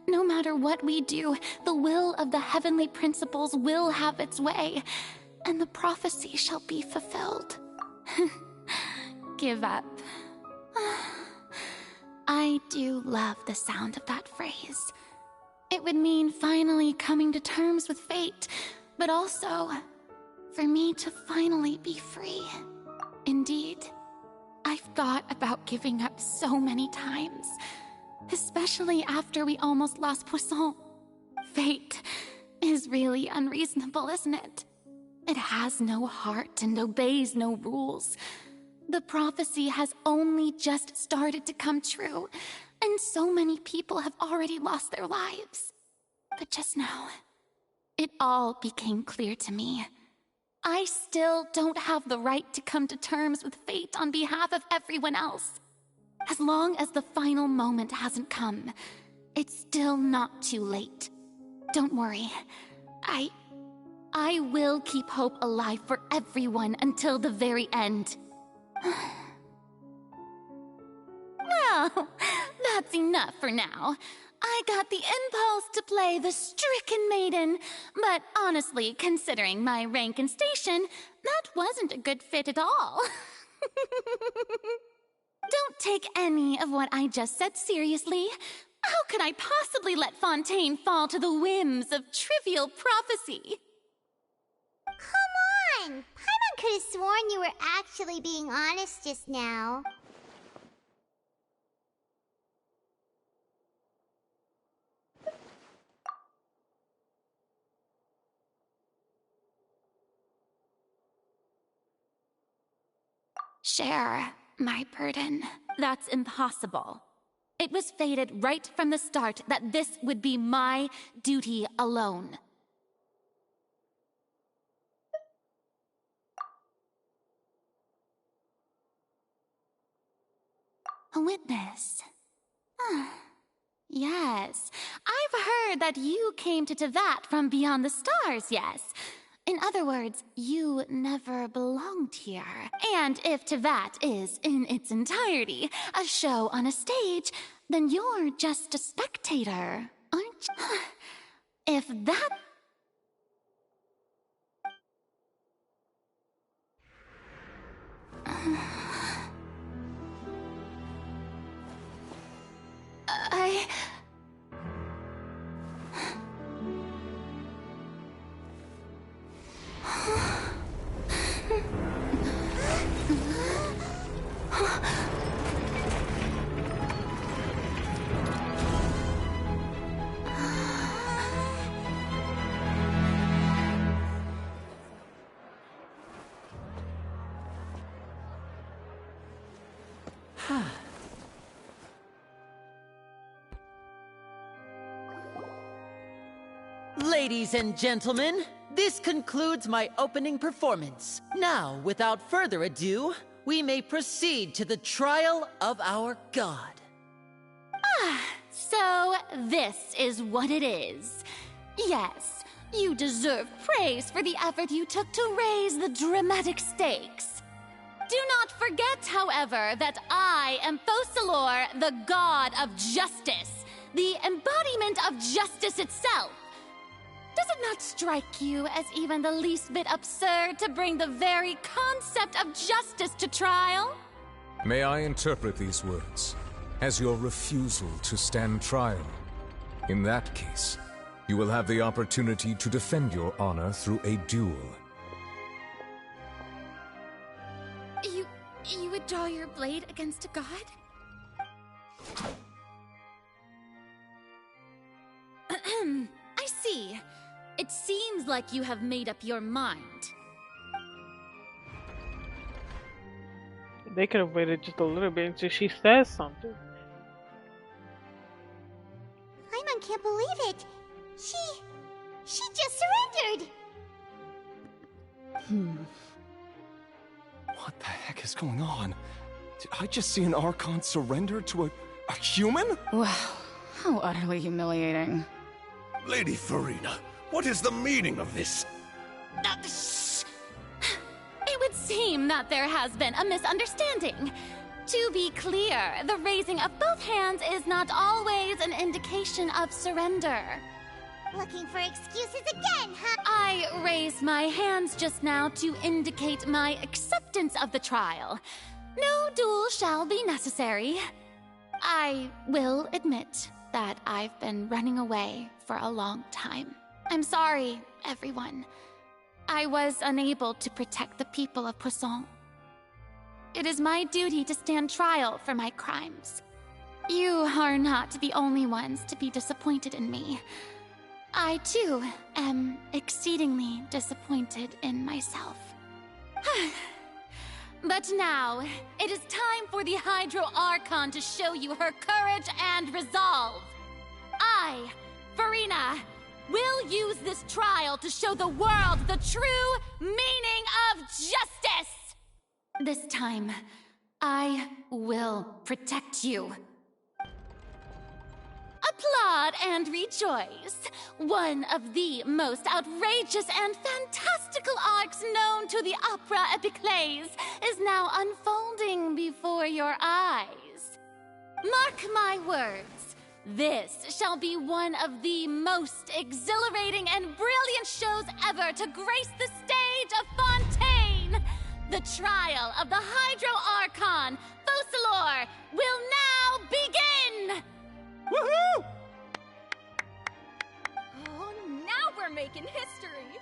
No matter what we do, the will of the heavenly principles will have its way, and the prophecy shall be fulfilled. Give up. I do love the sound of that phrase. It would mean finally coming to terms with fate, but also for me to finally be free. Indeed, I've thought about giving up so many times, especially after we almost lost Poisson. Fate is really unreasonable, isn't it? It has no heart and obeys no rules. The prophecy has only just started to come true, and so many people have already lost their lives. But just now, it all became clear to me. I still don't have the right to come to terms with fate on behalf of everyone else. As long as the final moment hasn't come, it's still not too late. Don't worry. I will keep hope alive for everyone until the very end. Well, that's enough for now. I got the impulse to play the stricken maiden, but honestly, considering my rank and station, that wasn't a good fit at all. Don't take any of what I just said seriously. How could I possibly let Fontaine fall to the whims of trivial prophecy? Come on! Paimon could have sworn you were actually being honest just now. Share my burden. That's impossible. It was fated right from the start that this would be my duty alone. A witness. Yes, I've heard that you came to Tevat from beyond the stars, yes. In other words, you never belonged here. And if Tevat is, in its entirety, a show on a stage, then you're just a spectator, aren't you? If that... Ladies and gentlemen, this concludes my opening performance. Now, without further ado, we may proceed to the trial of our god. So this is what it is. Yes, you deserve praise for the effort you took to raise the dramatic stakes. Do not forget, however, that I am Focalor, the god of justice, the embodiment of justice itself. Does it not strike you as even the least bit absurd to bring the very concept of justice to trial? May I interpret these words as your refusal to stand trial? In that case, you will have the opportunity to defend your honor through a duel. You would draw your blade against a god? I see. It seems like you have made up your mind. They could have waited just a little bit until she says something. Paimon can't believe it. She just surrendered. What the heck is going on? Did I just see an Archon surrender to a human? Wow, how utterly humiliating. Lady Farina, what is the meaning of this? Shh! It would seem that there has been a misunderstanding. To be clear, the raising of both hands is not always an indication of surrender. Looking for excuses again, huh? I raised my hands just now to indicate my acceptance of the trial. No duel shall be necessary. I will admit that I've been running away for a long time. I'm sorry, everyone. I was unable to protect the people of Poisson. It is my duty to stand trial for my crimes. You are not the only ones to be disappointed in me. I, too, am exceedingly disappointed in myself. But now, it is time for the Hydro Archon to show you her courage and resolve. I, Farina, will use this trial to show the world the true meaning of justice! This time, I will protect you. Applaud and rejoice! One of the most outrageous and fantastical arcs known to the opera epiclese is now unfolding before your eyes. Mark my words, this shall be one of the most exhilarating and brilliant shows ever to grace the stage of Fontaine! The trial of the Hydro Archon, Focalor, will now begin! Woohoo! Oh, now we're making history!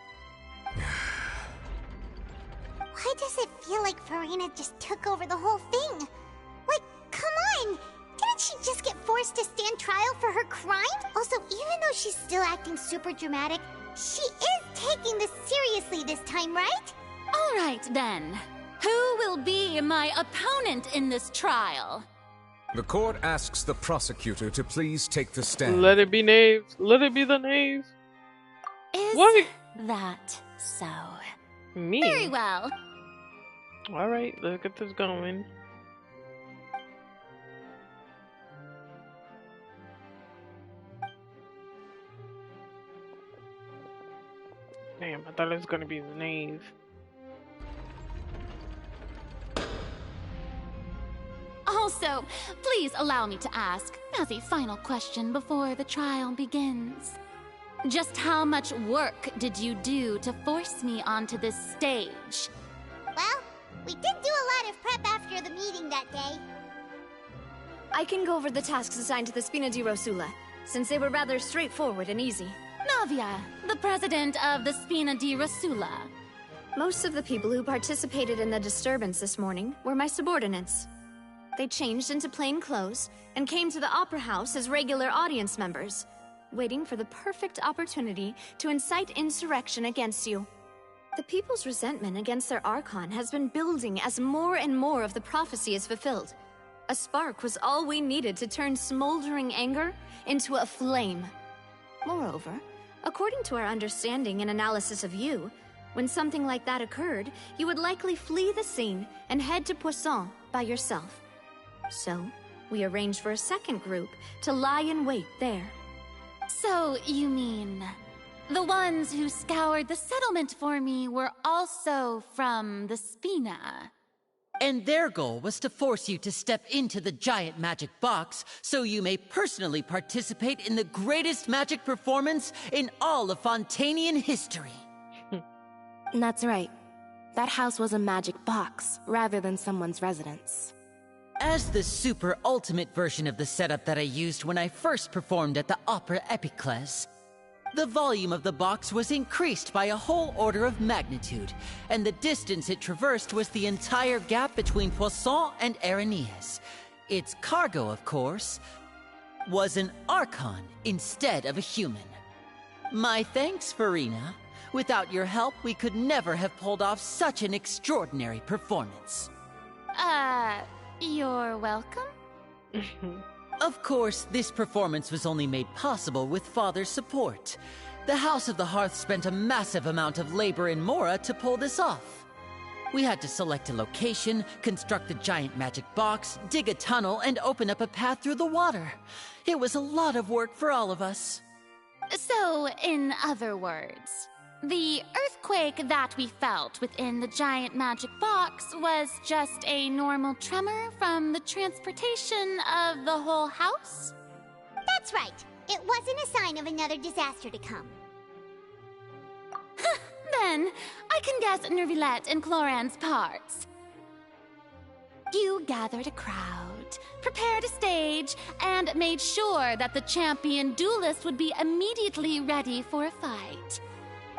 Why does it feel like Farina just took over the whole thing? Like, come on! Didn't she just get forced to stand trial for her crime? Also, even though she's still acting super dramatic, she is taking this seriously this time, right? All right, then. Who will be my opponent in this trial? The court asks the prosecutor to please take the stand. Let it be Knave. Let it be the Knave. Is What? that so? Me? Very well. Alright, let's get this going. Damn, I thought it was gonna be the Knave. Also, please allow me to ask, as a final question before the trial begins. Just how much work did you do to force me onto this stage? Well, we did do a lot of prep after the meeting that day. I can go over the tasks assigned to the Spina di Rosula, since they were rather straightforward and easy. Navia, the president of the Spina di Rosula. Most of the people who participated in the disturbance this morning were my subordinates. They changed into plain clothes and came to the Opera House as regular audience members, waiting for the perfect opportunity to incite insurrection against you. The people's resentment against their Archon has been building as more and more of the prophecy is fulfilled. A spark was all we needed to turn smoldering anger into a flame. Moreover, According to our understanding and analysis of you, when something like that occurred, you would likely flee the scene and head to Poisson by yourself. So, we arranged for a second group to lie in wait there. So, you mean... the ones who scoured the settlement for me were also from the Spina? And their goal was to force you to step into the giant magic box so you may personally participate in the greatest magic performance in all of Fontanian history. That's right. That house was a magic box, rather than someone's residence. As the super ultimate version of the setup that I used when I first performed at the Opera Epiclese, the volume of the box was increased by a whole order of magnitude, and the distance it traversed was the entire gap between Poisson and Aranias. Its cargo, of course, was an Archon instead of a human. My thanks, Farina. Without your help, we could never have pulled off such an extraordinary performance. You're welcome? Of course, this performance was only made possible with Father's support. The House of the Hearth spent a massive amount of labor in Mora to pull this off. We had to select a location, construct the giant magic box, dig a tunnel, and open up a path through the water. It was a lot of work for all of us. So, in other words, the earthquake that we felt within the giant magic box was just a normal tremor from the transportation of the whole house? That's right. It wasn't a sign of another disaster to come. Then, I can guess Nervillette and Cloran's parts. You gathered a crowd, prepared a stage, and made sure that the champion duelist would be immediately ready for a fight.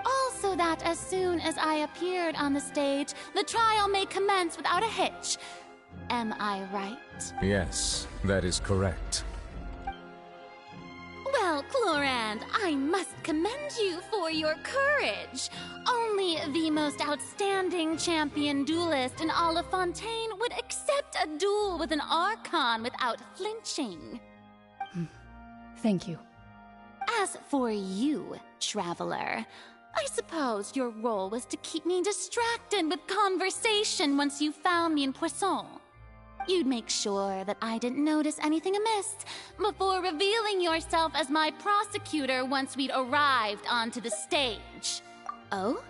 Also that as soon as I appeared on the stage, the trial may commence without a hitch. Am I right? Yes, that is correct. Well, Clorand, I must commend you for your courage. Only the most outstanding champion duelist in all of Fontaine would accept a duel with an Archon without flinching. Thank you. As for you, Traveler, I suppose your role was to keep me distracted with conversation once you found me in Poisson. You'd make sure that I didn't notice anything amiss before revealing yourself as my prosecutor once we'd arrived onto the stage. Oh?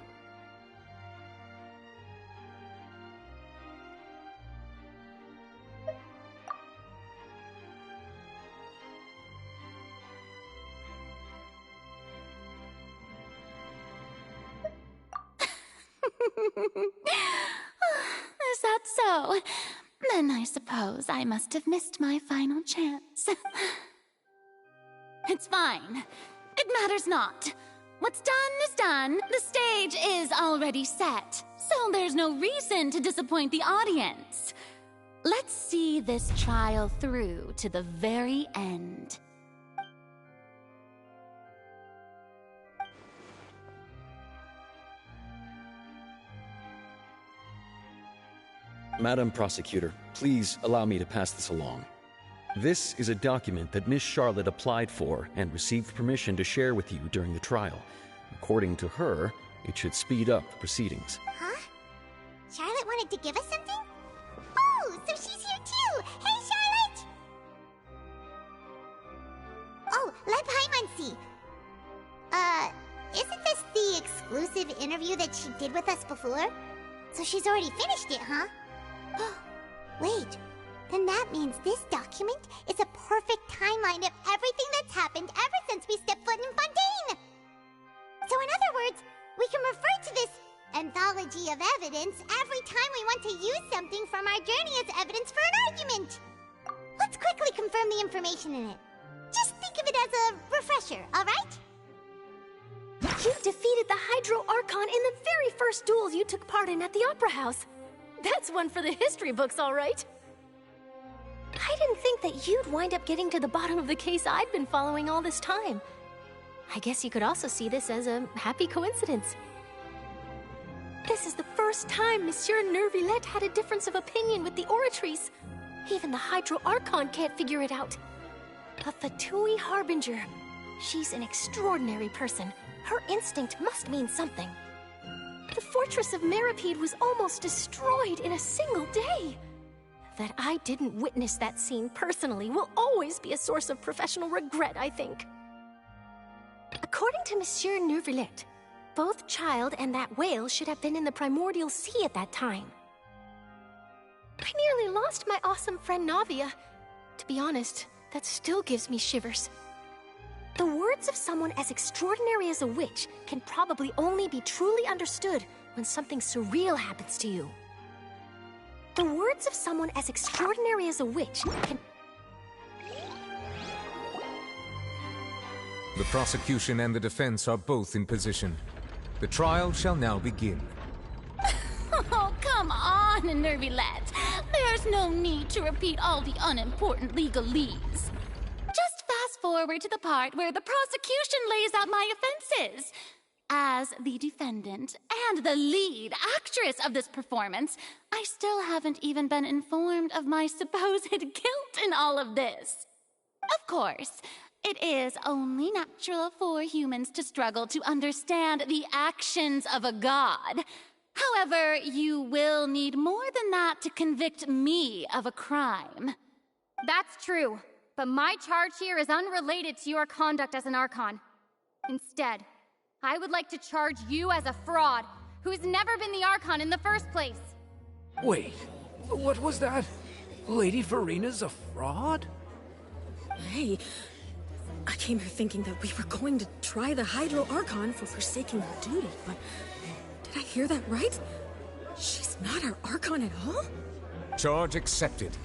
Is that so? Then I suppose I must have missed my final chance. It's fine. It matters not. What's done is done. The stage is already set, so there's no reason to disappoint the audience. Let's see this trial through to the very end. Madam Prosecutor, please allow me to pass this along. This is a document that Miss Charlotte applied for and received permission to share with you during the trial. According to her, it should speed up the proceedings. Huh? Charlotte wanted to give us something? Oh, so she's here too! Hey, Charlotte! Oh, let Paimon see. Isn't this the exclusive interview that she did with us before? So she's already finished it, huh? Wait, then that means this document is a perfect timeline of everything that's happened ever since we stepped foot in Fontaine! So in other words, we can refer to this anthology of evidence every time we want to use something from our journey as evidence for an argument! Let's quickly confirm the information in it. Just think of it as a refresher, alright? You defeated the Hydro Archon in the very first duels you took part in at the Opera House. That's one for the history books, all right. I didn't think that you'd wind up getting to the bottom of the case I'd been following all this time. I guess you could also see this as a happy coincidence. This is the first time Monsieur Nervillette had a difference of opinion with the Oratrice. Even the Hydro Archon can't figure it out. A Fatui Harbinger. She's an extraordinary person, Her instinct must mean something. The fortress of Meripede was almost destroyed in a single day. That I didn't witness that scene personally will always be a source of professional regret, I think. According to Monsieur Neuvillette, both Child and that whale should have been in the primordial sea at that time. I nearly lost my awesome friend Navia. To be honest, that still gives me shivers. The words of someone as extraordinary as a witch can probably only be truly understood when something surreal happens to you. The words of someone as extraordinary as a witch can... The prosecution and the defense are both in position. The trial shall now begin. Oh, come on, Neuvillette. There's no need to repeat all the unimportant legalese. Just fast forward to the part where the prosecution lays out my offenses. As the defendant and the lead actress of this performance, I still haven't even been informed of my supposed guilt in all of this. Of course, it is only natural for humans to struggle to understand the actions of a god. However, you will need more than that to convict me of a crime. That's true, but my charge here is unrelated to your conduct as an Archon. Instead, I would like to charge you as a fraud who's never been the Archon in the first place. Wait, what was that? Lady Farina's a fraud? Hey, I came here thinking that we were going to try the Hydro Archon for forsaking her duty, but did I hear that right? She's not our Archon at all? Charge accepted.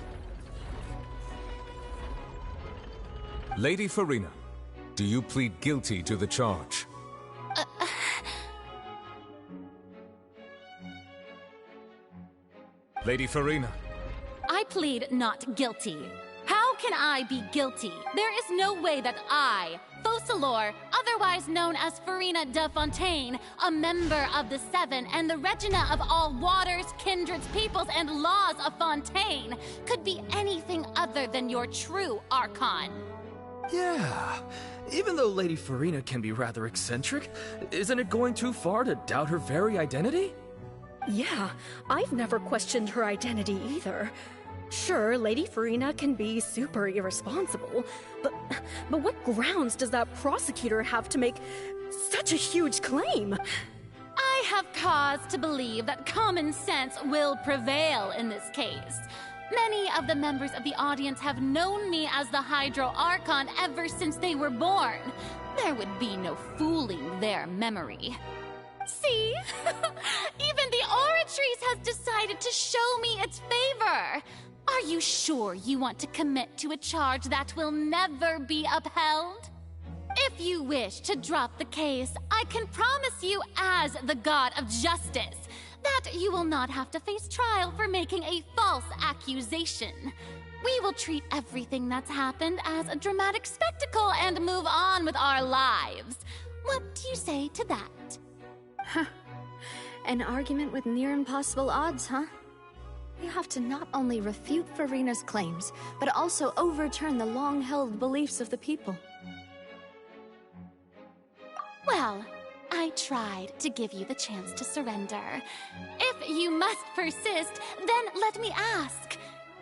Lady Farina, do you plead guilty to the charge? Lady Farina. I plead not guilty. How can I be guilty? There is no way that I, Focalor, otherwise known as Farina de Fontaine, a member of the Seven and the Regina of all waters, kindreds, peoples, and laws of Fontaine, could be anything other than your true Archon. Yeah. Even though Lady Farina can be rather eccentric, isn't it going too far to doubt her very identity? Yeah, I've never questioned her identity either. Sure, Lady Farina can be super irresponsible, but what grounds does that prosecutor have to make such a huge claim? I have cause to believe that common sense will prevail in this case. Many of the members of the audience have known me as the Hydro Archon ever since they were born. There would be no fooling their memory. See? Even the Oratrice has decided to show me its favor. Are you sure you want to commit to a charge that will never be upheld? If you wish to drop the case, I can promise you as the God of Justice that you will not have to face trial for making a false accusation. We will treat everything that's happened as a dramatic spectacle and move on with our lives. What do you say to that? Huh. An argument with near impossible odds, huh? You have to not only refute Farina's claims, but also overturn the long-held beliefs of the people. Well, I tried to give you the chance to surrender. If you must persist, then let me ask.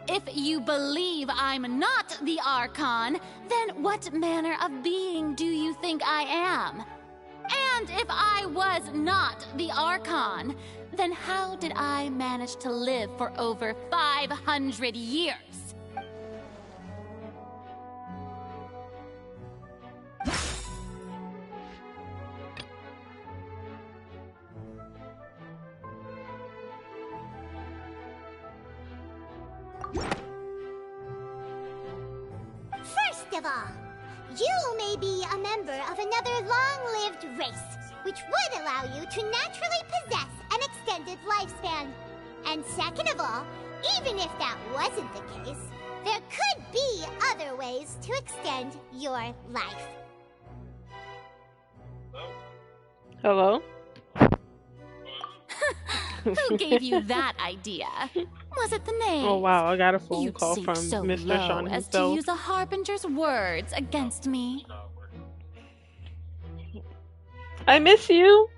If you believe I'm not the Archon, then what manner of being do you think I am? And if I was not the Archon, then how did I manage to live for over 500 years? First of all, you may be a member of another long-lived race, which would allow you to naturally possess an extended lifespan. And second of all, even if that wasn't the case, there could be other ways to extend your life. Hello? Who gave you that idea? Was it the name? Oh wow, I got a phone You'd call sink from so Mr. low Sean as to himself. use a harbinger's words against me. I miss you.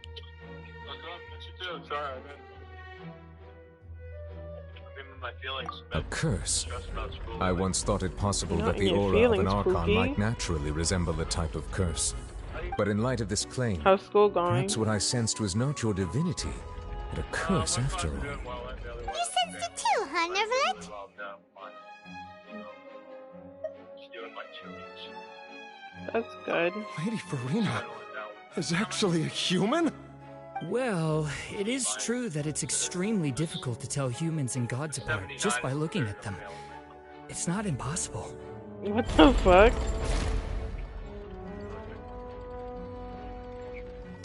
A curse? I once thought it possible Not that in the your aura of an feelings, Archon Pookie. might naturally resemble a type of curse. But in light of this claim, how's school going? Perhaps what I sensed was not your divinity, but a curse after all. You sensed it too, huh, Neverlet? That's good. Lady Farina is actually a human? Well, it is true that it's extremely difficult to tell humans and gods apart just by looking at them. It's not impossible. What the fuck?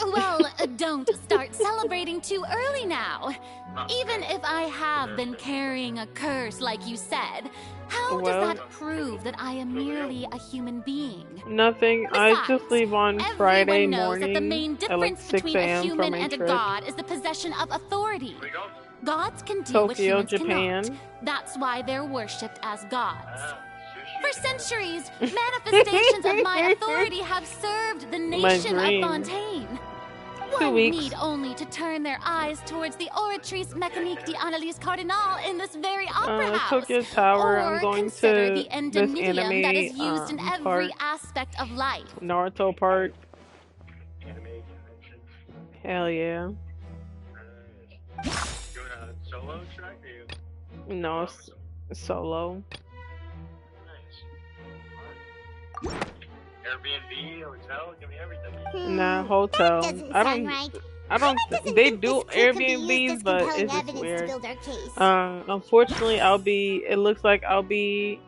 Well, don't start celebrating too early now. Even if I have been carrying a curse like you said, how does that prove that I am merely a human being? Nothing. I just leave on Friday Everyone knows that the morning main at difference like 6 between a a.m. for human my and a trip. god is the possession of authority. Gods can do what Tokyo, humans Japan. cannot. That's why they're worshipped as gods. For centuries, manifestations of my authority have served the nation of dream. Fontaine. 2 One weeks. need only to turn their eyes towards the Oratrice Mécanique d'Analyse Cardinal in this very opera house. Tokyo Tower. Or I'm going consider to the this endemitium anime that is used in every part, aspect of life. Naruto part. Hell yeah. Solo track or you? No, solo. Airbnb, hotel, give me everything. Nah, hotel. I don't. right. I don't. They do Airbnbs, but it's just Evidence weird. to build our case. Unfortunately, I'll be. It looks like I'll be.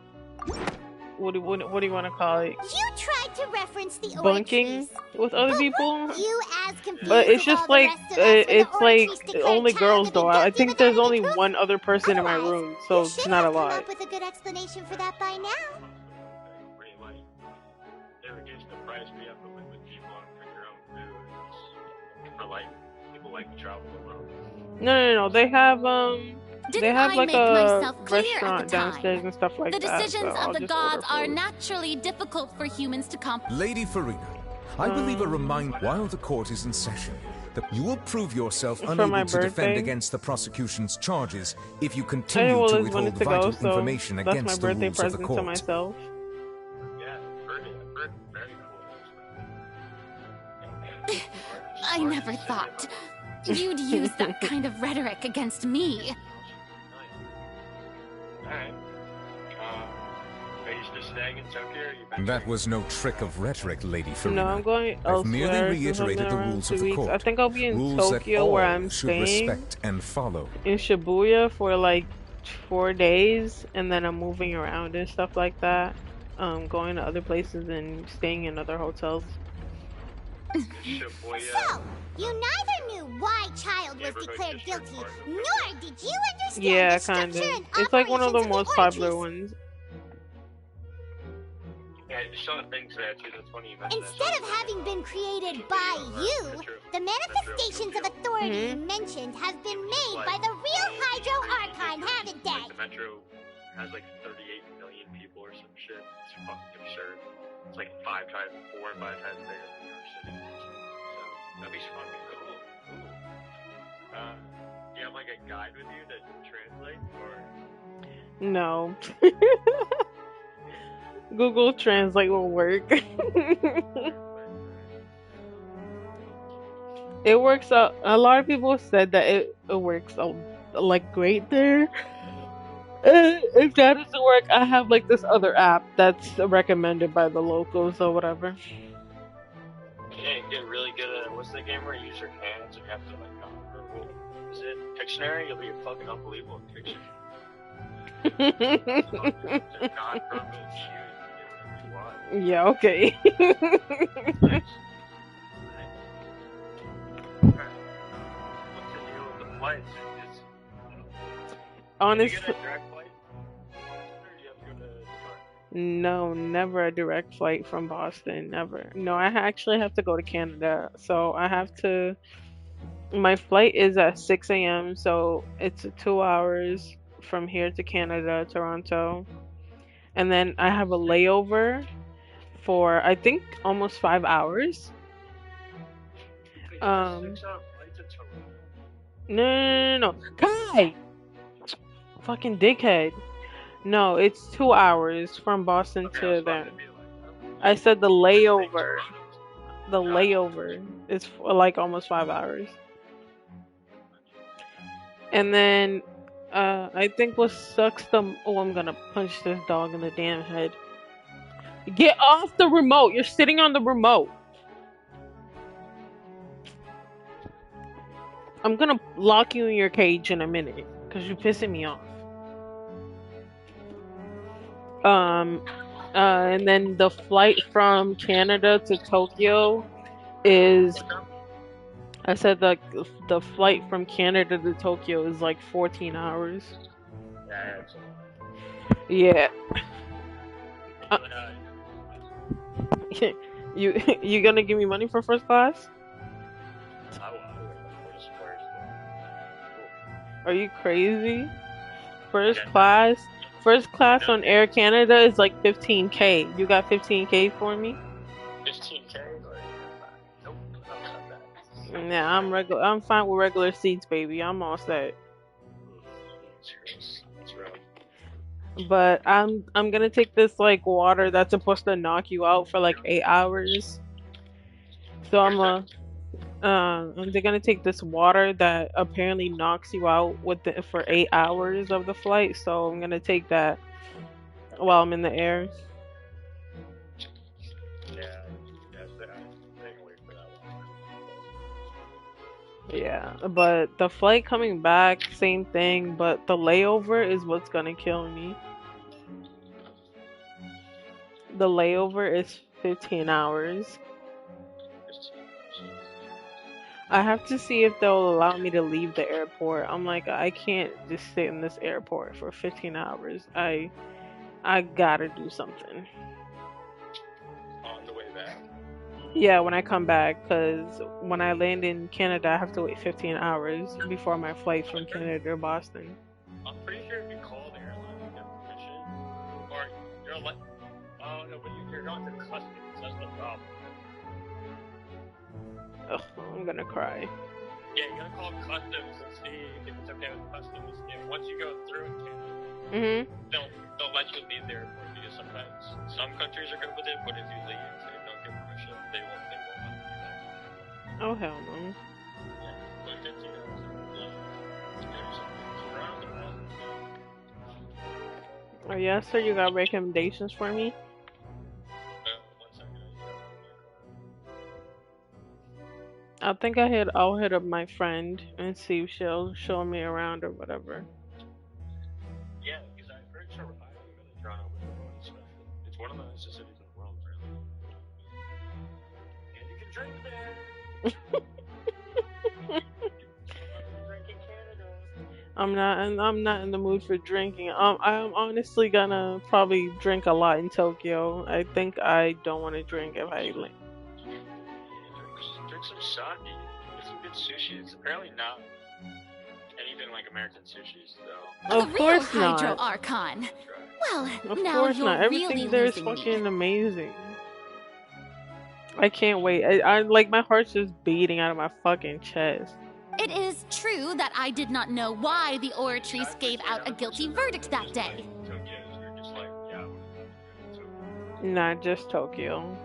What do you want to call it? You tried to reference the Bunking with other people. You as confused But it's as just all the like rest of us when it's the like Oratrice declared only girls though. I think there's only proof. one other person in my Otherwise, room, so you it's should not a have come lot. up with a good explanation for that by now. They reduce the price, but you have to live with people and cook your own food. It's for like people like to travel alone. No. They have Didn't have I like make a myself clear at the restaurant time? downstairs and stuff like The that. decisions so I'll of the just gods order are food. naturally difficult for humans to comprehend. Lady Farina, I believe a reminder while the court is in session that you will prove yourself For my unable to defend birthday? against the prosecution's charges if you I continue to always withhold wanted to vital go, so information that's against my the birthday rules of the present to court. myself. Yeah, very I never thought you'd use that kind of rhetoric against me. Alright. Are you just staying in Tokyo or you back? That was no trick of rhetoric, Lady Farina. No, I'm going I've elsewhere. merely since I've been reiterated the around rules 2 of the weeks. court. I think I'll be in Rules that Tokyo all where I'm should staying respect and follow. in Shibuya for like 4 days, and then I'm moving around and stuff like that. Going to other places and staying in other hotels. So, you neither knew why Child was declared guilty, nor did you understand Yeah, the kind of. structure and It's like one of the operations most popular ones. Yeah, just show the things there too. That's funny you mentioned that. Instead of having been created by you, the manifestations of authority Mm-hmm. mentioned have been made by the real Hydro Archon, haven't they? The metro has like 38 million people or some shit. It's fucking absurd. It's like 5 or 5 times bigger than New York City. So that'd be fucking cool. Ooh. Do you have like a guide with you that translates or? No. Google Translate will work. It works out. A lot of people said that it works out like great there. If that doesn't work, I have like this other app that's recommended by the locals or whatever. Yeah, you get really good at what's the game where you use your hands and you have to like non-verbal. Is it Pictionary? You'll be fucking unbelievable in Pictionary. Non-verbal cues. Yeah, okay. What's the deal with the flights? Honestly, Did you get a direct flight? Or do you have to go to New York? no, never a direct flight from Boston. Never. No, I actually have to go to Canada. So I have to. My flight is at 6 a.m. So it's 2 hours from here to Canada, Toronto. And then I have a layover for, I think, almost 5 hours. Um, no. Kai! Fucking dickhead. No, it's 2 hours from Boston to there. I said the layover. The layover is like almost 5 hours. And then, I think what sucks the. Oh, I'm gonna punch this dog in the damn head. Get off the remote! You're sitting on the remote! I'm gonna lock you in your cage in a minute, because you're pissing me off. And then the flight from Canada to Tokyo is. I said the flight from Canada to Tokyo is like 14 hours. Yeah. Uh, you gonna give me money for first class? Are you crazy? First class on Air Canada is like 15K. You got 15K for me? 15K? Nope, I'll cut that. Nah, I'm fine with regular seats, baby. I'm all set. But I'm gonna take this like water that's supposed to knock you out for like 8 hours. So they're gonna take this water that apparently knocks you out for 8 hours of the flight. So I'm gonna take that while I'm in the air. Yeah, but the flight coming back, same thing, but the layover is what's gonna kill me. The layover is 15 hours. I have to see if they'll allow me to leave the airport. I'm like, I can't just sit in this airport for 15 hours. I gotta do something. On the way back? Yeah, when I come back, because when I land in Canada, I have to wait 15 hours before my flight from Canada to Boston. I'm pretty sure if you call the airline and get permission, or you're like, oh no, but you're going to customs, that's the problem. Ugh, I'm gonna cry. Yeah, you gotta call customs and see if it's okay with customs. And once you go through it, they'll let you leave the airport, because sometimes some countries are good with it, but if you leave and don't get permission, they won't let you back. Oh hell no. Yeah, but 15 hours. Oh yeah, so you got recommendations for me? I think I'll hit up my friend and see if she'll show me around or whatever. Yeah, because I've heard Toronto is it's one of the nicest cities in the world, really. And you can drink there. I'm not in the mood for drinking. I'm honestly gonna probably drink a lot in Tokyo. I think I don't want to drink if I drink some sake. Get some good sushi. It's apparently not anything like American sushi, so. Of course not. Hydro Archon. Well, of now course you're not. Everything really there is losing fucking me. amazing. I can't wait. I like my heart's just beating out of my fucking chest. It is true that I did not know why the Oratrice gave out a guilty verdict that day. Not just Tokyo.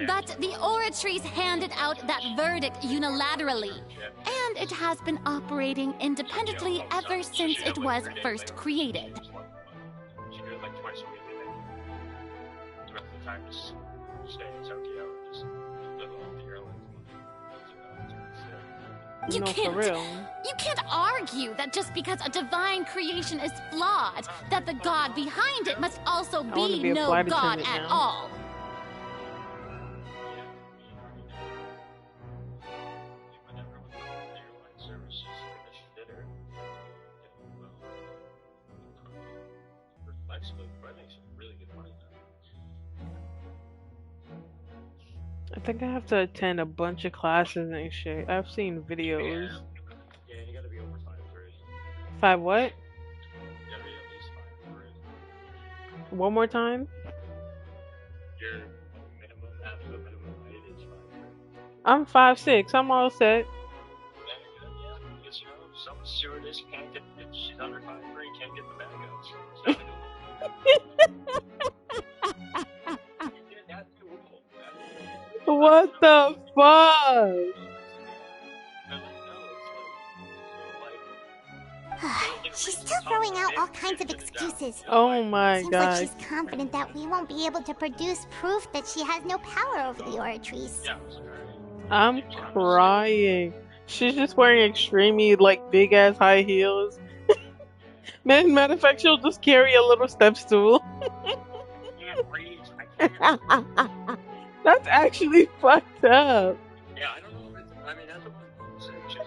But the Oratrice handed out that verdict unilaterally, and it has been operating independently ever since it was first created. She do it like twice a week, and then the rest of the time just stay in Tokyo and just live off the airlines. You can't argue that just because a divine creation is flawed, that the god behind it must also be no god at all. I think I have to attend a bunch of classes and shit. I've seen videos. Yeah, you gotta be over 5'3". 5 what? You gotta be at least 5'3". One more time? Your minimum, absolute minimum height is I'm 5'6". I'm all set. Because, you know, some stewardess can't get, if she's under 5'3", can't get the bag out. So, What the fuck? She's still throwing out all kinds of excuses. Oh my Seems god. like she's confident that we won't be able to produce proof that she has no power over the Oratrice. I'm crying. She's just wearing extremely like big ass high heels. Matter of fact, she'll just carry a little step stool. That's actually fucked up. yeah, I don't know if it's, I mean, that's what saying she's a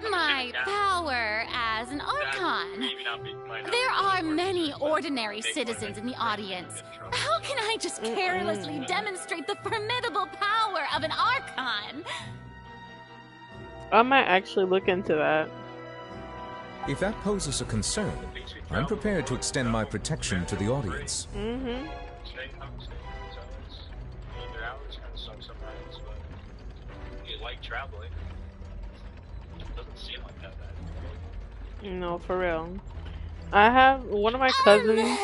5'10". My power as an Archon. There are many ordinary citizens in the audience. How can I just carelessly demonstrate the formidable power of an Archon? I might actually look into that. If that poses a concern, I'm prepared to extend my protection to the audience. Mm-hmm. Their hours kind of suck sometimes, but you like traveling. It doesn't seem like that bad. No, for real. I have one of my cousins.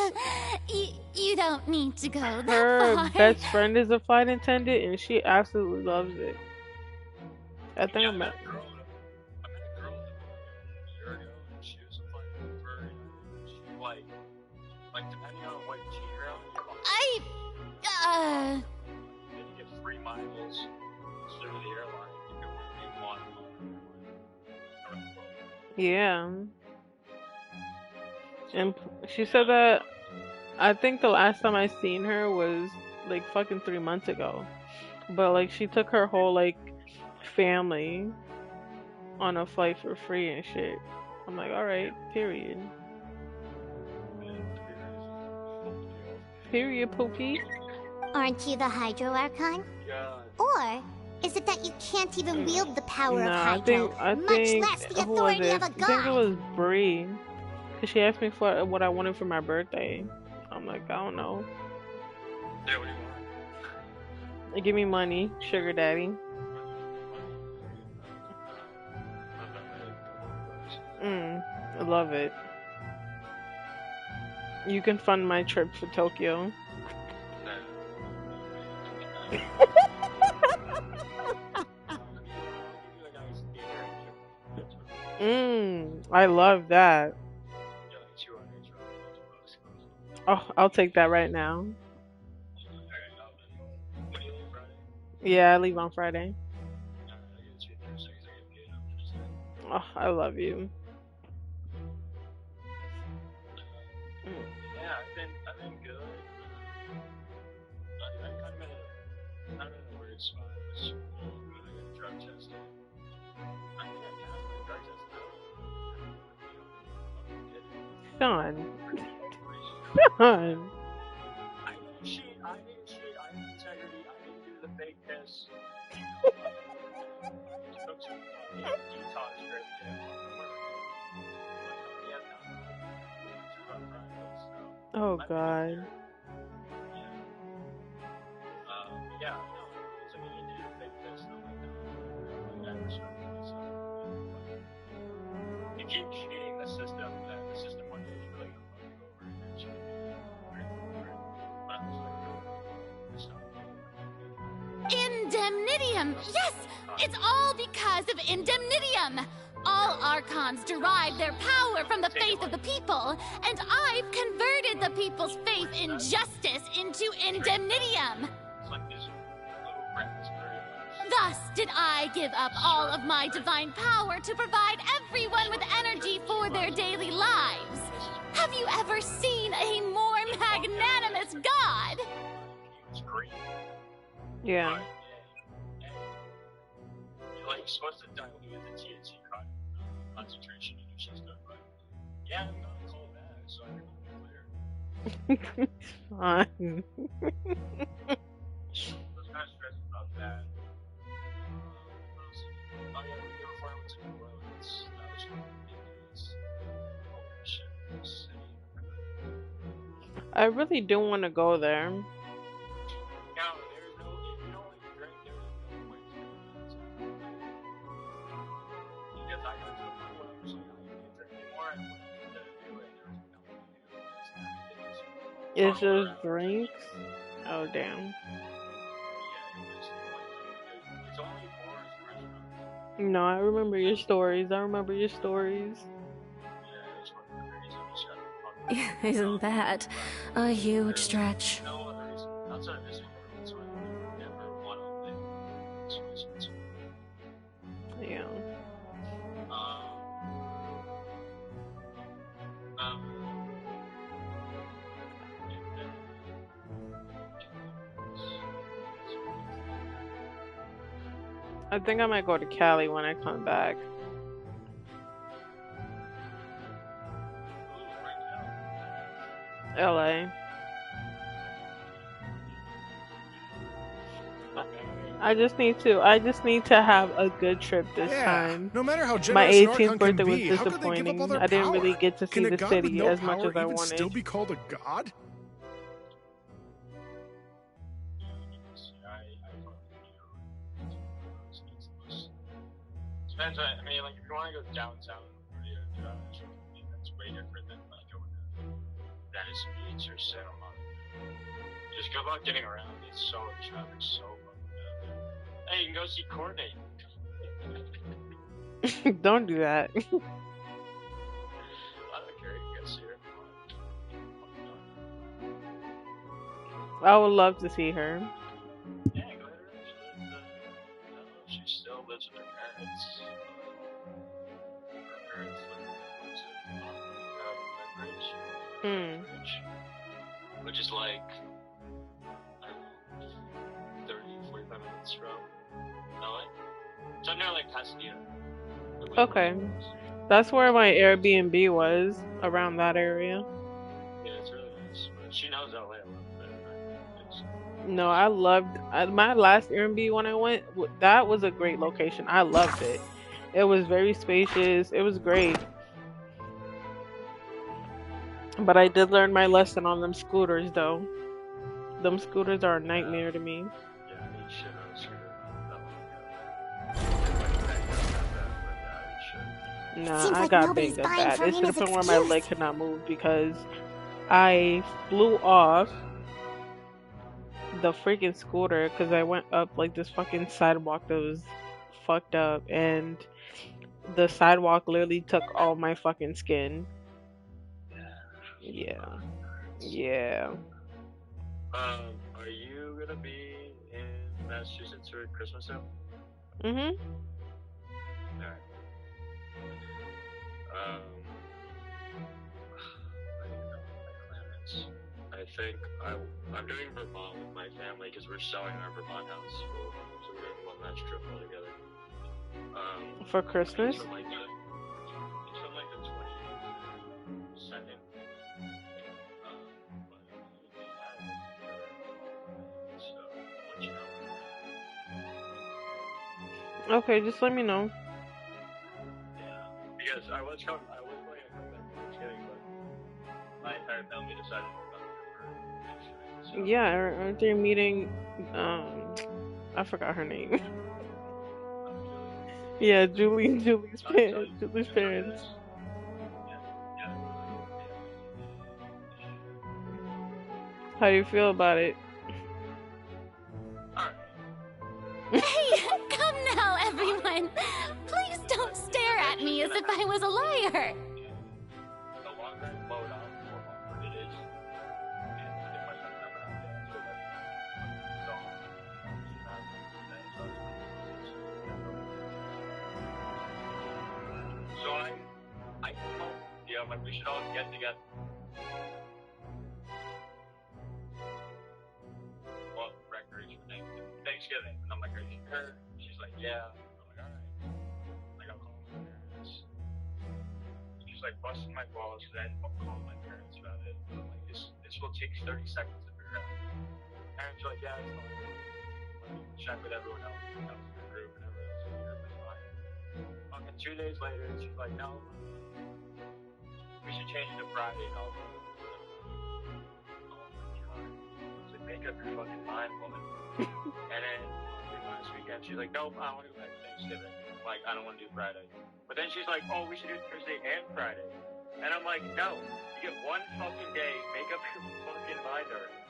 You don't need to go that Her far. best friend is a flight attendant, and she absolutely loves it. I think I'm at. Like depending on what tier I, then you get free miles through the airline. You can win one. Yeah. And she said that I think the last time I seen her was like fucking 3 months ago. But like she took her whole like family on a flight for free and shit. I'm like, alright, period. Period, Pookie. Aren't you the Hydro Archon? Or is it that you can't even wield the power of Hydro, much less the who was authority it? of a I think it god? was Bree. Cause she asked me for what I wanted for my birthday. I'm like, I don't know. Yeah, what do you want? Give me money, sugar daddy. I love it. You can fund my trip for Tokyo. I love that. Oh, I'll take that right now. Yeah, I leave on Friday. Oh, I love you. Yeah, I've been good. I kind of I'm in a weird spot with school. I got drug tested. I think I passed my drug test now. Sean. Sean. I didn't cheat. I have integrity. I didn't do the fake test. Took some detox straight Oh God. Yeah, no, it's like you did a fake test. You keep cheating the system, and the system one day is really going to fuck you over. Indemnitium! Yes! It's all because of Indemnitium! All Archons derive their power from the faith of the people, and I've converted the people's faith in justice into Indemnitium! Thus did I give up all of my divine power to provide everyone with energy for their daily lives. Have you ever seen a more magnanimous god? Yeah. You're like supposed to dilute the THC concentration and shit stuff, but yeah, I'm gonna call back so I can be clear. Fine. I was kind of stressed about that. Oh yeah, before I went to New Orleans, I was going to shit. I really do want to go there. Now, there's no, if you don't like drink, there's no It's just drinks? Oh, damn. It's only bars and restaurants. No, I remember your stories. I remember your stories. Isn't that a huge stretch? No other reason. Outside of this it's never one of them. Yeah. I think I might go to Cali when I come back. LA. I just need to have a good trip this time. No matter how My generous an 18th Archon can birthday was be, how could they give up all disappointing. their I didn't power? really get to see Can a the god with city no as much power as I even wanted. still be called a god? Depends on, I mean, like, if you want to go downtown, that's way different than, like, going to Venice Beach or Santa Monica. Just good luck getting around. It's so, traffic's so fucking bad. Hey, you can go see Courtney. Don't do that. I don't care, you can see her. I would love to see her. Yeah, go ahead. She still lives with her parents. Her parents live in Bridge, which is like, I don't know, 30, 45 minutes from LA. So I'm near like Pasadena. Okay. That's where my Airbnb was, around that area. Yeah, it's really nice. But she knows LA a lot better than I do. No, I loved my last Airbnb when I went. That was a great location. I loved it. It was very spacious. It was great. But I did learn my lesson on them scooters, though. Them scooters are a nightmare to me. Yeah, I need shit on a scooter. Nah, Seems I like got nobody's banged up buying bad. It to the Farina's point where my excuse. leg could not move because I flew off the freaking scooter because I went up like this fucking sidewalk that was fucked up, and the sidewalk literally took all my fucking skin. Yeah. Yeah. Are you gonna be in Massachusetts for Christmas now? Mhm. Alright. I think I'm doing Vermont with my family because we're selling our Vermont house, so we're doing one last trip all together. For Christmas? It's from like the 22nd. Okay, just let me know. Because I was going to come back for Thanksgiving, but my entire family decided to come for Thanksgiving. Yeah, aren't they meeting? I forgot her name. Yeah, Julie's parents. How do you feel about it? Hey, come now, everyone! Please don't stare at me as if I was a liar! The longer I load out, the more awkward it is. And if I start coming out there, so I told, like we should all get together. Well, recreation for Thanksgiving. And I'm like, are you her? She's like, yeah. I'm like, alright. Like, I'll call my parents. She's like busting my balls because I didn't call my parents about it. But I'm like, this will take 30 seconds to figure out. Parents are like, yeah, it's fine. Check with everyone else in the group, and everyone else in the group is fine. Fucking 2 days later, she's like, no, we should change it to Friday and all that. Make up your fucking mind, woman. And then last weekend, she's like, nope, I don't want to go back to Thanksgiving. Like, I don't want to do Friday. But then she's like, oh, we should do Thursday and Friday. And I'm like, no, you get one fucking day, make up your fucking mind already.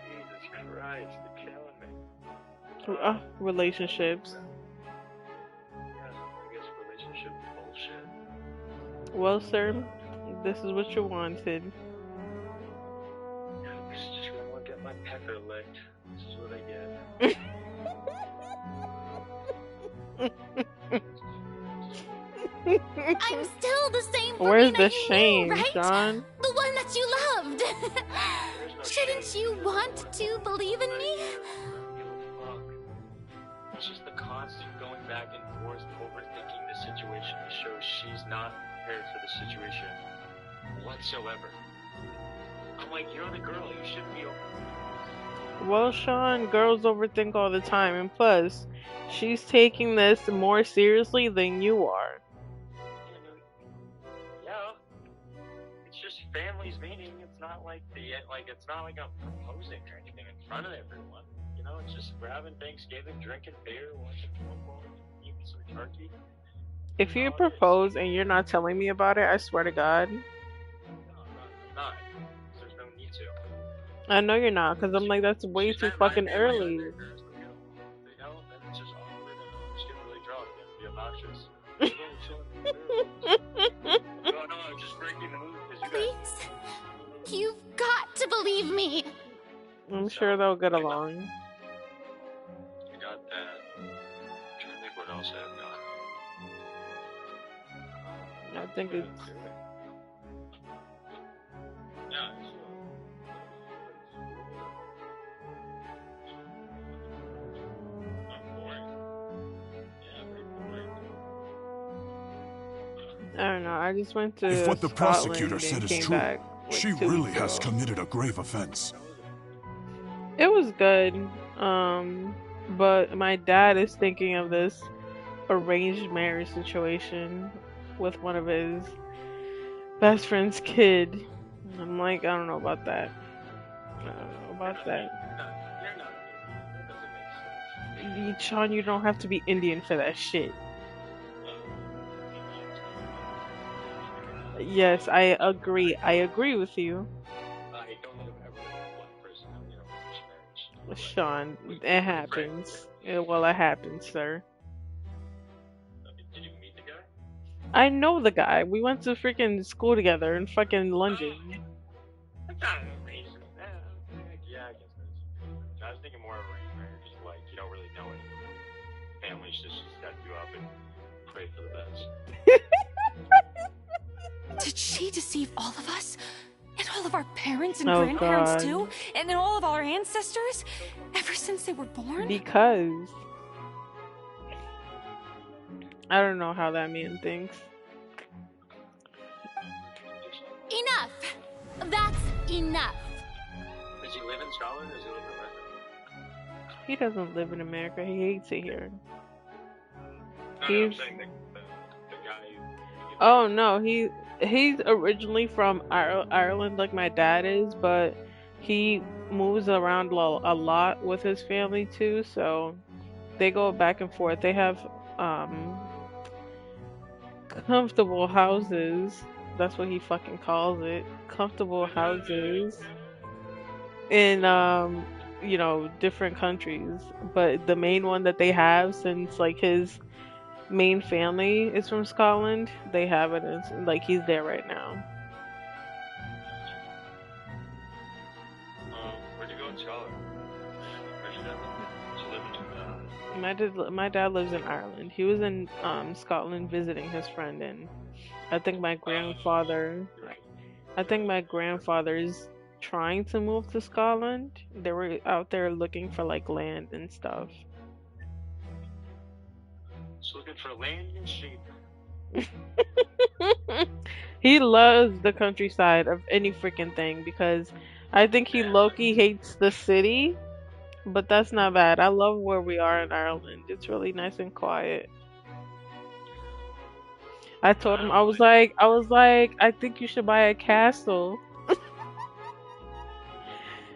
Jesus Christ, you're killing me. Relationships. Yeah, I guess relationship bullshit. Well, sir, this is what you wanted. I just want to get my pecker licked. This is what I get. I'm still the same Where's Farina the you shame, knew, right? Sean? The one that you loved. Shouldn't you want to believe in me? It's just the constant going back and forth, overthinking the situation shows she's not prepared for the situation whatsoever. I'm like, you're the girl, you shouldn't be Well, Sean, girls overthink all the time, and plus, she's taking this more seriously than you are. Yeah. It's just families meeting. It's not like it's not like I'm proposing or anything in front of everyone. You know, it's just we're having Thanksgiving, drinking beer, watching football, eating some turkey. If you propose and you're not telling me about it, I swear to God. No, I'm not. There's no need to. I know you're not, because I'm like, that's way too fucking early. You know, then it's just awkward and I'm just getting really drunk and be obnoxious. No, I'm just breaking the mood because you guys... Please, you've got to believe me. I'm sure they'll get along. I got that. I'm trying to think what else I've got. I think it's... I don't know, I just went to If what the prosecutor Scotland said and is came true, back, like, she 2 really weeks has ago. committed a grave offense. It was good, but my dad is thinking of this arranged marriage situation with one of his best friend's kid. And I'm like, I don't know about that. I don't know about that. Sean, you don't have to be Indian for that shit. Yes, I agree. I agree with you. I don't know if ever one person in marriage. Sean, it happens. Well, it happens, sir. Did you meet the guy? I know the guy. We went to freaking school together in fucking London. That's not an arranged marriage. Yeah, I guess that's. I was thinking more of arranged marriage, like you don't really know anyone. Families just set you up and pray for the best. Did she deceive all of us? And all of our parents and Oh, grandparents God. too? And then all of our ancestors? Ever since they were born? Because I don't know how that man thinks. Enough. That's enough. Does he live in Scotland or does he live in America? He doesn't live in America. He hates it here. No, He's... I'm saying the guy. Oh no, he's originally from Ireland, like my dad is, but he moves around a lot with his family too. So they go back and forth. They have comfortable houses. That's what he fucking calls it. Comfortable houses in you know, different countries. But the main one that they have, since like his main family is from Scotland, they have it as like he's there right now. Where'd you go in Scotland? Where'd you live? Did you live in My dad lives in Ireland. He was in Scotland visiting his friend, and I think my grandfather is trying to move to Scotland. They were out there looking for like land and stuff. Just looking for land and sheep. He loves the countryside of any freaking thing because I think he low-key hates the city, but that's not bad. I love where we are in Ireland. It's really nice and quiet. I told him, I was like, I think you should buy a castle.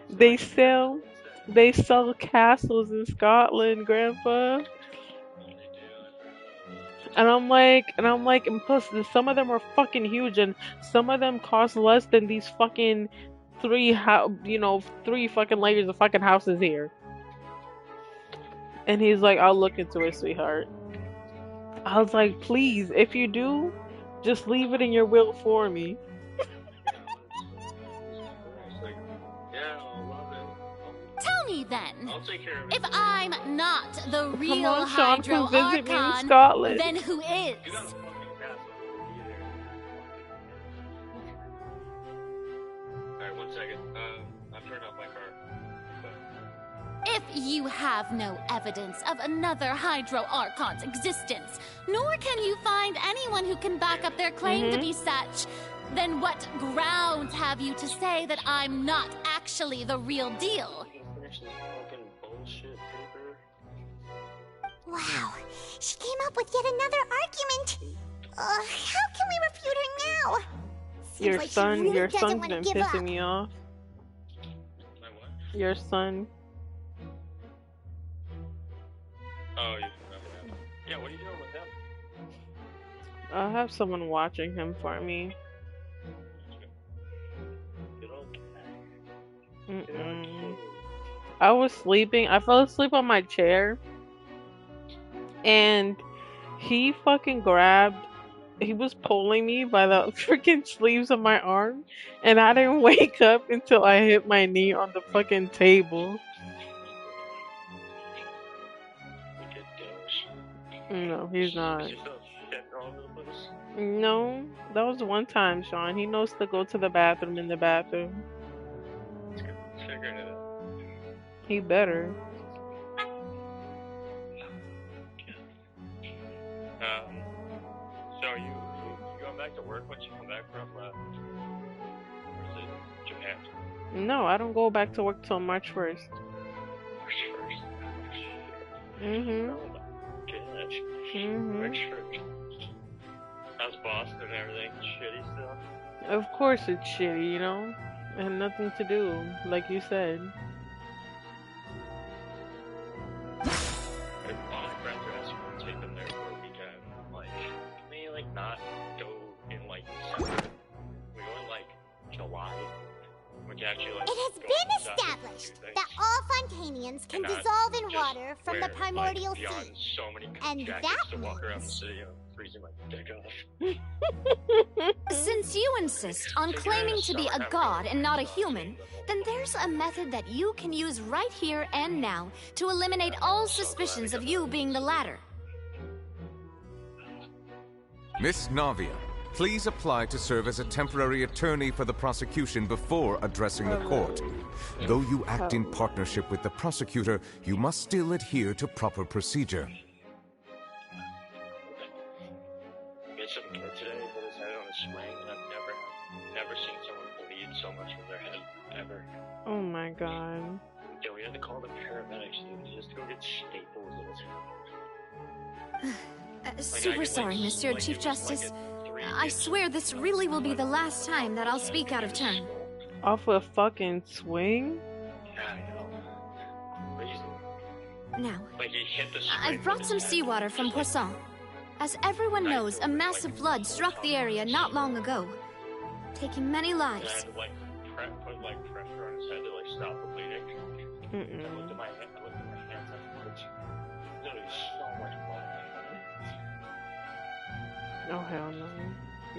They sell castles in Scotland, Grandpa. and plus some of them are fucking huge, and some of them cost less than these fucking three fucking layers of fucking houses here. And he's like, I'll look into it, sweetheart. I was like, please, if you do, just leave it in your will for me. Tell me then, if I'm not the Come real on, Sean, Hydro come visit me in Archon, Scotland. then who is? Alright, 1 second. I'm turning off my car. If you have no evidence of another Hydro Archon's existence, nor can you find anyone who can back up their claim to be such, then what grounds have you to say that I'm not actually the real deal? Wow, she came up with yet another argument. How can we refute her now? Seems Your like she son, really your doesn't son's want to been give pissing up. me off. Your son. Oh, yeah, what are you doing with him? I'll have someone watching him for me. I was sleeping. I fell asleep on my chair. And he fucking he was pulling me by the freaking sleeves of my arm. And I didn't wake up until I hit my knee on the fucking table. No, he's not. No, that was one time, Sean. He knows to go to the bathroom in the bathroom. He better. So you going back to work once you come back from or is it Japan? No, I don't go back to work till March 1st. March 1st. March 1st. How's Boston and everything? Shitty still? Of course it's shitty, you know? It had nothing to do, like you said. All my friends are asking me to take them there for a weekend. Like, can we not go in December? We go in July. We can actually It has been established that all Fontanians can dissolve in water from the primordial sea. So many and jackets that to walk around the city, freezing my dick off. Since you insist on claiming to be a god and not a human, then there's a method that you can use right here and now to eliminate all suspicions of you being the latter. Miss Navia, please apply to serve as a temporary attorney for the prosecution before addressing the court. Though you act in partnership with the prosecutor, you must still adhere to proper procedure. Get some kid today, put his head on a swing, and I've never seen someone bleed so much from their head, ever. Oh my god. Yeah, we had to call the paramedics just to go get staples in his head. Super sorry, Monsieur Chief Justice. I swear this really will be the last time that I'll speak out of turn. Off a fucking swing? Yeah, I know. Crazy. Now, He hit the I've brought some seawater from Poisson. As everyone knows, a massive flood struck the area not long ago, taking many lives. I had to put pressure on his head to stop the bleeding. I looked at my hands afterwards. Literally so much blood. Oh hell no.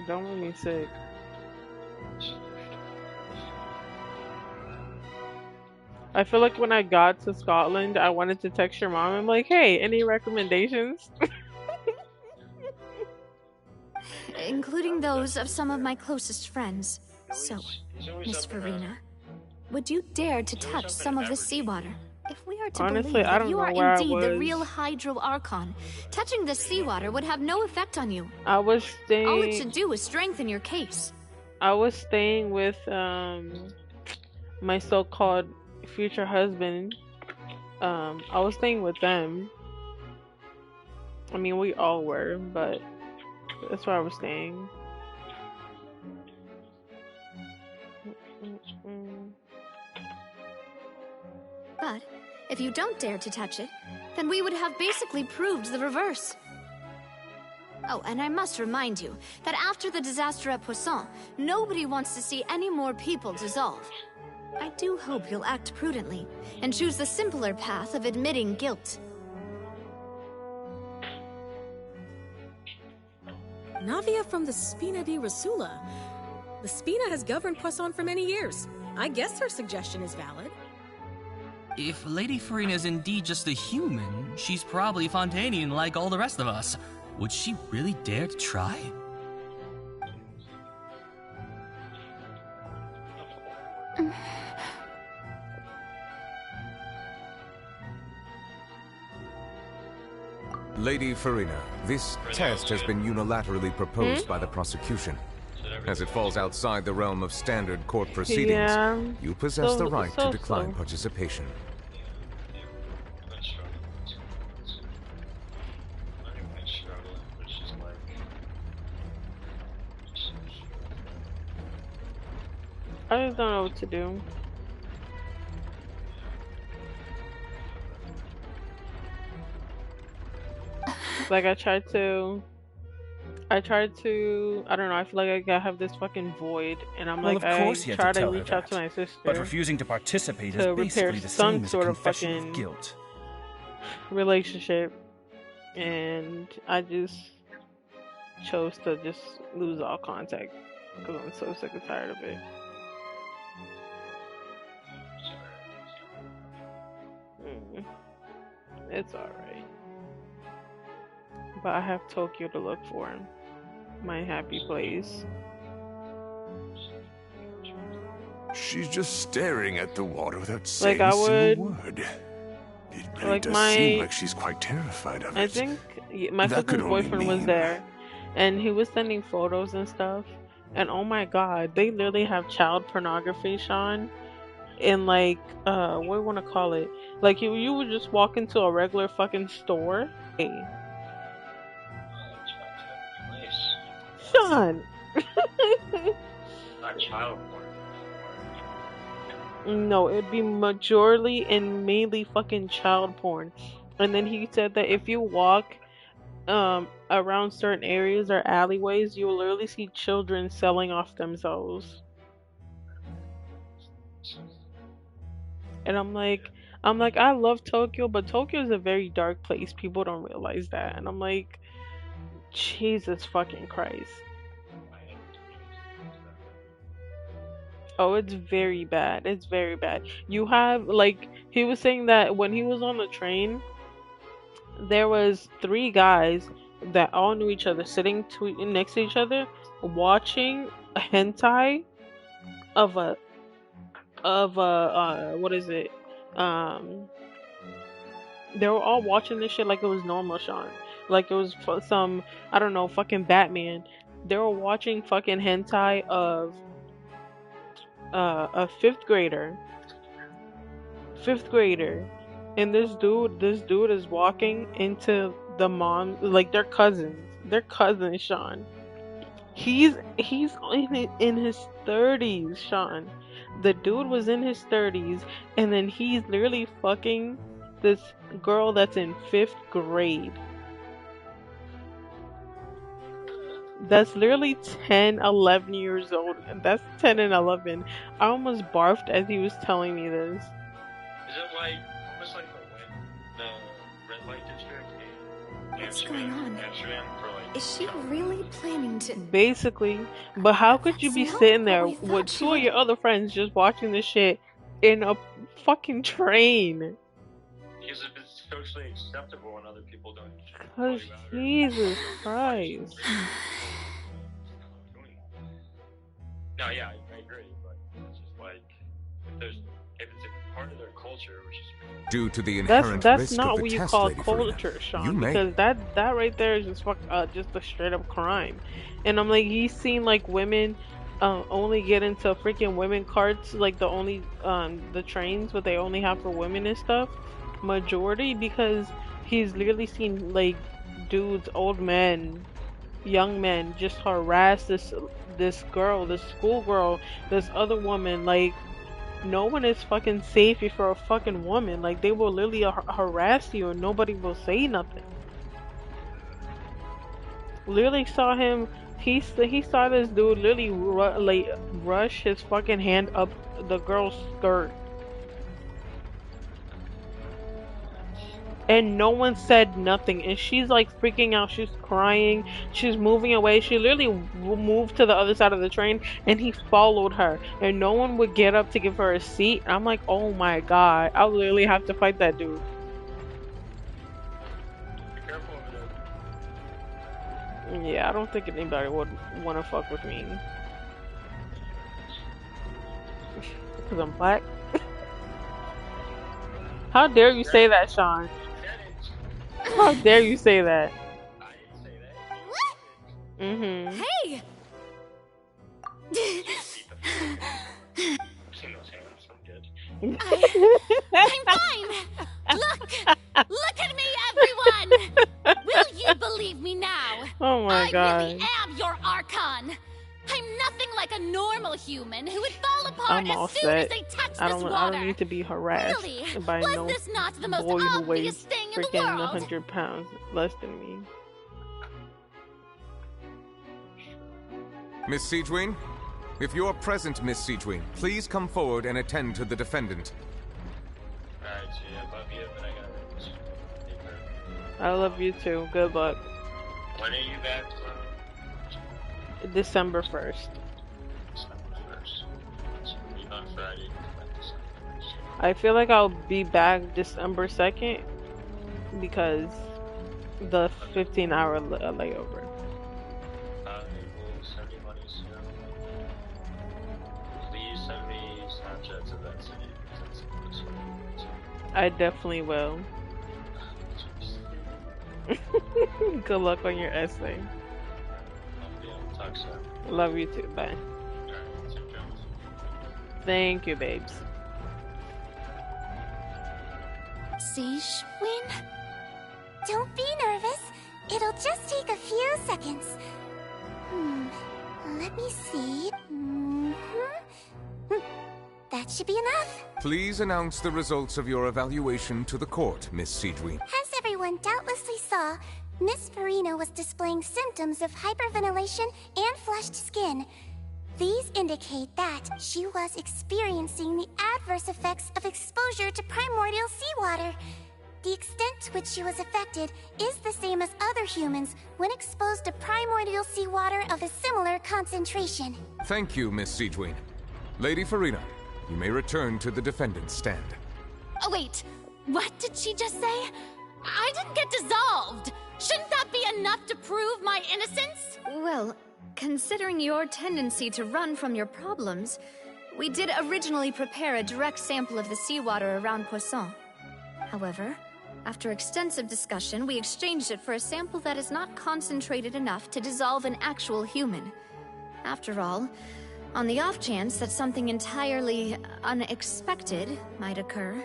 Don't make me sick. I feel like when I got to Scotland, I wanted to text your mom. I'm like, hey, any recommendations? Including those of some of my closest friends. So, Miss Farina, would you dare to touch some of this seawater? If we are to Honestly, believe I that don't you know are where I indeed the was. real Hydro Archon, touching this seawater would have no effect on you. I was staying. All it should do is strengthen your case. I was staying with my so-called future husband. I was staying with them. I mean, we all were, but that's where I was staying. But if you don't dare to touch it, then we would have basically proved the reverse. Oh, and I must remind you that after the disaster at Poisson, nobody wants to see any more people dissolve. I do hope you'll act prudently and choose the simpler path of admitting guilt. Navia from the Spina di Rasula. The Spina has governed Poisson for many years. I guess her suggestion is valid. If Lady Farina is indeed just a human, she's probably Fontanian like all the rest of us. Would she really dare to try? Lady Farina, this test has been unilaterally proposed by the prosecution. As it falls outside the realm of standard court proceedings, you possess the right to decline participation. I just don't know what to do. Like I tried to, I don't know, I feel like I have this fucking void, and I'm Well, like, of course you I had try to to tell her reach out to that. my sister. But refusing to participate is to basically repair the some same as a sort of confession fucking of guilt. relationship, and I just chose to just lose all contact because I'm so sick and tired of it. It's alright. But I have Tokyo to look for. My happy place. She's just staring at the water without saying Like I a single would. word. It really Like does my. seem like she's quite terrified of it. I think my That could sister's only boyfriend was mean- there, and he was sending photos and stuff. And oh my god, they literally have child pornography, Sean. In like, what do you want to call it? Like you would just walk into a regular fucking store. Hey. Sean. Not child No, it'd be majorly and mainly fucking child porn. And then he said that if you walk around certain areas or alleyways, you will literally see children selling off themselves. And I'm like, I love Tokyo, but Tokyo is a very dark place. People don't realize that. And I'm like, Jesus fucking Christ. Oh, it's very bad. It's very bad. You have, like, he was saying that when he was on the train, there was 3 guys that all knew each other, sitting next to each other, watching a hentai of a what is it? They were all watching this shit like it was normal, Sean. Like it was some, I don't know, fucking Batman. They were watching fucking hentai of a 5th grader. And this dude is walking into the mom, like they're cousins. They're cousins, Sean. He's in his 30s, Sean. The dude was in his 30s, and then he's literally fucking this girl that's in 5th grade. That's literally 10, 11 years old. And that's 10 and 11. I almost barfed as he was telling me this. Is it like almost like the red light district in What's going on? Amsterdam for like? Is she really planning to? Basically. But how could you be sitting there with 2 of your other friends just watching this shit in a fucking train? Because if it's socially acceptable and other people don't. Cause Jesus Christ. No, yeah, I agree, but it's just like if it's a part of their culture, which is Due to the inherent That's risk not of the what you test, call Lady Farina, culture, Sean. you may. Because that right there is just just a straight up crime. And I'm like, he's seen like women only get into freaking women carts, like the only the trains, what they only have for women and stuff. Majority because he's literally seen like dudes, old men, young men just harass this girl, this schoolgirl, this other woman. Like, no one is fucking safe if you're a fucking woman. Like, they will literally harass you and nobody will say nothing. Literally saw him. He saw this dude literally rush his fucking hand up the girl's skirt, and no one said nothing. And she's like freaking out. She's crying. She's moving away. She literally moved to the other side of the train, and he followed her. And no one would get up to give her a seat. I'm like, oh my god, I'll literally have to fight that dude. Yeah, I don't think anybody would want to fuck with me. Because I'm black? How dare you say that, Sean? How dare you say that? Mm-hmm. Hey! I'm fine! Look at me, everyone! Will you believe me now? Oh my god. I really am your Archon! I'm nothing like a normal human who would fall apart I'm all as soon as set. they touch I this don't water. need to be harassed Really? by Was no this not the most boy who obvious weighs thing in the freaking world? 100 pounds less than me. Miss Siegewing? If you're present, Miss Siegewing, please come forward and attend to the defendant. Alright, so I love you, but I gotta take her. I love you too. Good luck. When are you back from? December 1st. December 1st. So leave on Friday. I feel like I'll be back December 2nd because the 15-hour layover. We'll send you money soon. Please send me Snapchats of that city. I definitely will. Good luck on your essay. Talk soon. Love you too. Bye. Thank you, babes. Siege, Win? Don't be nervous. It'll just take a few seconds. Let me see. That should be enough. Please announce the results of your evaluation to the court, Miss Siegewing. As everyone doubtlessly saw, Miss Farina was displaying symptoms of hyperventilation and flushed skin. These indicate that she was experiencing the adverse effects of exposure to primordial seawater. The extent to which she was affected is the same as other humans when exposed to primordial seawater of a similar concentration. Thank you, Miss Siegewing. Lady Farina, you may return to the defendant's stand. Oh, wait. What did she just say? I didn't get dissolved. Shouldn't that be enough to prove my innocence? Well, considering your tendency to run from your problems, we did originally prepare a direct sample of the seawater around Poisson. However, after extensive discussion, we exchanged it for a sample that is not concentrated enough to dissolve an actual human. After all, on the off chance that something entirely unexpected might occur,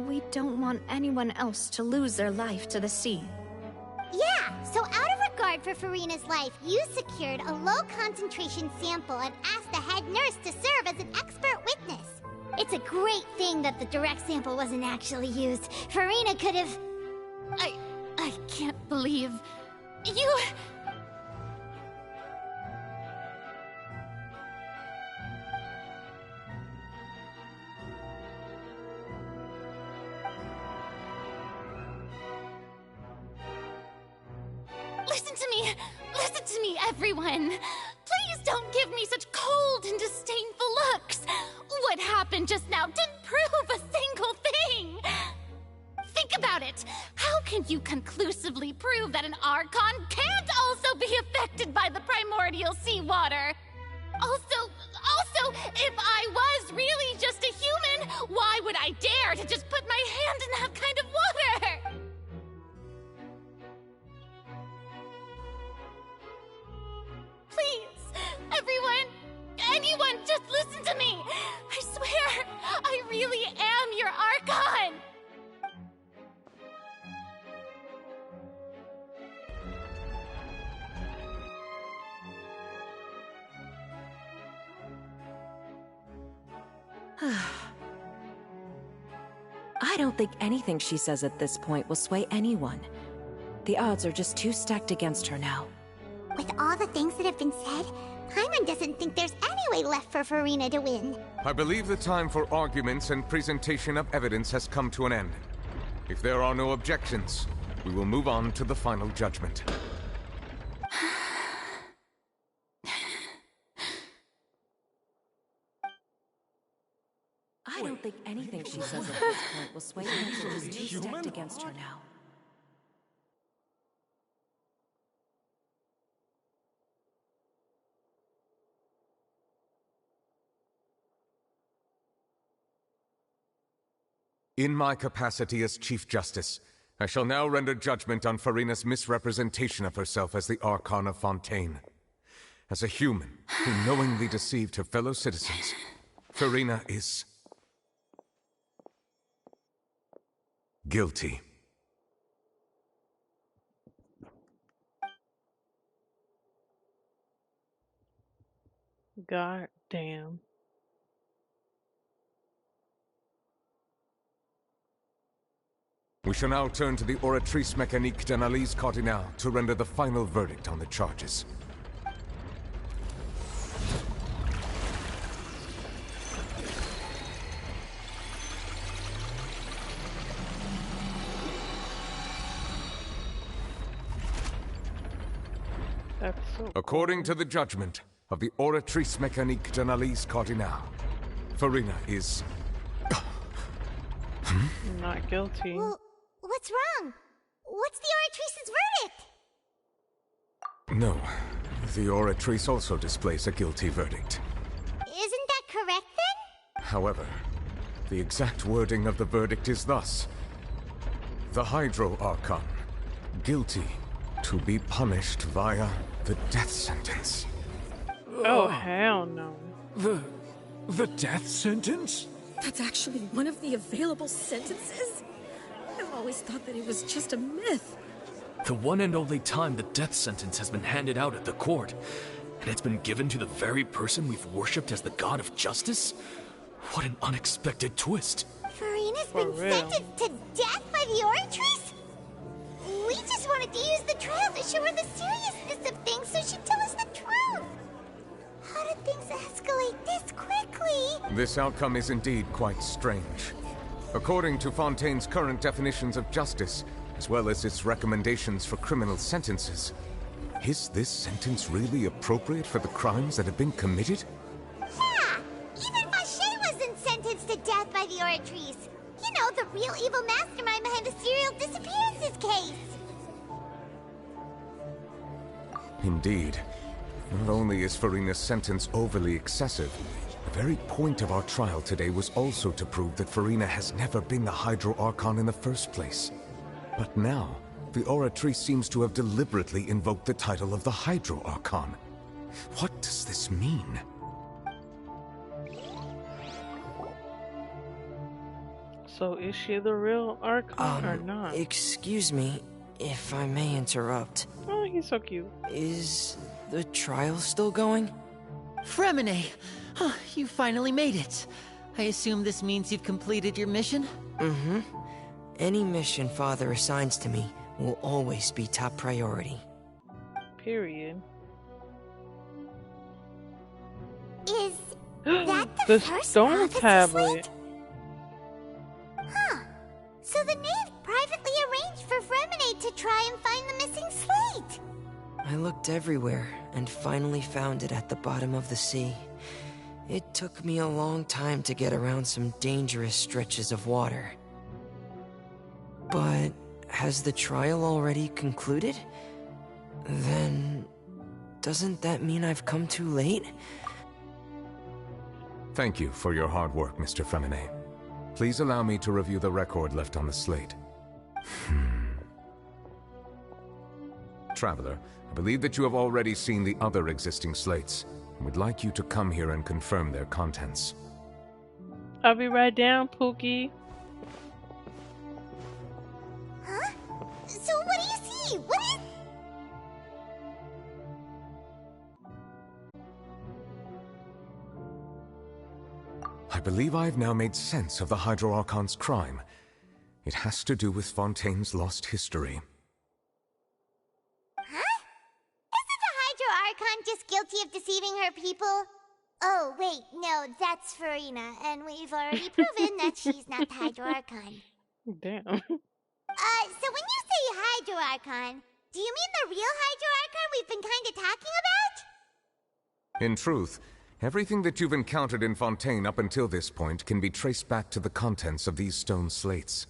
we don't want anyone else to lose their life to the sea. Yeah, so out of regard for Farina's life, you secured a low-concentration sample and asked the head nurse to serve as an expert witness. It's a great thing that the direct sample wasn't actually used. Farina could have... I can't believe... You... Listen to me, everyone! Please don't give me such cold and disdainful looks! What happened just now didn't prove a single thing! Think about it! How can you conclusively prove that an Archon can't also be affected by the primordial seawater? Also, if I was really just a human, why would I dare to just put my hand in that kind of water? Please, everyone, anyone, just listen to me! I swear, I really am your Archon! I don't think anything she says at this point will sway anyone. The odds are just too stacked against her now. With all the things that have been said, Paimon doesn't think there's any way left for Farina to win. I believe the time for arguments and presentation of evidence has come to an end. If there are no objections, we will move on to the final judgment. I don't think anything she says at this point will sway Angel who's two-stepped against her now. In my capacity as Chief Justice, I shall now render judgment on Farina's misrepresentation of herself as the Archon of Fontaine. As a human who knowingly deceived her fellow citizens, Farina is guilty. God damn. We shall now turn to the Oratrice Mécanique d'Analyse Cardinale to render the final verdict on the charges. According to the judgment of the Oratrice Mécanique d'Analyse Cardinale, Farina is not guilty. Well, what's wrong? What's the Oratrice's verdict? No. The Oratrice also displays a guilty verdict. Isn't that correct then? However, the exact wording of the verdict is thus: the Hydro Archon, guilty to be punished via the death sentence. Oh, hell no. The death sentence? That's actually one of the available sentences? I've always thought that it was just a myth. The one and only time the death sentence has been handed out at the court, and it's been given to the very person we've worshipped as the god of justice? What an unexpected twist. Farina's been sentenced to death by the Oratrice? We just wanted to use the trial to show her the seriousness of things so she'd tell us the truth. How did things escalate this quickly? This outcome is indeed quite strange. According to Fontaine's current definitions of justice, as well as its recommendations for criminal sentences, is this sentence really appropriate for the crimes that have been committed? Yeah! Even Vacher wasn't sentenced to death by the Oratrice. You know, the real evil mastermind behind the serial disappearances case. Indeed. Not only is Farina's sentence overly excessive, the very point of our trial today was also to prove that Farina has never been the Hydro Archon in the first place. But now, the Oratrice seems to have deliberately invoked the title of the Hydro Archon. What does this mean? So is she the real Archon or not? Excuse me, if I may interrupt. Oh, he's so cute. Is the trial still going? Fremine! You finally made it. I assume this means you've completed your mission? Mm-hmm. Any mission Father assigns to me will always be top priority. Period. Is that the first stone tablet? slate? Huh. So the knave privately arranged for Fremine to try and find the missing slate. I looked everywhere and finally found it at the bottom of the sea. It took me a long time to get around some dangerous stretches of water. But has the trial already concluded? Then doesn't that mean I've come too late? Thank you for your hard work, Mr. Fremine. Please allow me to review the record left on the slate. Traveler, I believe that you have already seen the other existing slates, and would like you to come here and confirm their contents. I'll be right down, Pookie. Huh? So what do you see? What is... I believe I've now made sense of the Hydro Archon's crime. It has to do with Fontaine's lost history. Huh? Isn't the Archon just guilty of deceiving her people? Oh, wait, no, that's Farina, and we've already proven that she's not the Hydro Archon. Damn. So when you say Hydro Archon, do you mean the real Hydro Archon we've been kinda talking about? In truth, everything that you've encountered in Fontaine up until this point can be traced back to the contents of these stone slates.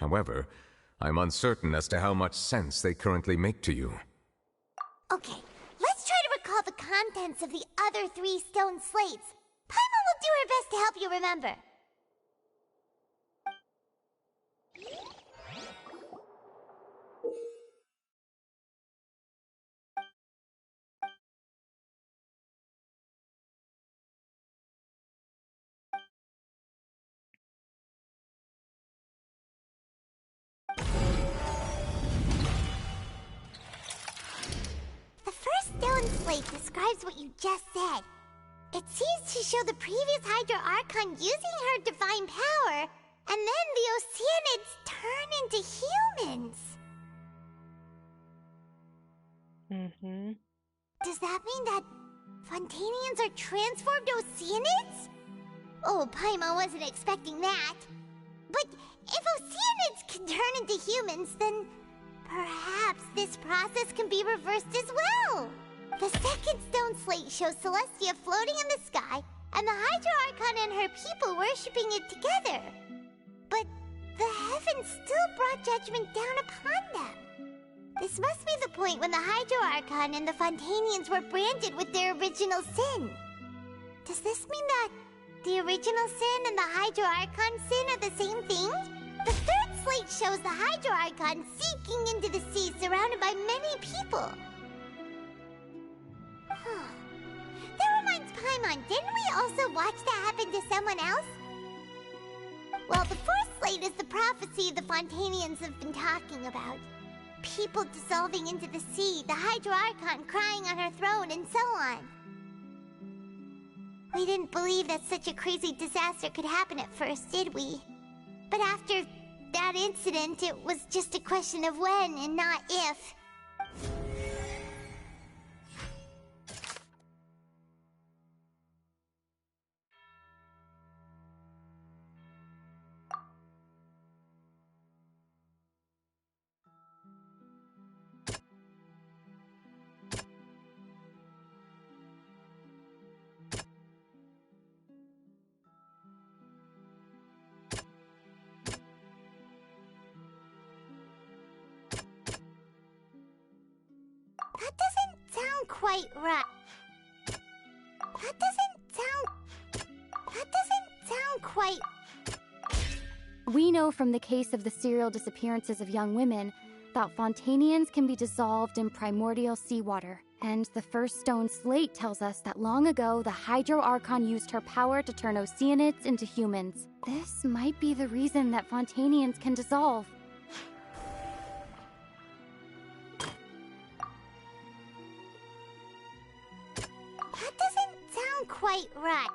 However, I'm uncertain as to how much sense they currently make to you. Okay, let's try to recall the contents of the other 3 stone slates. Paimon will do her best to help you remember. The first stone slate describes what you just said. It seems to show the previous Hydro Archon using her divine power, and then the Oceanids turn into humans. Mm-hmm. Does that mean that Fontanians are transformed Oceanids? Oh, Paimon wasn't expecting that. But if Oceanids can turn into humans, then perhaps this process can be reversed as well. The second stone slate shows Celestia floating in the sky, and the Hydro Archon and her people worshipping it together. But the heavens still brought judgment down upon them. This must be the point when the Hydro Archon and the Fontanians were branded with their original sin. Does this mean that the original sin and the Hydro Archon sin are the same thing? The third slate shows the Hydro Archon sinking into the sea surrounded by many people. That reminds Paimon, didn't we also watch that happen to someone else? Well, the fourth slate is the prophecy the Fontanians have been talking about. People dissolving into the sea, the Hydro Archon crying on her throne, and so on. We didn't believe that such a crazy disaster could happen at first, did we? But after that incident, it was just a question of when and not if. That doesn't sound quite right. That doesn't sound quite... We know from the case of the serial disappearances of young women that Fontanians can be dissolved in primordial seawater. And the first stone slate tells us that long ago, the Hydro Archon used her power to turn Oceanids into humans. This might be the reason that Fontanians can dissolve. That doesn't sound quite right.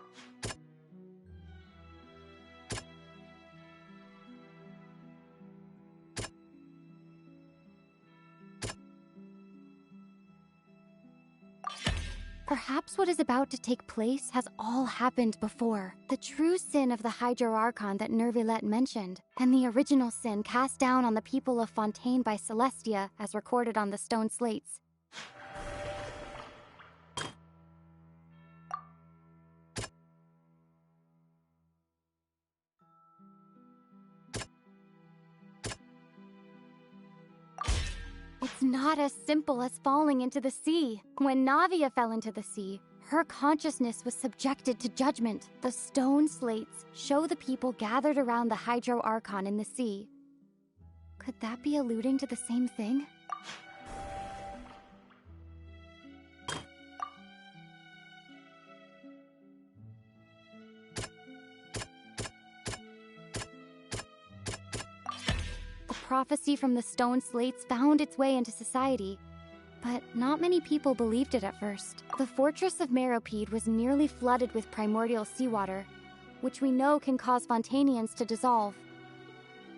Perhaps what is about to take place has all happened before. The true sin of the Hydro Archon that Nervilette mentioned, and the original sin cast down on the people of Fontaine by Celestia, as recorded on the stone slates. It's not as simple as falling into the sea. When Navia fell into the sea, her consciousness was subjected to judgment. The stone slates show the people gathered around the Hydro Archon in the sea. Could that be alluding to the same thing? Prophecy from the stone slates found its way into society, but not many people believed it at first. The fortress of Meropide was nearly flooded with primordial seawater, which we know can cause Fontanians to dissolve.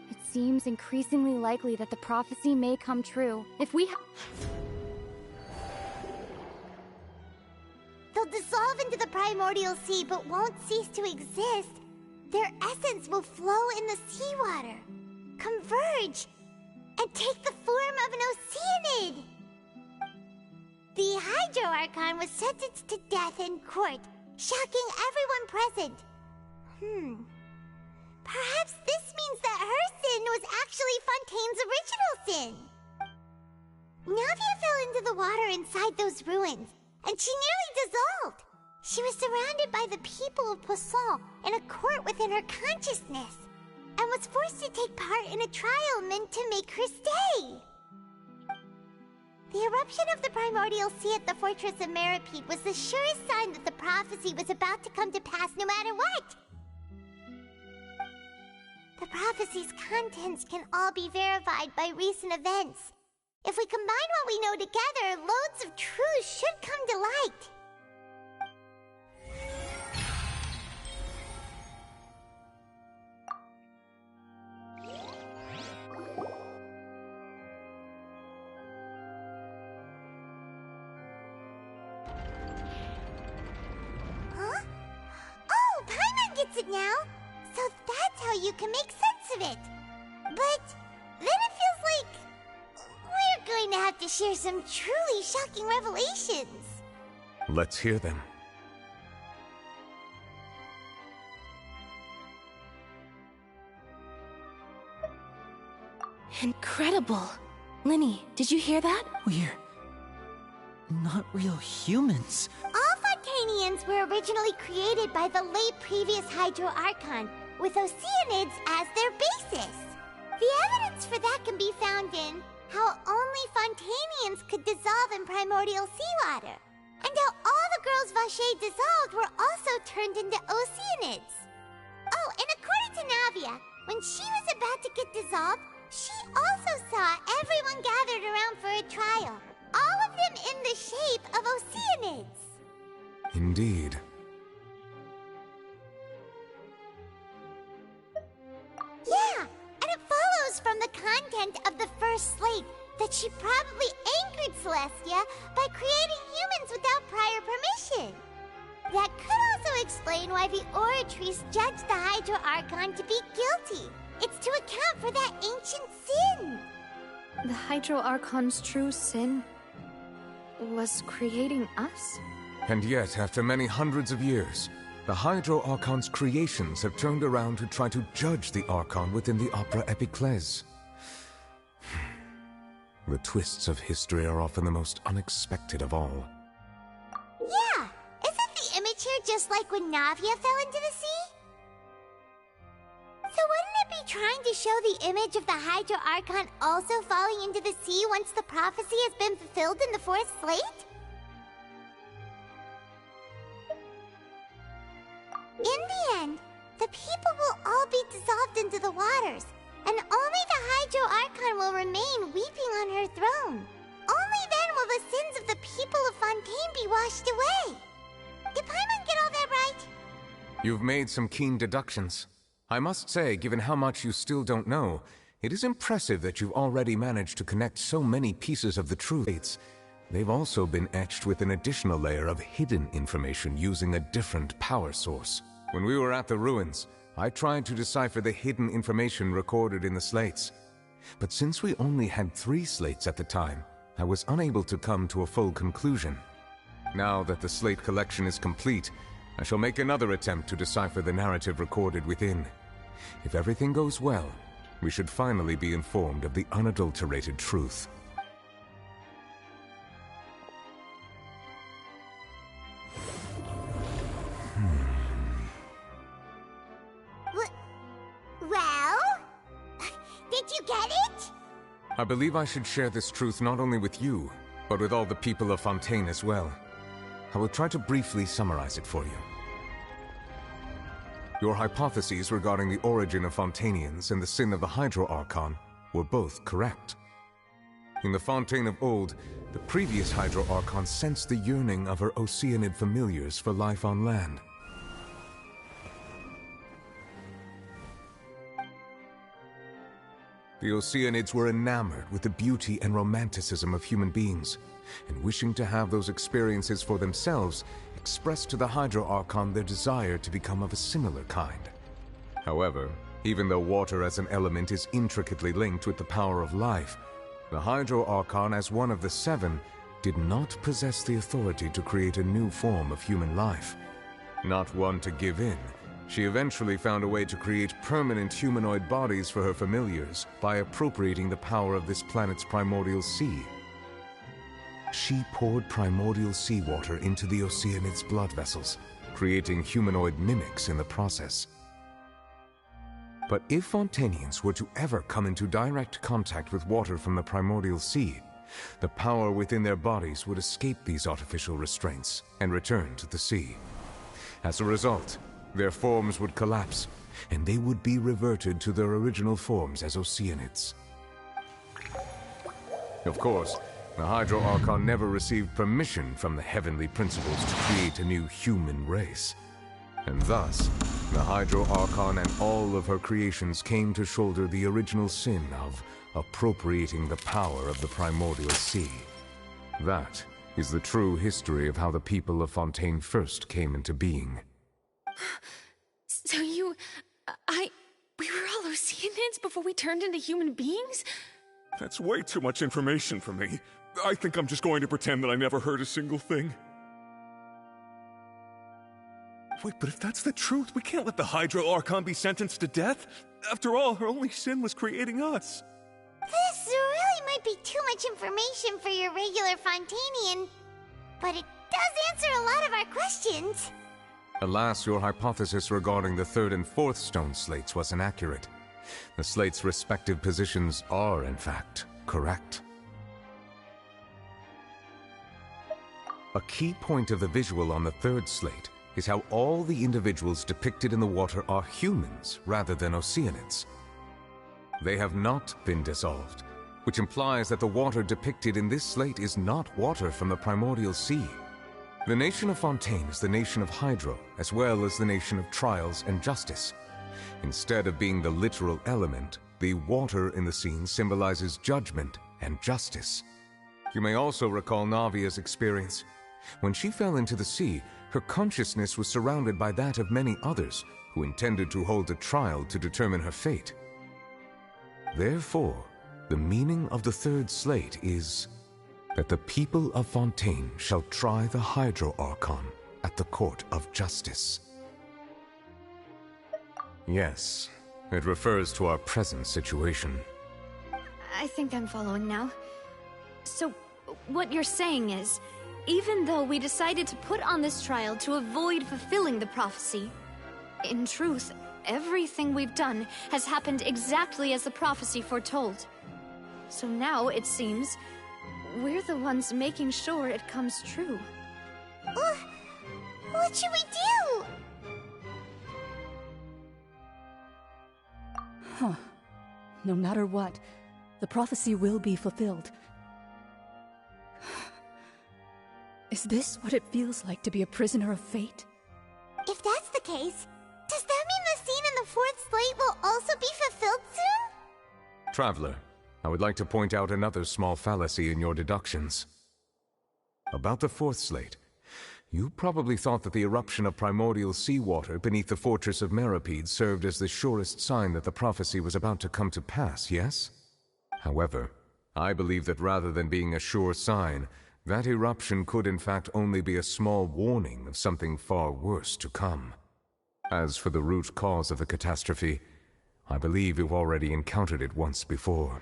It seems increasingly likely that the prophecy may come true. If we primordial sea but won't cease to exist, their essence will flow in the seawater, converge, and take the form of an Oceanid. The Hydro Archon was sentenced to death in court, shocking everyone present. Perhaps this means that her sin was actually Fontaine's original sin. Navia fell into the water inside those ruins, and she nearly dissolved. She was surrounded by the people of Poisson in a court within her consciousness, and was forced to take part in a trial meant to make her stay. The eruption of the primordial sea at the fortress of Meripede was the surest sign that the prophecy was about to come to pass no matter what. The prophecy's contents can all be verified by recent events. If we combine what we know together, loads of truth should come to light. Huh? Oh, Paimon gets it now! So that's how you can make sense of it. But then it feels like we're going to have to share some truly shocking revelations. Let's hear them. Incredible. Linny, did you hear that? We're not real humans. All Fontanians were originally created by the late previous Hydro Archon, with Oceanids as their basis. The evidence for that can be found in how only Fontanians could dissolve in primordial seawater, and how all the girls Vacher dissolved were also turned into Oceanids. Oh, and according to Navia, when she was about to get dissolved, she also saw everyone gathered around for a trial, all of them in the shape of Oceanids. Indeed. Yeah, and it follows from the content of the first slate that she probably angered Celestia by creating humans without prior permission. That could also explain why the Oratrice judged the Hydro Archon to be guilty. It's to account for that ancient sin. The Hydro Archon's true sin was creating us? And yet, after many hundreds of years, the Hydro Archon's creations have turned around to try to judge the Archon within the Opera Epiclese. The twists of history are often the most unexpected of all. Yeah, isn't the image here just like when Navia fell into the sea? So wouldn't it be trying to show the image of the Hydro Archon also falling into the sea once the prophecy has been fulfilled in the fourth slate? In the end, the people will all be dissolved into the waters, and only the Hydro Archon will remain weeping on her throne. Only then will the sins of the people of Fontaine be washed away. Did Paimon get all that right? You've made some keen deductions. I must say, given how much you still don't know, it is impressive that you've already managed to connect so many pieces of the truth. They've also been etched with an additional layer of hidden information using a different power source. When we were at the ruins, I tried to decipher the hidden information recorded in the slates. But since we only had 3 slates at the time, I was unable to come to a full conclusion. Now that the slate collection is complete, I shall make another attempt to decipher the narrative recorded within. If everything goes well, we should finally be informed of the unadulterated truth. Well? Did you get it? I believe I should share this truth not only with you, but with all the people of Fontaine as well. I will try to briefly summarize it for you. Your hypotheses regarding the origin of Fontanians and the sin of the Hydro Archon were both correct. In the Fontaine of old, the previous Hydro Archon sensed the yearning of her Oceanid familiars for life on land. The Oceanids were enamored with the beauty and romanticism of human beings, and wishing to have those experiences for themselves, expressed to the Hydro Archon their desire to become of a similar kind. However, even though water as an element is intricately linked with the power of life, the Hydro Archon, as one of the seven, did not possess the authority to create a new form of human life. Not one to give in, she eventually found a way to create permanent humanoid bodies for her familiars by appropriating the power of this planet's primordial sea. She poured primordial seawater into the Oceanids' blood vessels, creating humanoid mimics in the process. But if Fontanians were to ever come into direct contact with water from the primordial sea, the power within their bodies would escape these artificial restraints and return to the sea. As a result, their forms would collapse, and they would be reverted to their original forms as Oceanids. Of course, the Hydro Archon never received permission from the heavenly principles to create a new human race. And thus, the Hydro Archon and all of her creations came to shoulder the original sin of appropriating the power of the primordial sea. That is the true history of how the people of Fontaine first came into being. So we were all Oceanids before we turned into human beings? That's way too much information for me. I think I'm just going to pretend that I never heard a single thing. Wait, but if that's the truth, we can't let the Hydro Archon be sentenced to death. After all, her only sin was creating us. This really might be too much information for your regular Fontanian, but it does answer a lot of our questions. Alas, your hypothesis regarding the third and fourth stone slates was inaccurate. The slates' respective positions are, in fact, correct. A key point of the visual on the third slate is how all the individuals depicted in the water are humans rather than Oceanids. They have not been dissolved, which implies that the water depicted in this slate is not water from the primordial sea. The nation of Fontaine is the nation of Hydro, as well as the nation of trials and justice. Instead of being the literal element, the water in the scene symbolizes judgment and justice. You may also recall Navia's experience. When she fell into the sea, her consciousness was surrounded by that of many others who intended to hold a trial to determine her fate. Therefore, the meaning of the third slate is that the people of Fontaine shall try the Hydro Archon at the court of justice. Yes, it refers to our present situation. I think I'm following now. So, what you're saying is, even though we decided to put on this trial to avoid fulfilling the prophecy, in truth, everything we've done has happened exactly as the prophecy foretold. So now, it seems, we're the ones making sure it comes true. What should we do? Huh. No matter what, the prophecy will be fulfilled. Is this what it feels like to be a prisoner of fate? If that's the case, does that mean the scene in the fourth slate will also be fulfilled soon? Traveler, I would like to point out another small fallacy in your deductions. About the fourth slate, you probably thought that the eruption of primordial seawater beneath the fortress of Meripede served as the surest sign that the prophecy was about to come to pass, yes? However, I believe that rather than being a sure sign, that eruption could in fact only be a small warning of something far worse to come. As for the root cause of the catastrophe, I believe you've already encountered it once before.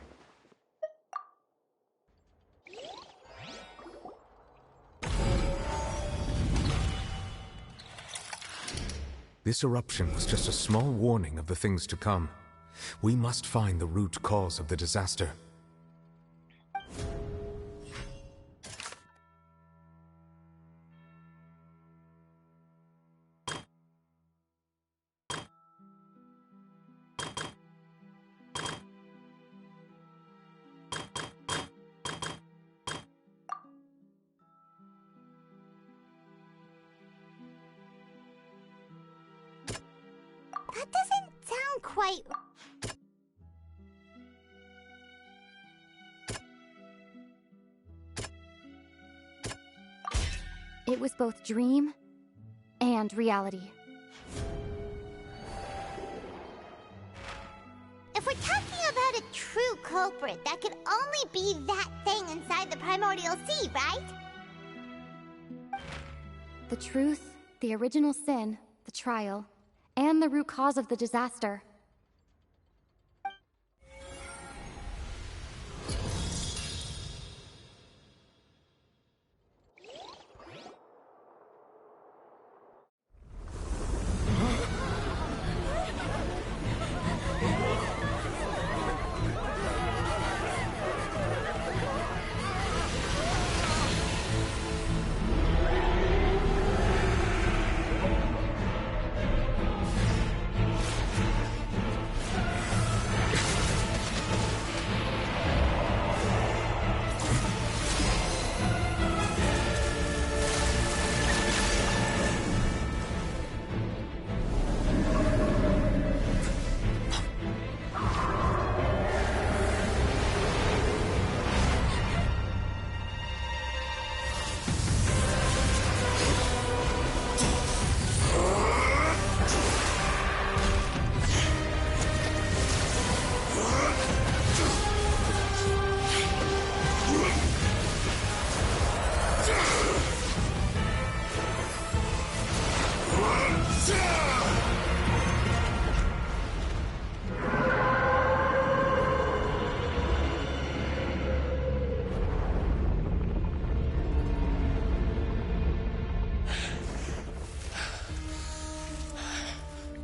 This eruption was just a small warning of the things to come. We must find the root cause of the disaster. That doesn't sound quite... It was both dream and reality. If we're talking about a true culprit, that could only be that thing inside the primordial sea, right? The truth, the original sin, the trial, and the root cause of the disaster.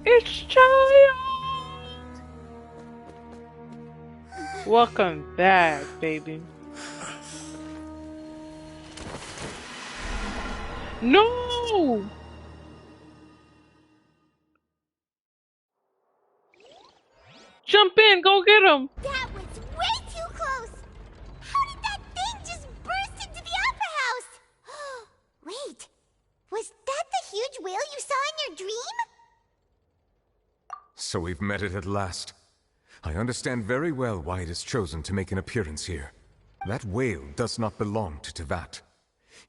It's child. Welcome back, baby. No! Jump in, go get him! That was way too close! How did that thing just burst into the Opera House? Wait, was that the huge whale you saw in your dream? So we've met it at last. I understand very well why it has chosen to make an appearance here. That whale does not belong to Tevat.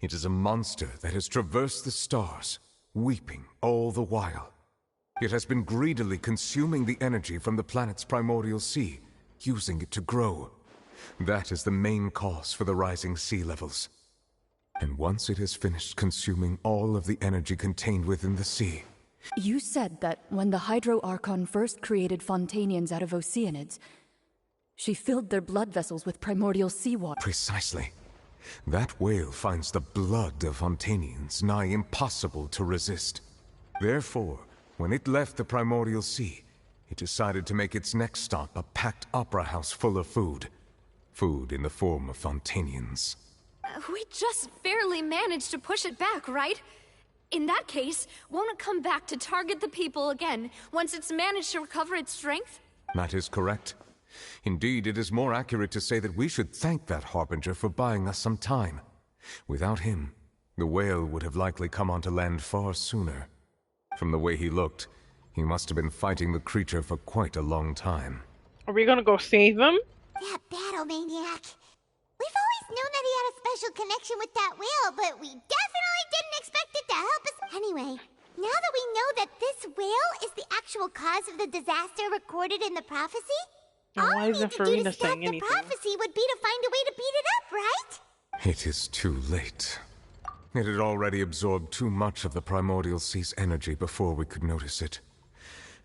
It is a monster that has traversed the stars, weeping all the while. It has been greedily consuming the energy from the planet's primordial sea, using it to grow. That is the main cause for the rising sea levels. And once it has finished consuming all of the energy contained within the sea... You said that when the Hydro Archon first created Fontanians out of Oceanids, she filled their blood vessels with primordial seawater. Precisely. That whale finds the blood of Fontanians nigh impossible to resist. Therefore, when it left the primordial sea, it decided to make its next stop a packed opera house full of food. Food in the form of Fontanians. We just barely managed to push it back, right? In that case, won't it come back to target the people again once it's managed to recover its strength? That is correct. Indeed, it is more accurate to say that we should thank that Harbinger for buying us some time. Without him, the whale would have likely come onto land far sooner. From the way he looked, he must have been fighting the creature for quite a long time. Are we gonna go save him? That battle maniac. We've always known that he had a special connection with that whale, but we definitely didn't expect it to help us. Anyway, now that we know that this whale is the actual cause of the disaster recorded in the prophecy, all we need to do to stop the prophecy would be to find a way to beat it up, right? It is too late. It had already absorbed too much of the primordial sea's energy before we could notice it.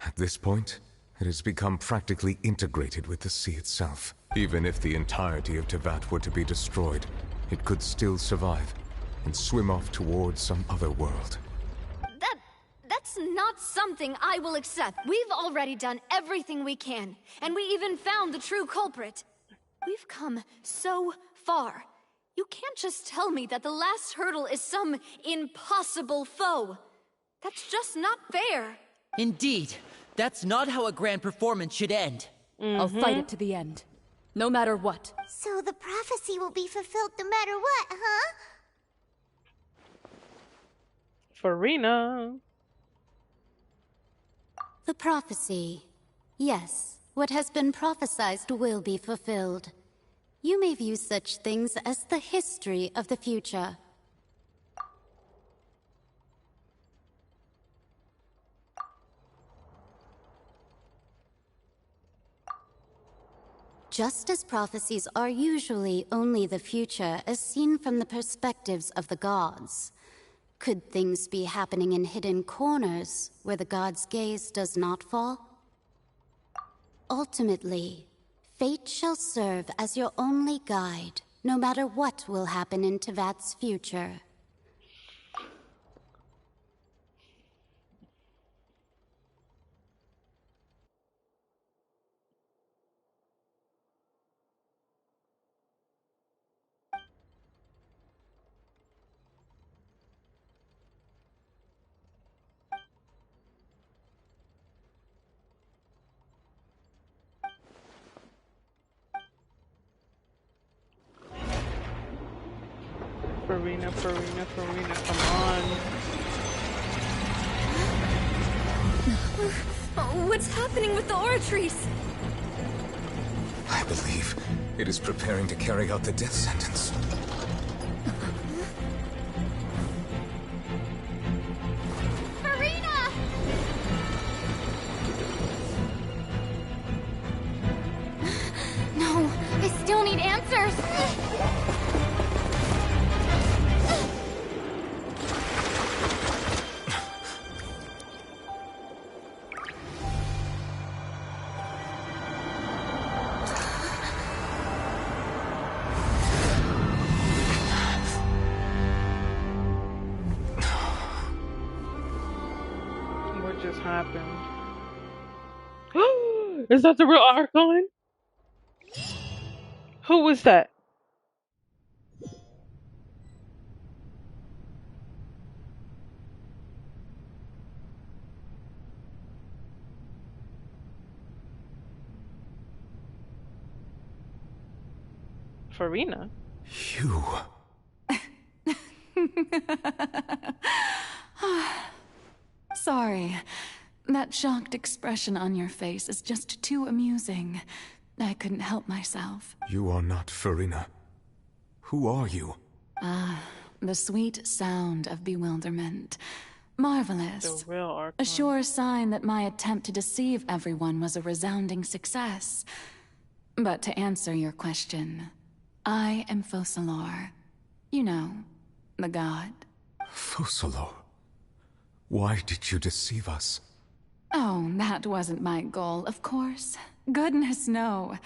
At this point, it has become practically integrated with the sea itself. Even if the entirety of Tevat were to be destroyed, it could still survive and swim off towards some other world. That's not something I will accept. We've already done everything we can, and we even found the true culprit. We've come so far. You can't just tell me that the last hurdle is some impossible foe. That's just not fair. Indeed. That's not how a grand performance should end. I'll fight it to the end. No matter what. So the prophecy will be fulfilled no matter what, huh? Farina. The prophecy. Yes, what has been prophesied will be fulfilled. You may view such things as the history of the future. Justice prophecies are usually only the future as seen from the perspectives of the gods. Could things be happening in hidden corners where the gods' gaze does not fall? Ultimately, fate shall serve as your only guide, no matter what will happen in Tevat's future. Farina, come on. What's happening with the aura trees? I believe it is preparing to carry out the death sentence. Farina! No, I still need answers. What just happened? Is that the real Archon? Who was that? Farina? You. Sorry. That shocked expression on your face is just too amusing. I couldn't help myself. You are not Farina. Who are you? The sweet sound of bewilderment. Marvelous. The real Archon. A sure sign that my attempt to deceive everyone was a resounding success. But to answer your question, I am Focalor. You know, the god. Focalor. Why did you deceive us? Oh, that wasn't my goal, of course. Goodness, no.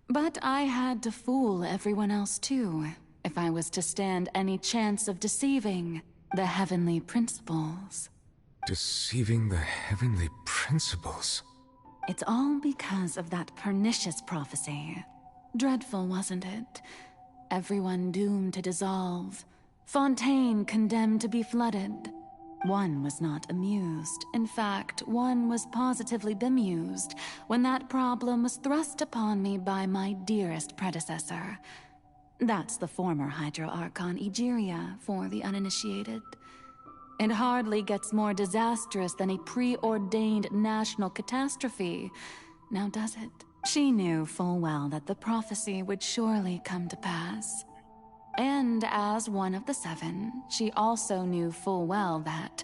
But I had to fool everyone else too, if I was to stand any chance of deceiving the heavenly principles. Deceiving the heavenly principles? It's all because of that pernicious prophecy. Dreadful, wasn't it? Everyone doomed to dissolve. Fontaine condemned to be flooded. One was not amused. In fact, one was positively bemused when that problem was thrust upon me by my dearest predecessor. That's the former Hydro Archon Egeria for the uninitiated. It hardly gets more disastrous than a preordained national catastrophe, now does it? She knew full well that the prophecy would surely come to pass. And as one of the seven, she also knew full well that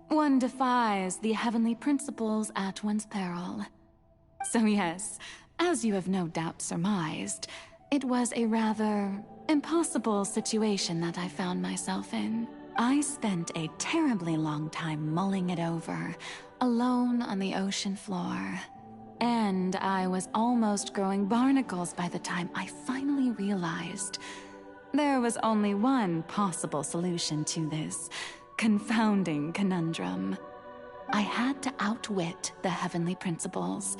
one defies the heavenly principles at one's peril. So yes, as you have no doubt surmised, it was a rather impossible situation that I found myself in. I spent a terribly long time mulling it over, alone on the ocean floor. And I was almost growing barnacles by the time I finally realized there was only one possible solution to this confounding conundrum. I had to outwit the heavenly principles,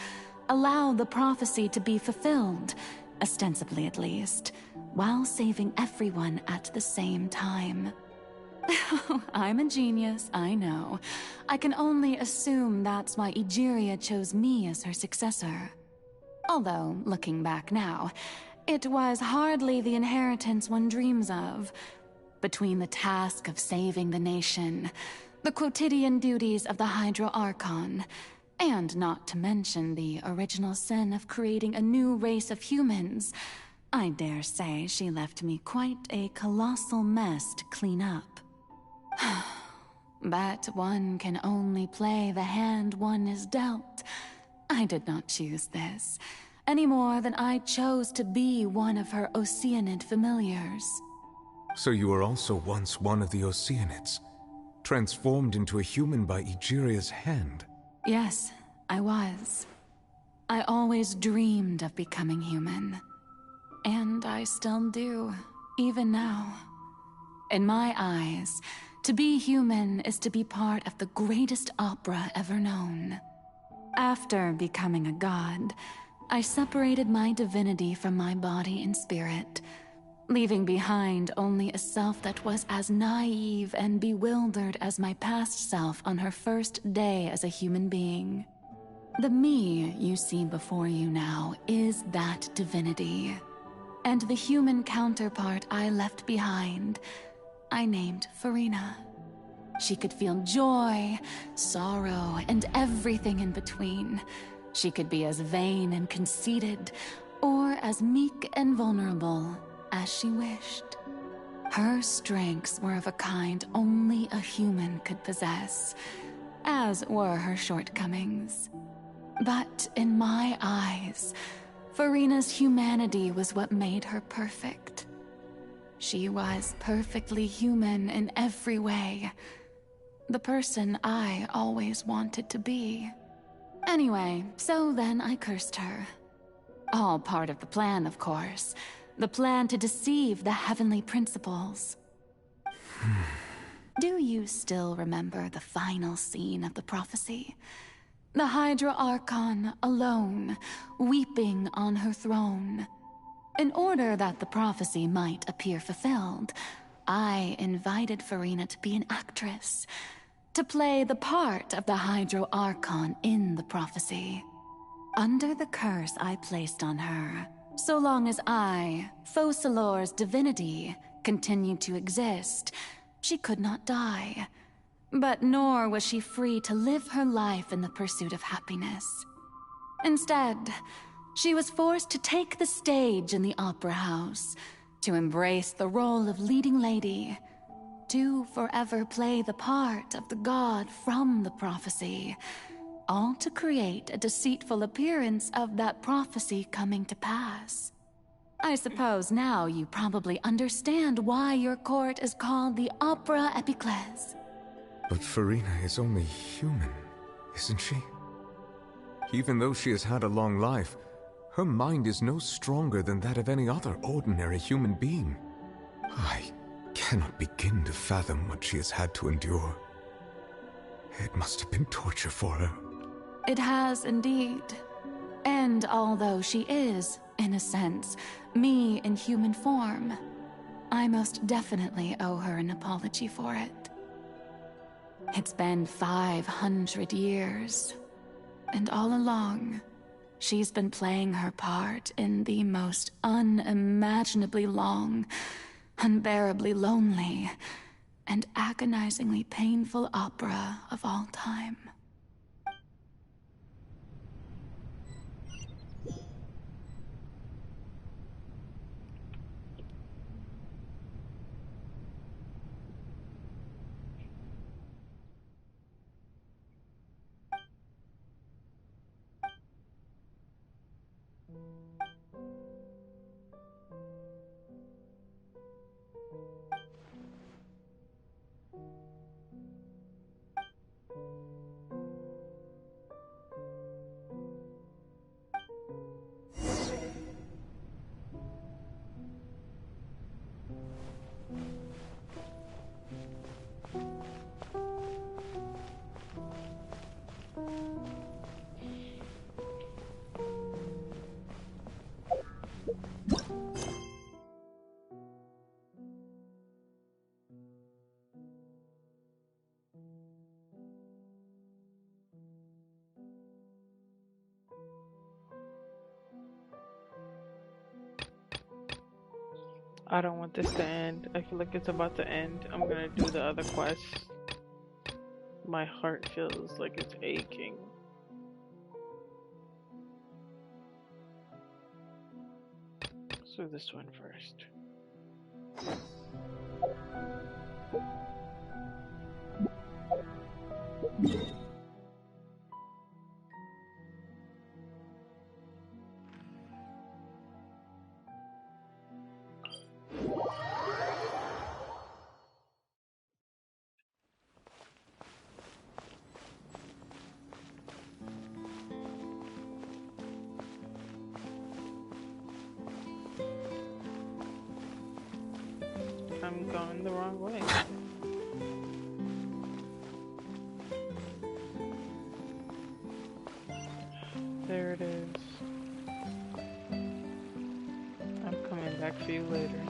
allow the prophecy to be fulfilled, ostensibly at least, while saving everyone at the same time. I'm a genius, I know. I can only assume that's why Egeria chose me as her successor. Although, looking back now, it was hardly the inheritance one dreams of. Between the task of saving the nation, the quotidian duties of the Hydro Archon, and not to mention the original sin of creating a new race of humans, I dare say she left me quite a colossal mess to clean up. But one can only play the hand one is dealt. I did not choose this. any more than I chose to be one of her Oceanid familiars. So you were also once one of the Oceanids, transformed into a human by Egeria's hand. Yes, I was. I always dreamed of becoming human. And I still do, even now. In my eyes, to be human is to be part of the greatest opera ever known. After becoming a god, I separated my divinity from my body and spirit, leaving behind only a self that was as naive and bewildered as my past self on her first day as a human being. The me you see before you now is that divinity. And the human counterpart I left behind, I named Farina. She could feel joy, sorrow, and everything in between. She could be as vain and conceited, or as meek and vulnerable as she wished. Her strengths were of a kind only a human could possess, as were her shortcomings. But in my eyes, Farina's humanity was what made her perfect. She was perfectly human in every way. The person I always wanted to be. Anyway, so then I cursed her. All part of the plan, of course. The plan to deceive the heavenly principles. Do you still remember the final scene of the prophecy? The Hydra Archon alone, weeping on her throne. In order that the prophecy might appear fulfilled, I invited Farina to be an actress, to play the part of the Hydro Archon in the prophecy. Under the curse I placed on her, so long as I, Focalor's divinity, continued to exist, she could not die. But nor was she free to live her life in the pursuit of happiness. Instead, she was forced to take the stage in the opera house, to embrace the role of leading lady, to forever play the part of the god from the prophecy, all to create a deceitful appearance of that prophecy coming to pass. I suppose now you probably understand why your court is called the Opera Epiclese. But Farina is only human, isn't she? Even though she has had a long life, her mind is no stronger than that of any other ordinary human being. I cannot begin to fathom what she has had to endure. It must have been torture for her. It has indeed. And although she is, in a sense, me in human form, I most definitely owe her an apology for it. It's been 500 years, and all along, she's been playing her part in the most unimaginably long, unbearably lonely, and agonizingly painful opera of all time. I don't want this to end. I feel like it's about to end. I'm gonna do the other quest. My heart feels like it's aching. Let's do this one first. I'm going the wrong way. There it is. I'm coming back for you later.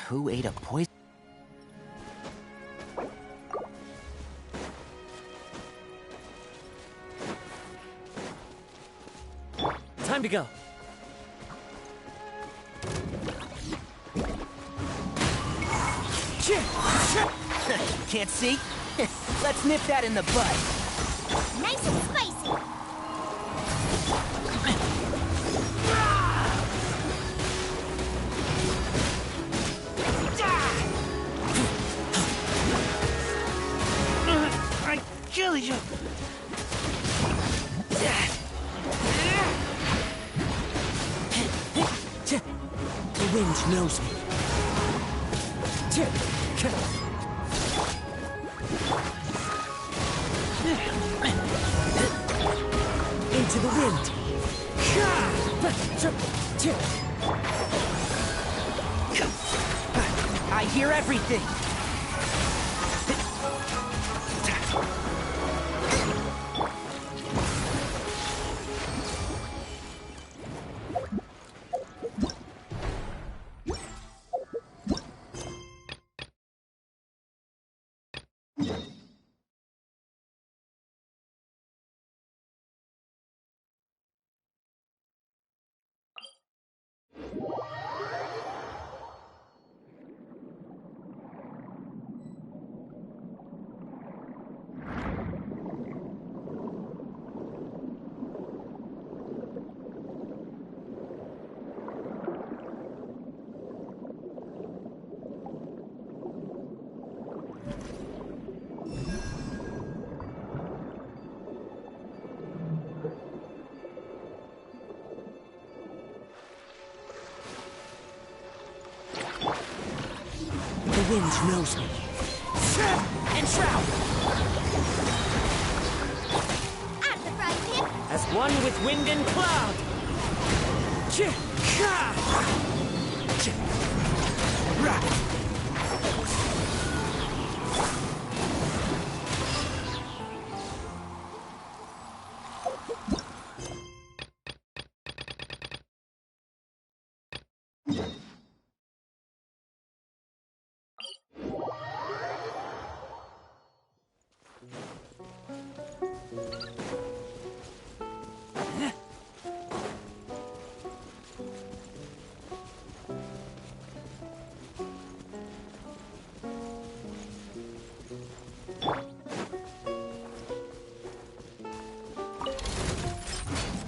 Who ate a poison? Time to go. Can't see? Let's nip that in the bud. Nice and spicy. I kill you. The wind knows me. Into the wind. I hear everything. The wind knows me. And shroud! Out of the frying pan. As one with wind and cloud!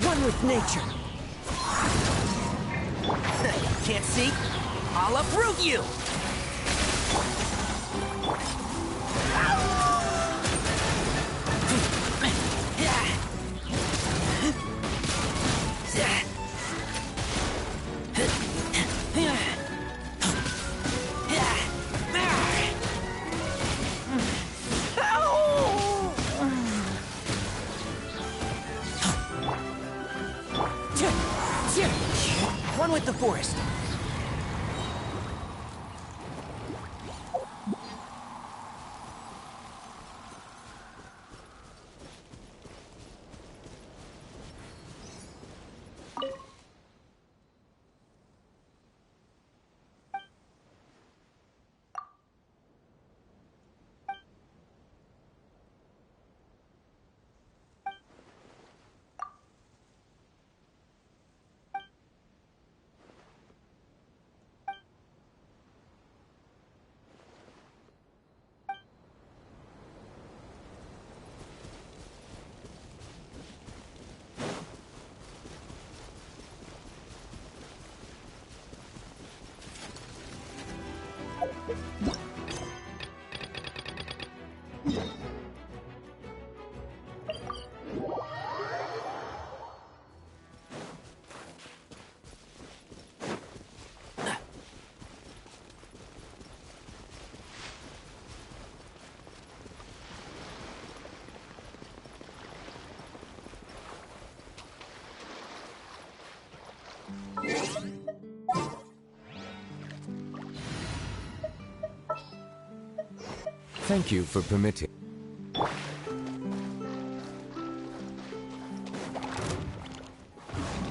One with nature. Can't see? I'll uproot you! One with the forest. Thank you for permitting.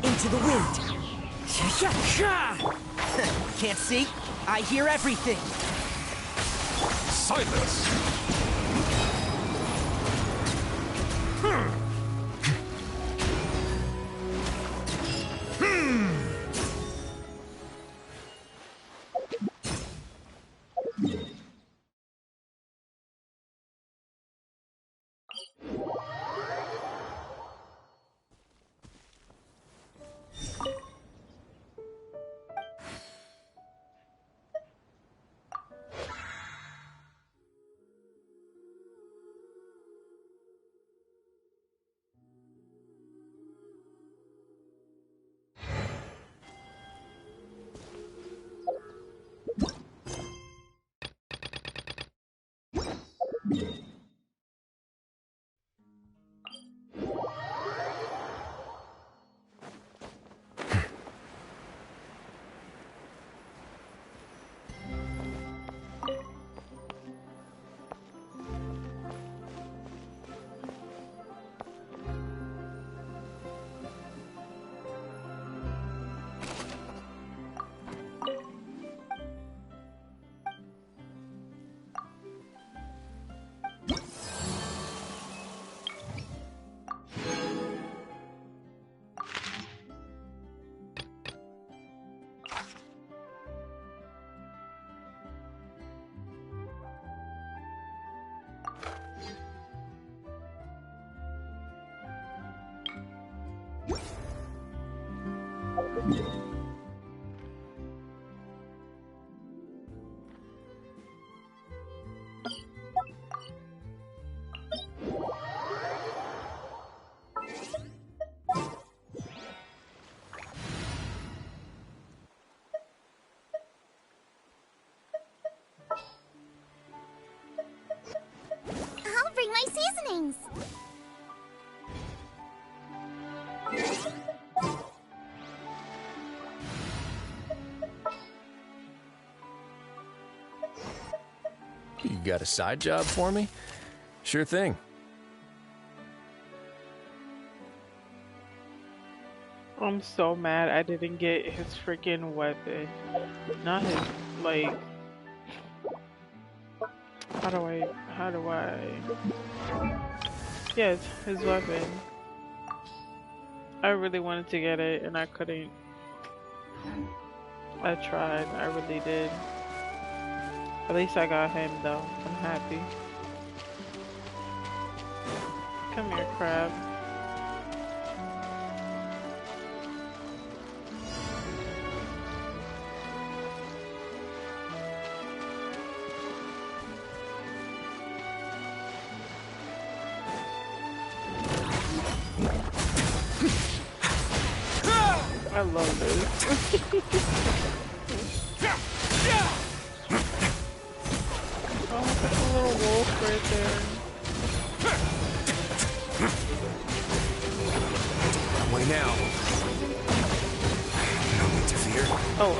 Into the wind. Can't see? I hear everything. Silence! I'll bring my seasonings. You got a side job for me? Sure thing. I'm so mad I didn't get his freaking weapon. Not his, like... How do I... Yes, his weapon. I really wanted to get it and I couldn't. I tried, I really did. At least I got him though. I'm happy. Come here, crab. I love this. Oh, look at the little wolf right there. Why now? No need to fear. Oh.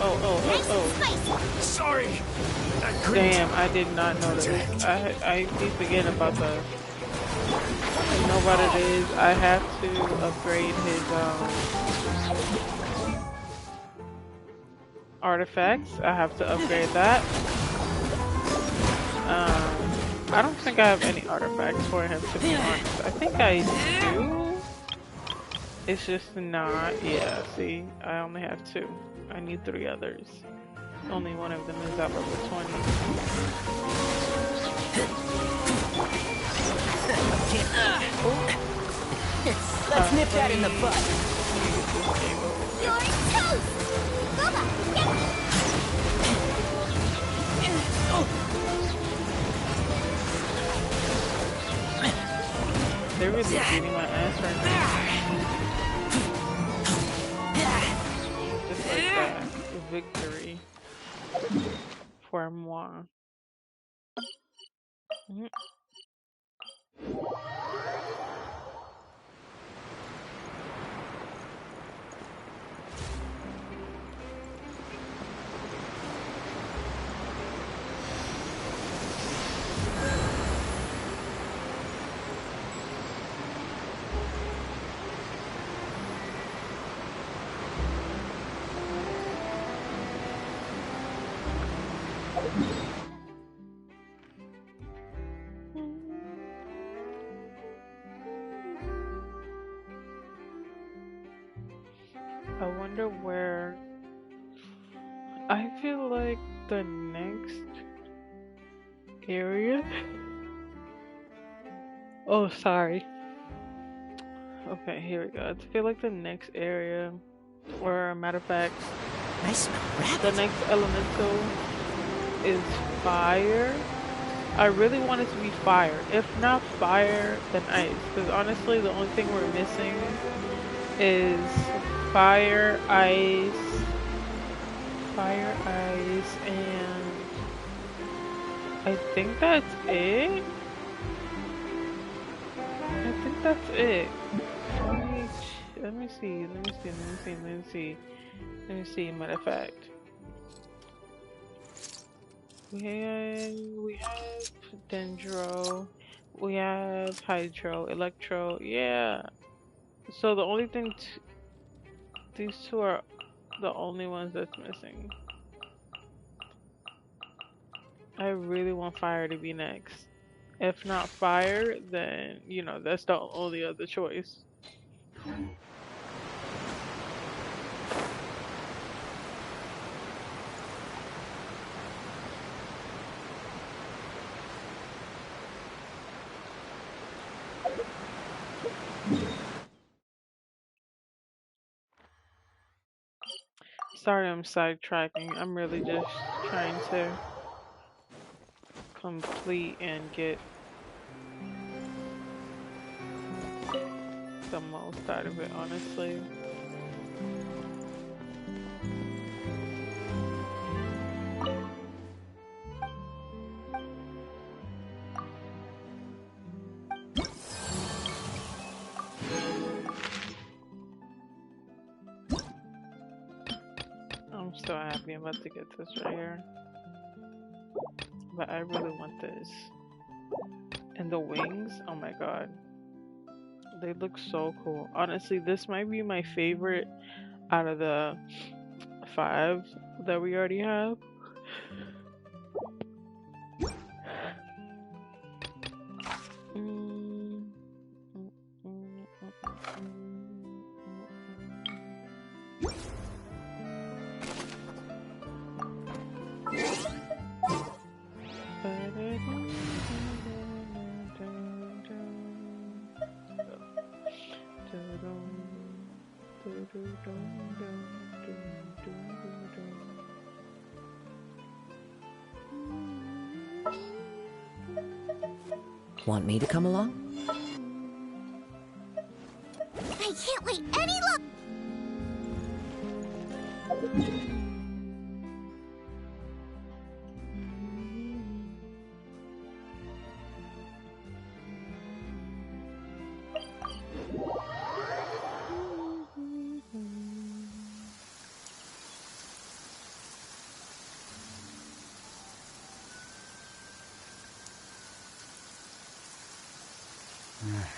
Sorry! I couldn't. Damn, I did not notice. I keep forgetting about the... I know what it is. I have to upgrade his, artifacts. I have to upgrade that. I don't think I have any artifacts for him, to be honest. I think I do. It's just not. Yeah, see? I only have 2. I need 3 others. Only one of them is at level 20. Let's nip that in the bud. You're toast! Bubba, get They're really beating my ass right now. Just like that. Victory. For moi. I wonder where. I feel like the next area. Oh, sorry. Okay, here we go. I feel like the next area, or a matter of fact, I smell rabbit. the next elemental is fire. I really want it to be fire. If not fire, then ice. Because honestly, the only thing we're missing is fire, ice, and I think that's it. I think that's it. Let me see. Matter of fact, we have Dendro, we have Hydro, Electro. Yeah. So the only thing, these two are the only ones that's missing. I really want fire to be next. If not fire, then you know that's the only other choice. Sorry, I'm sidetracking. I'm really just trying to complete and get the most out of it, honestly. I'm so happy I'm about to get this right here. But I really want this. And the wings, oh my god. They look so cool. Honestly, this might be my favorite out of the 5 that we already have. Want me to come along? I can't wait any longer.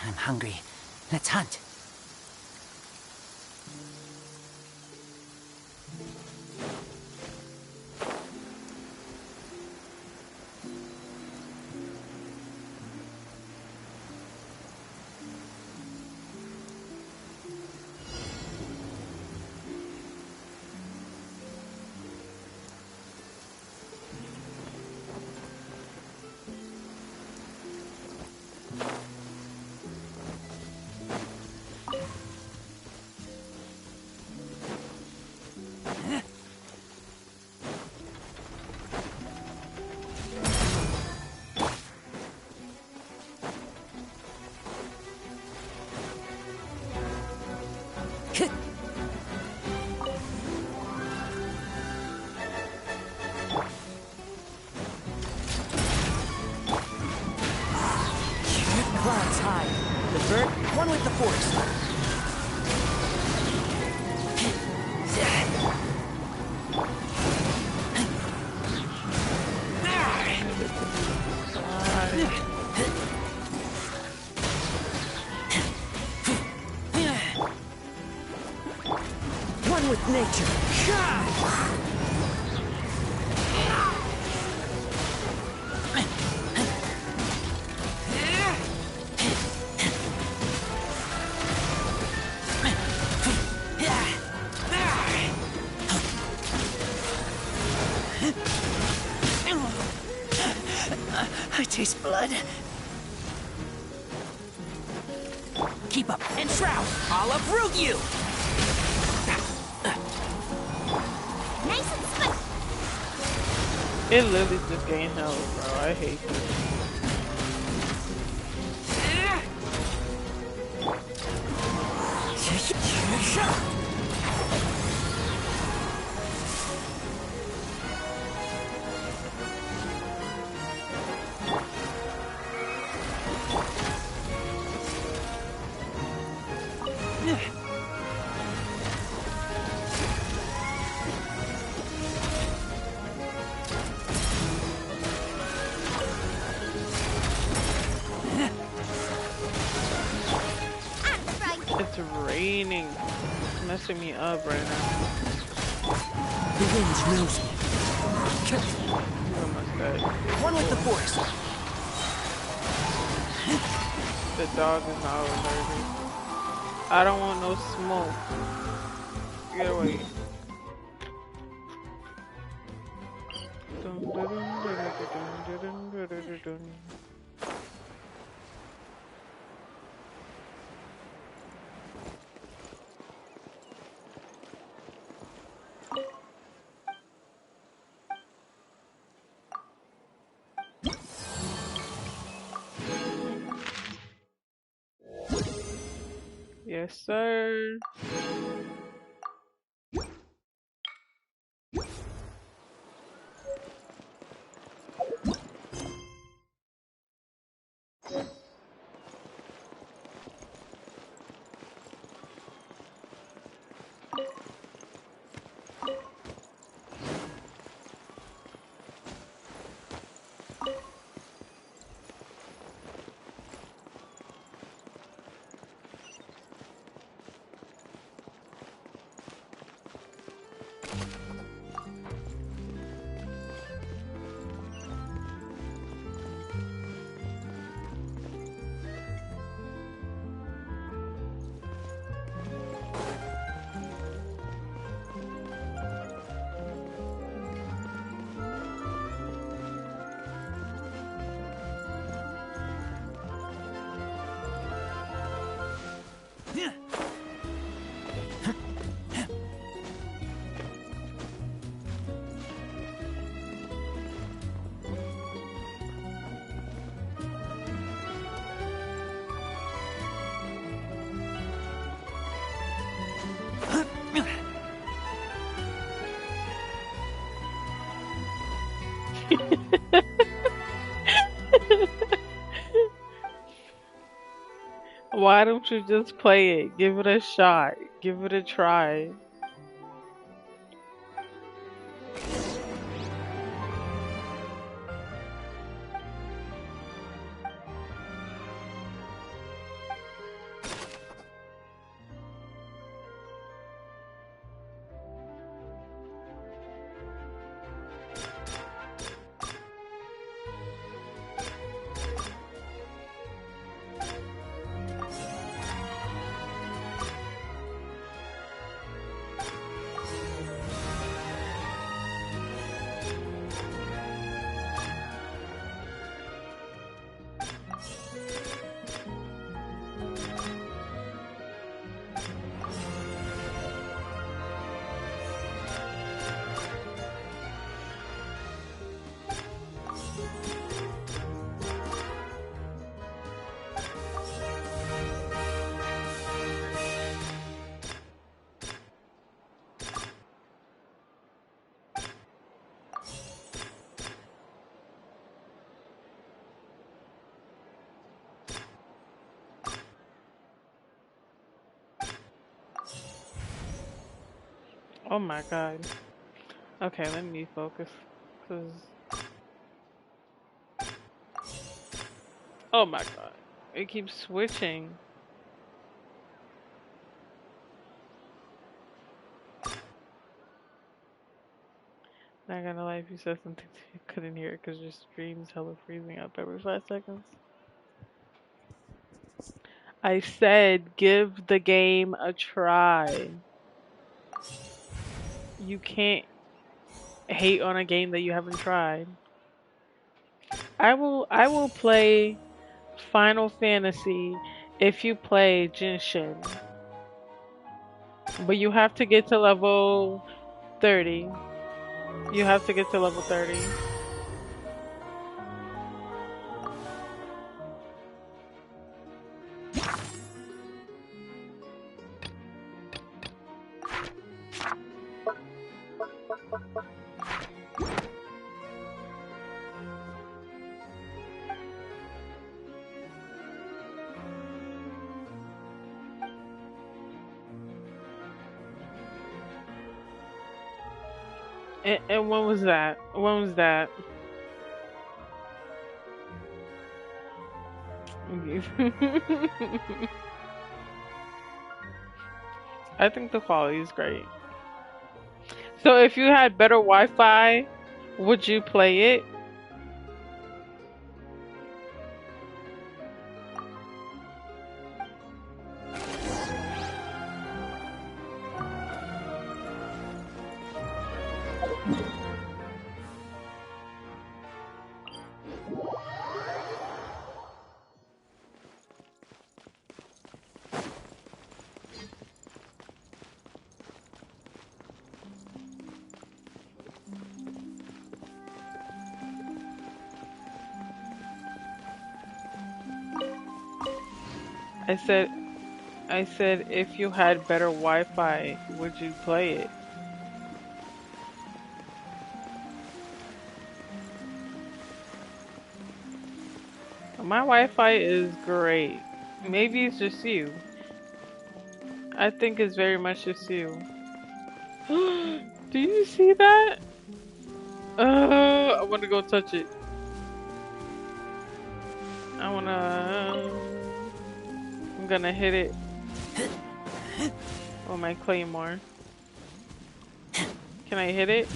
I'm hungry. Let's hunt. Clouds high. The bird, one with the force. One with nature. this blood. Keep up and shroud. I'll uproot you. Nice and swift. It literally just gained health, bro. I hate this. It's raining. It's messing me up right now. The wind knows me. One with the force. The dog is not allergic. I don't want no smoke. Get away. Yes, sir. Why don't you just play it? Give it a shot. Give it a try. Oh my god. Okay, let me focus. Oh my god. It keeps switching. Not gonna lie, if you said something you couldn't hear it because your stream's hella freezing up every 5 seconds. I said give the game a try. You can't hate on a game that you haven't tried. I will play Final Fantasy if you play Genshin. But you have to get to level 30. You have to get to level 30. And when was that? When was that? I think the quality is great. So if you had better Wi-Fi, would you play it? I said I said if you had better Wi-Fi, would you play it? My Wi-Fi is great. Maybe it's just you. I think it's very much just you. Do you see that? I want to go touch it. I'm gonna hit it with my claymore. Can I hit it?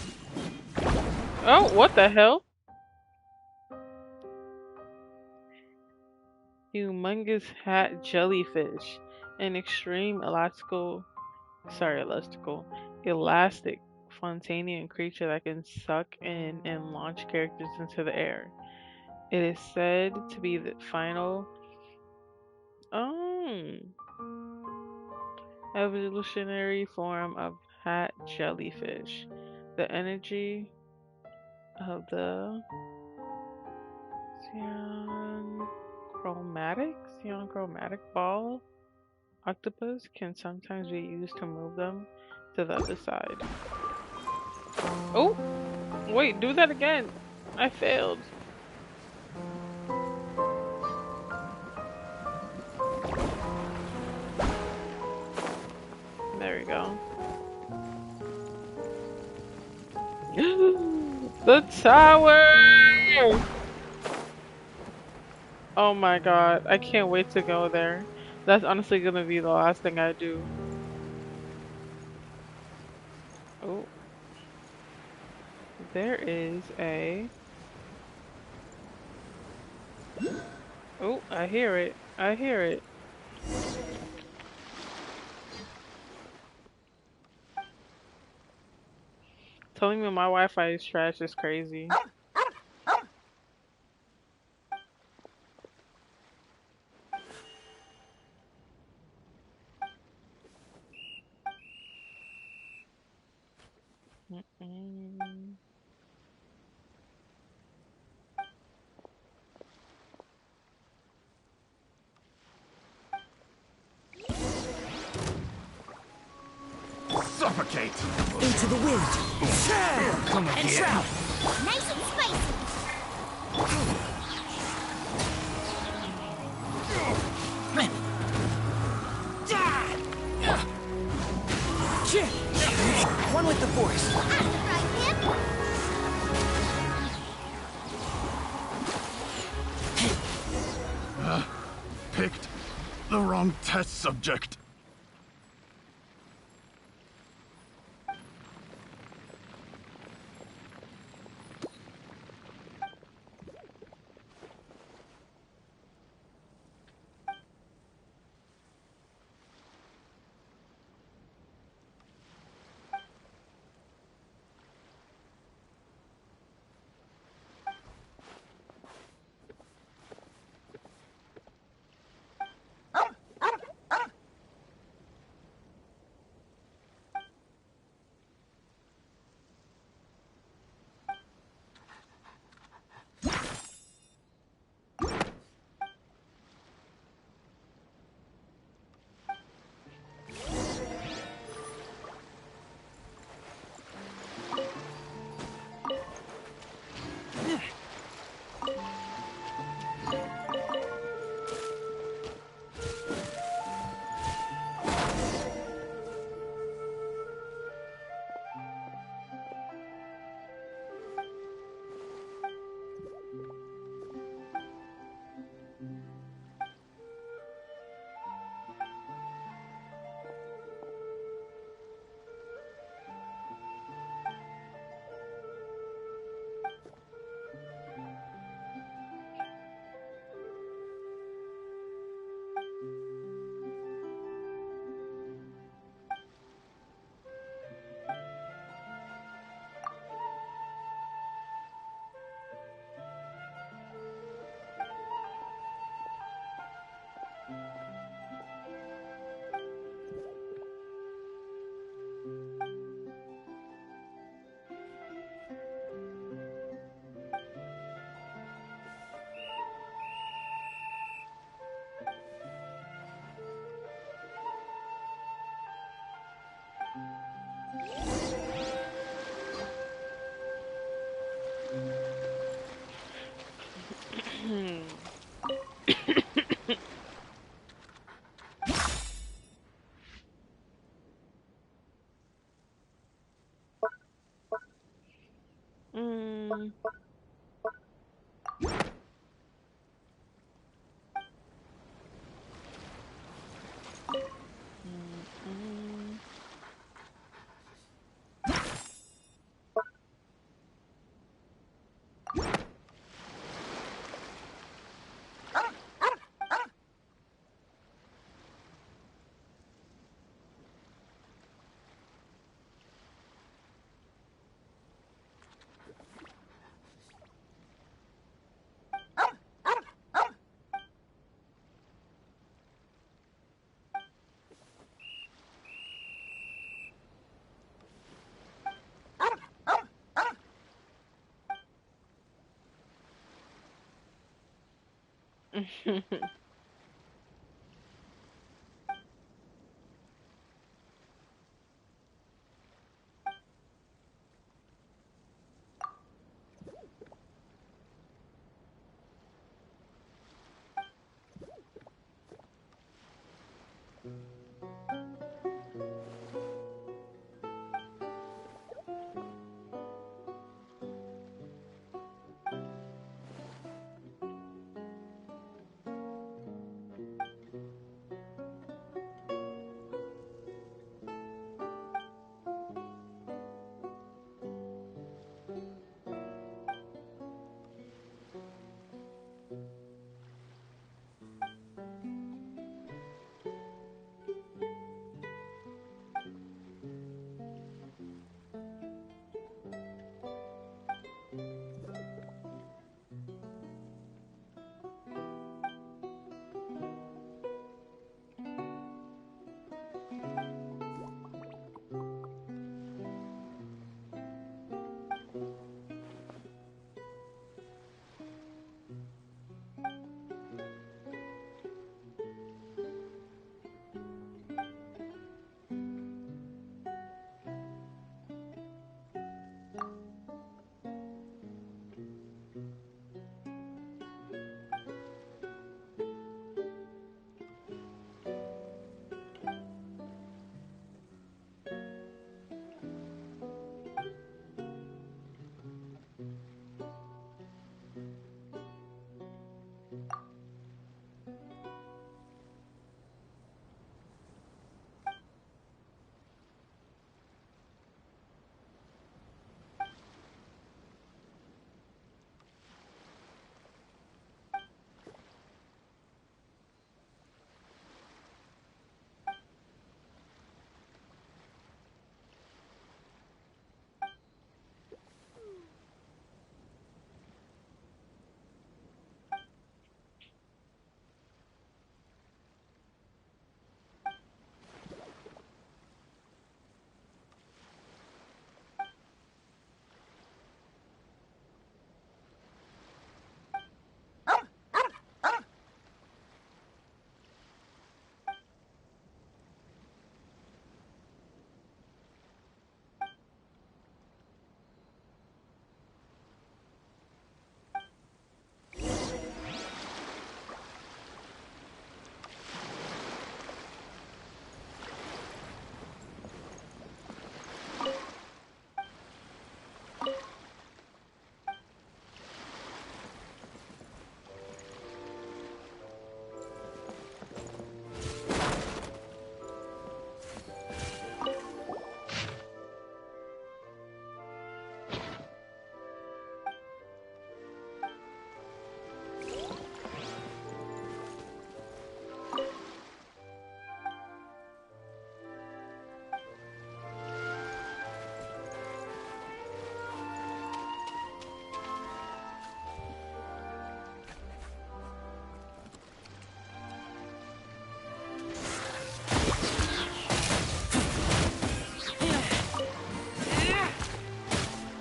Oh, what the hell? Humongous hat jellyfish. An extreme elastic Fontanian creature that can suck in and launch characters into the air. It is said to be the final evolutionary form of hat jellyfish. The energy of the cyan chromatic ball octopus can sometimes be used to move them to the other side. Oh, wait, do that again. I failed. There we go. The tower! Oh my god, I can't wait to go there. That's honestly gonna be the last thing I do. Oh. There is a... Oh, I hear it. I hear it. Telling me my Wi-Fi is trash is crazy. Suffocate! Into the wind! Come and again. trout! Nice and spicy! One with the force! Picked the wrong test subject.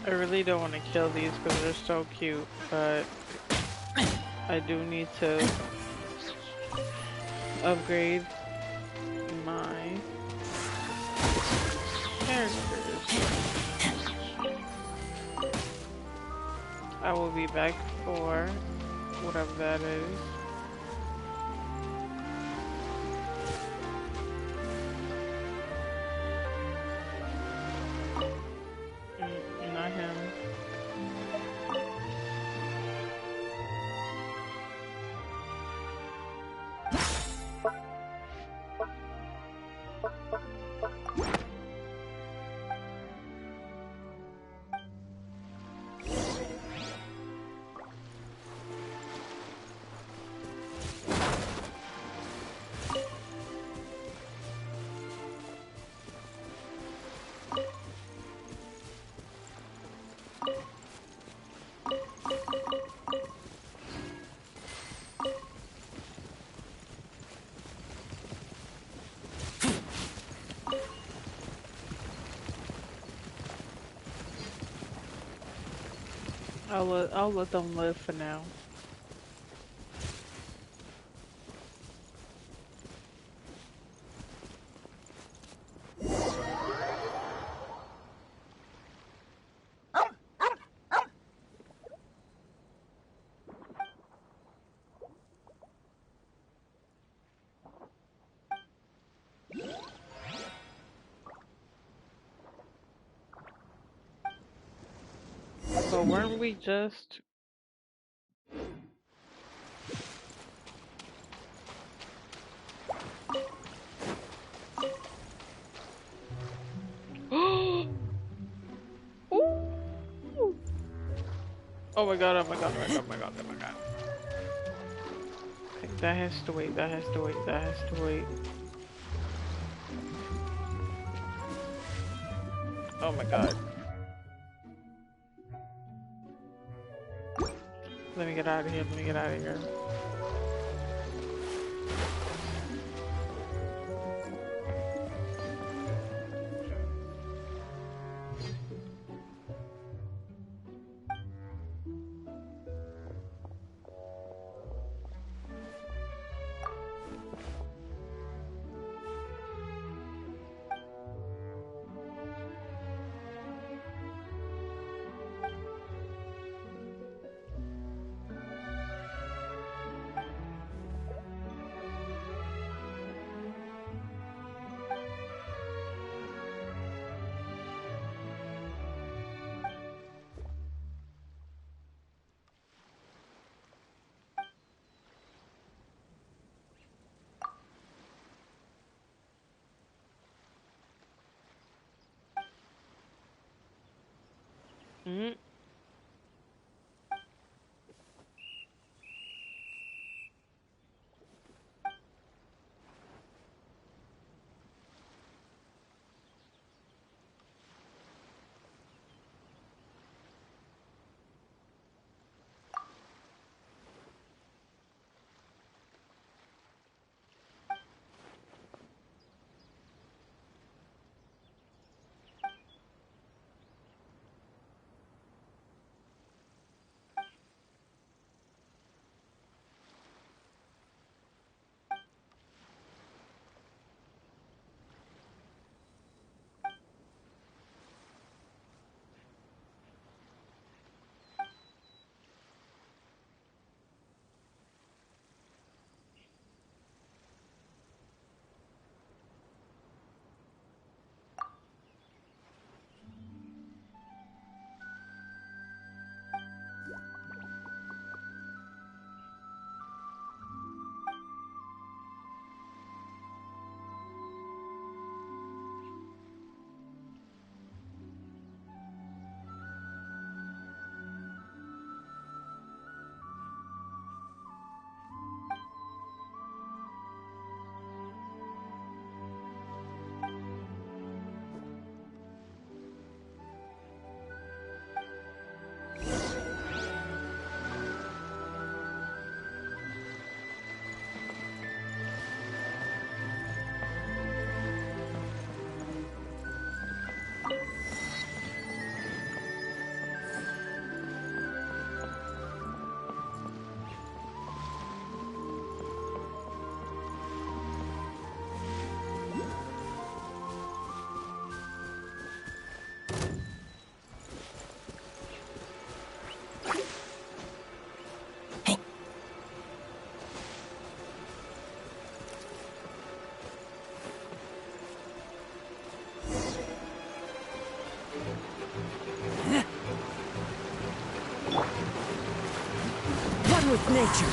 I really don't want to kill these because they're so cute, but I do need to upgrade my characters. I will be back for whatever that is. Not him. I'll let them live for now. But weren't we just? Ooh. Oh my god, oh my god, oh my god, oh my god, oh my god. Okay, that has to wait, that has to wait, that has to wait. Oh my god. Let me get out of here, let me get out of here. Mm. One with nature.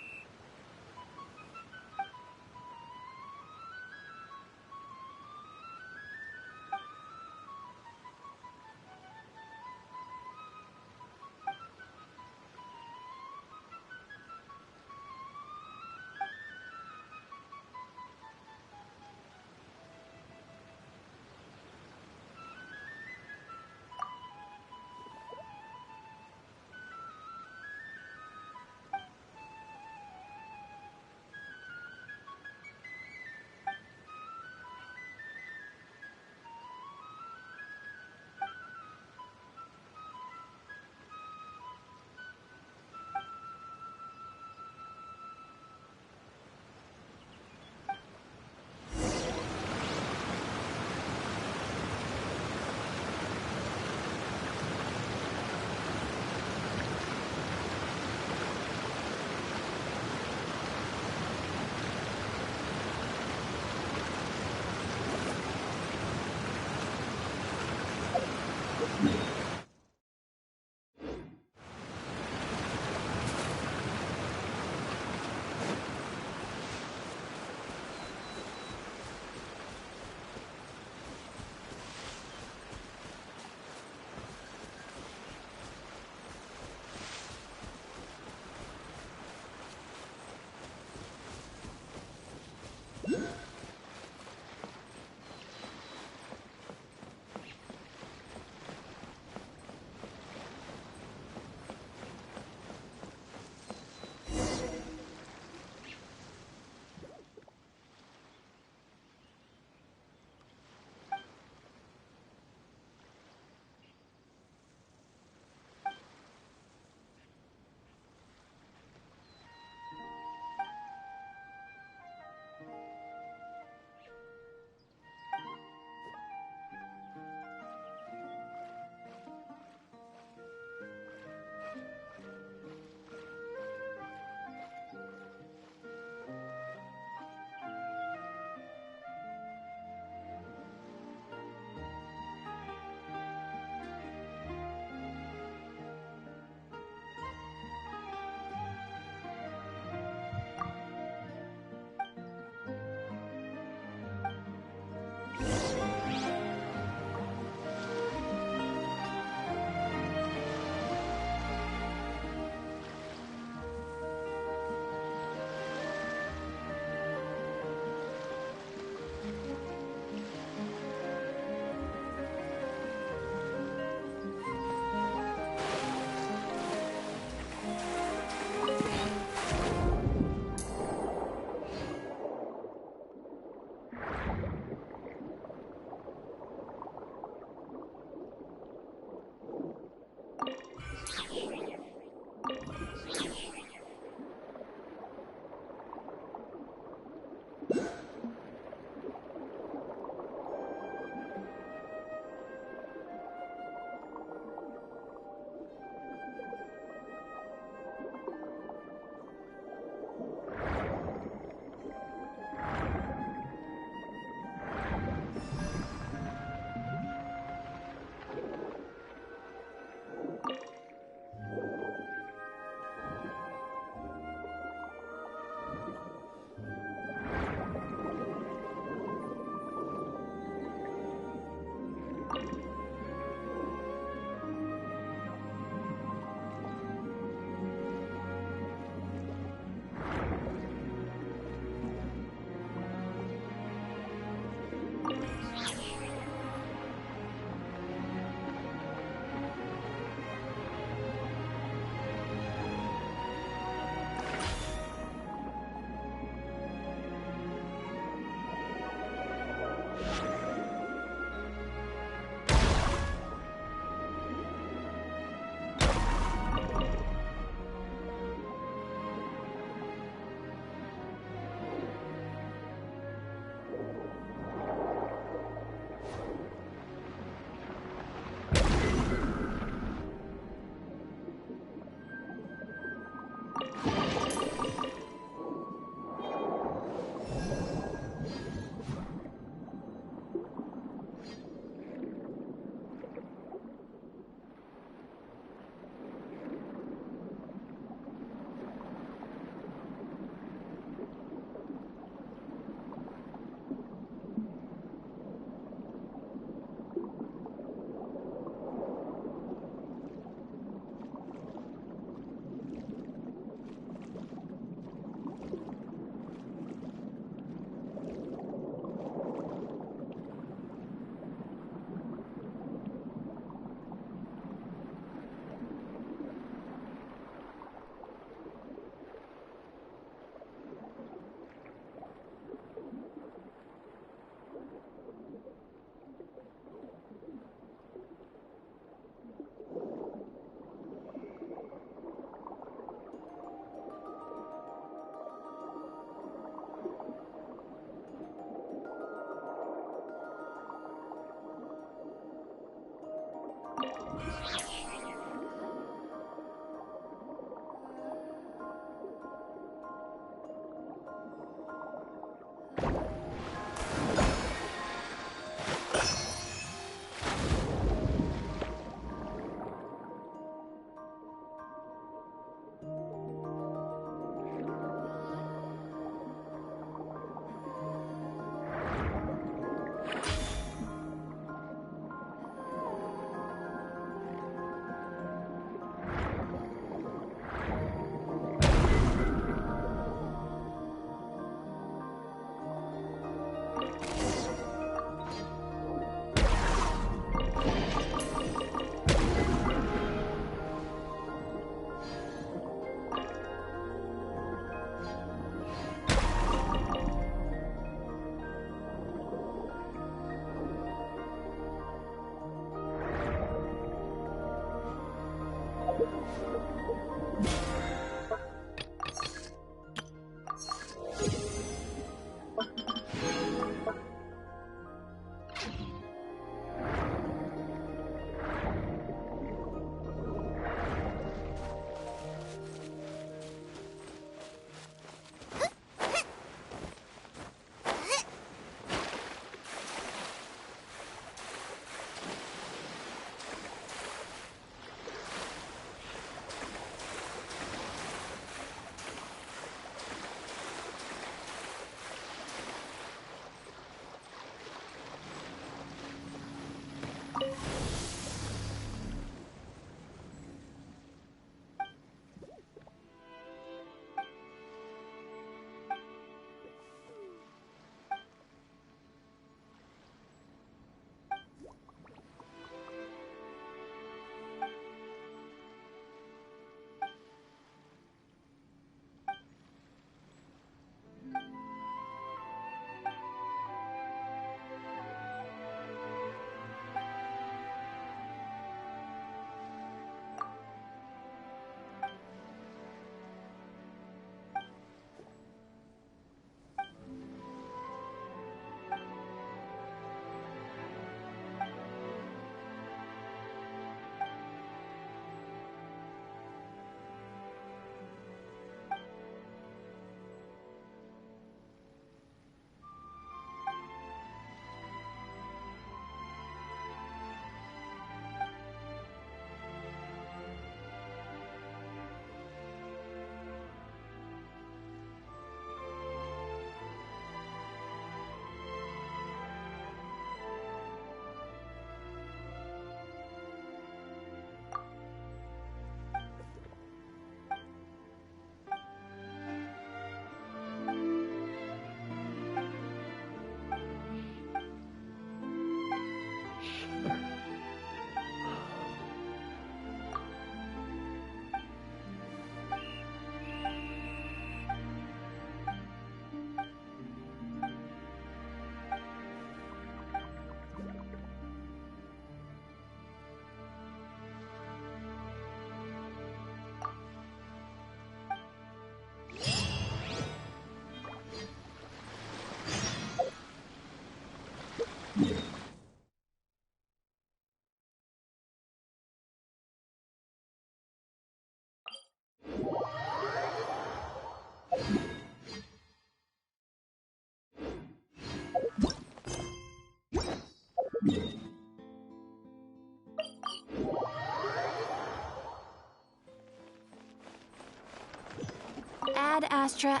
Ad Astra.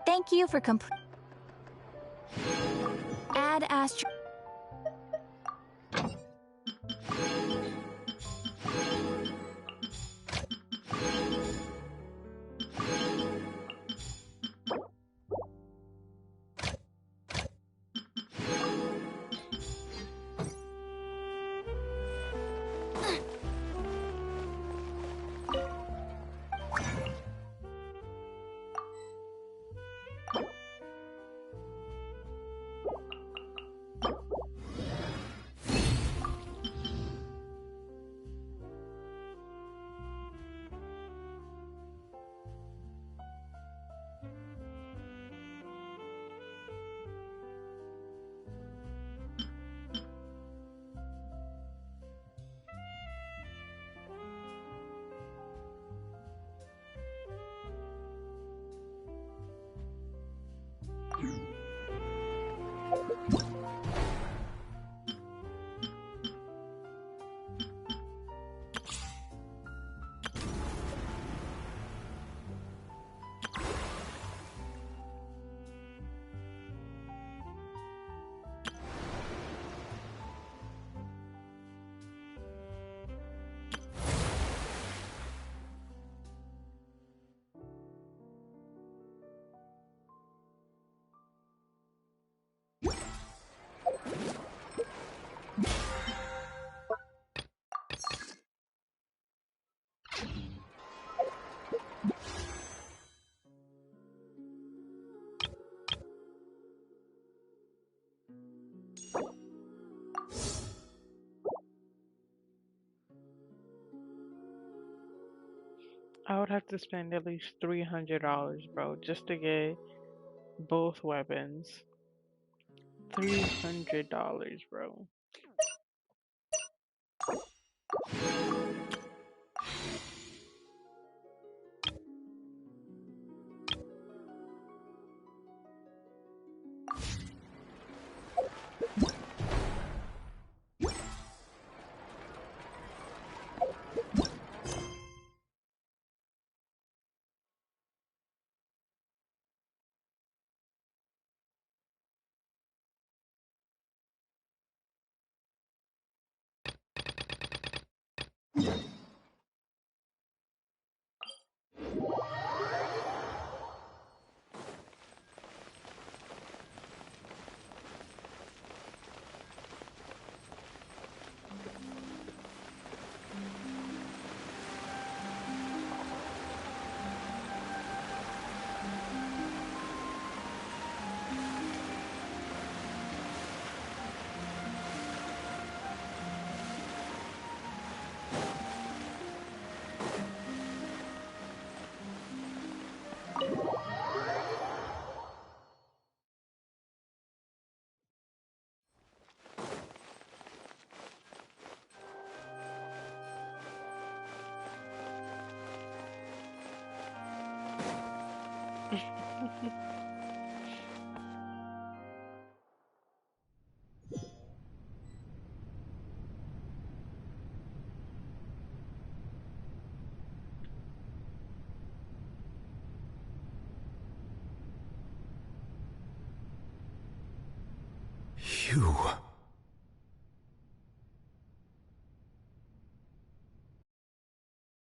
Thank you for Ad Astra. I would have to spend at least $300, bro, just to get both weapons. $300, bro. You...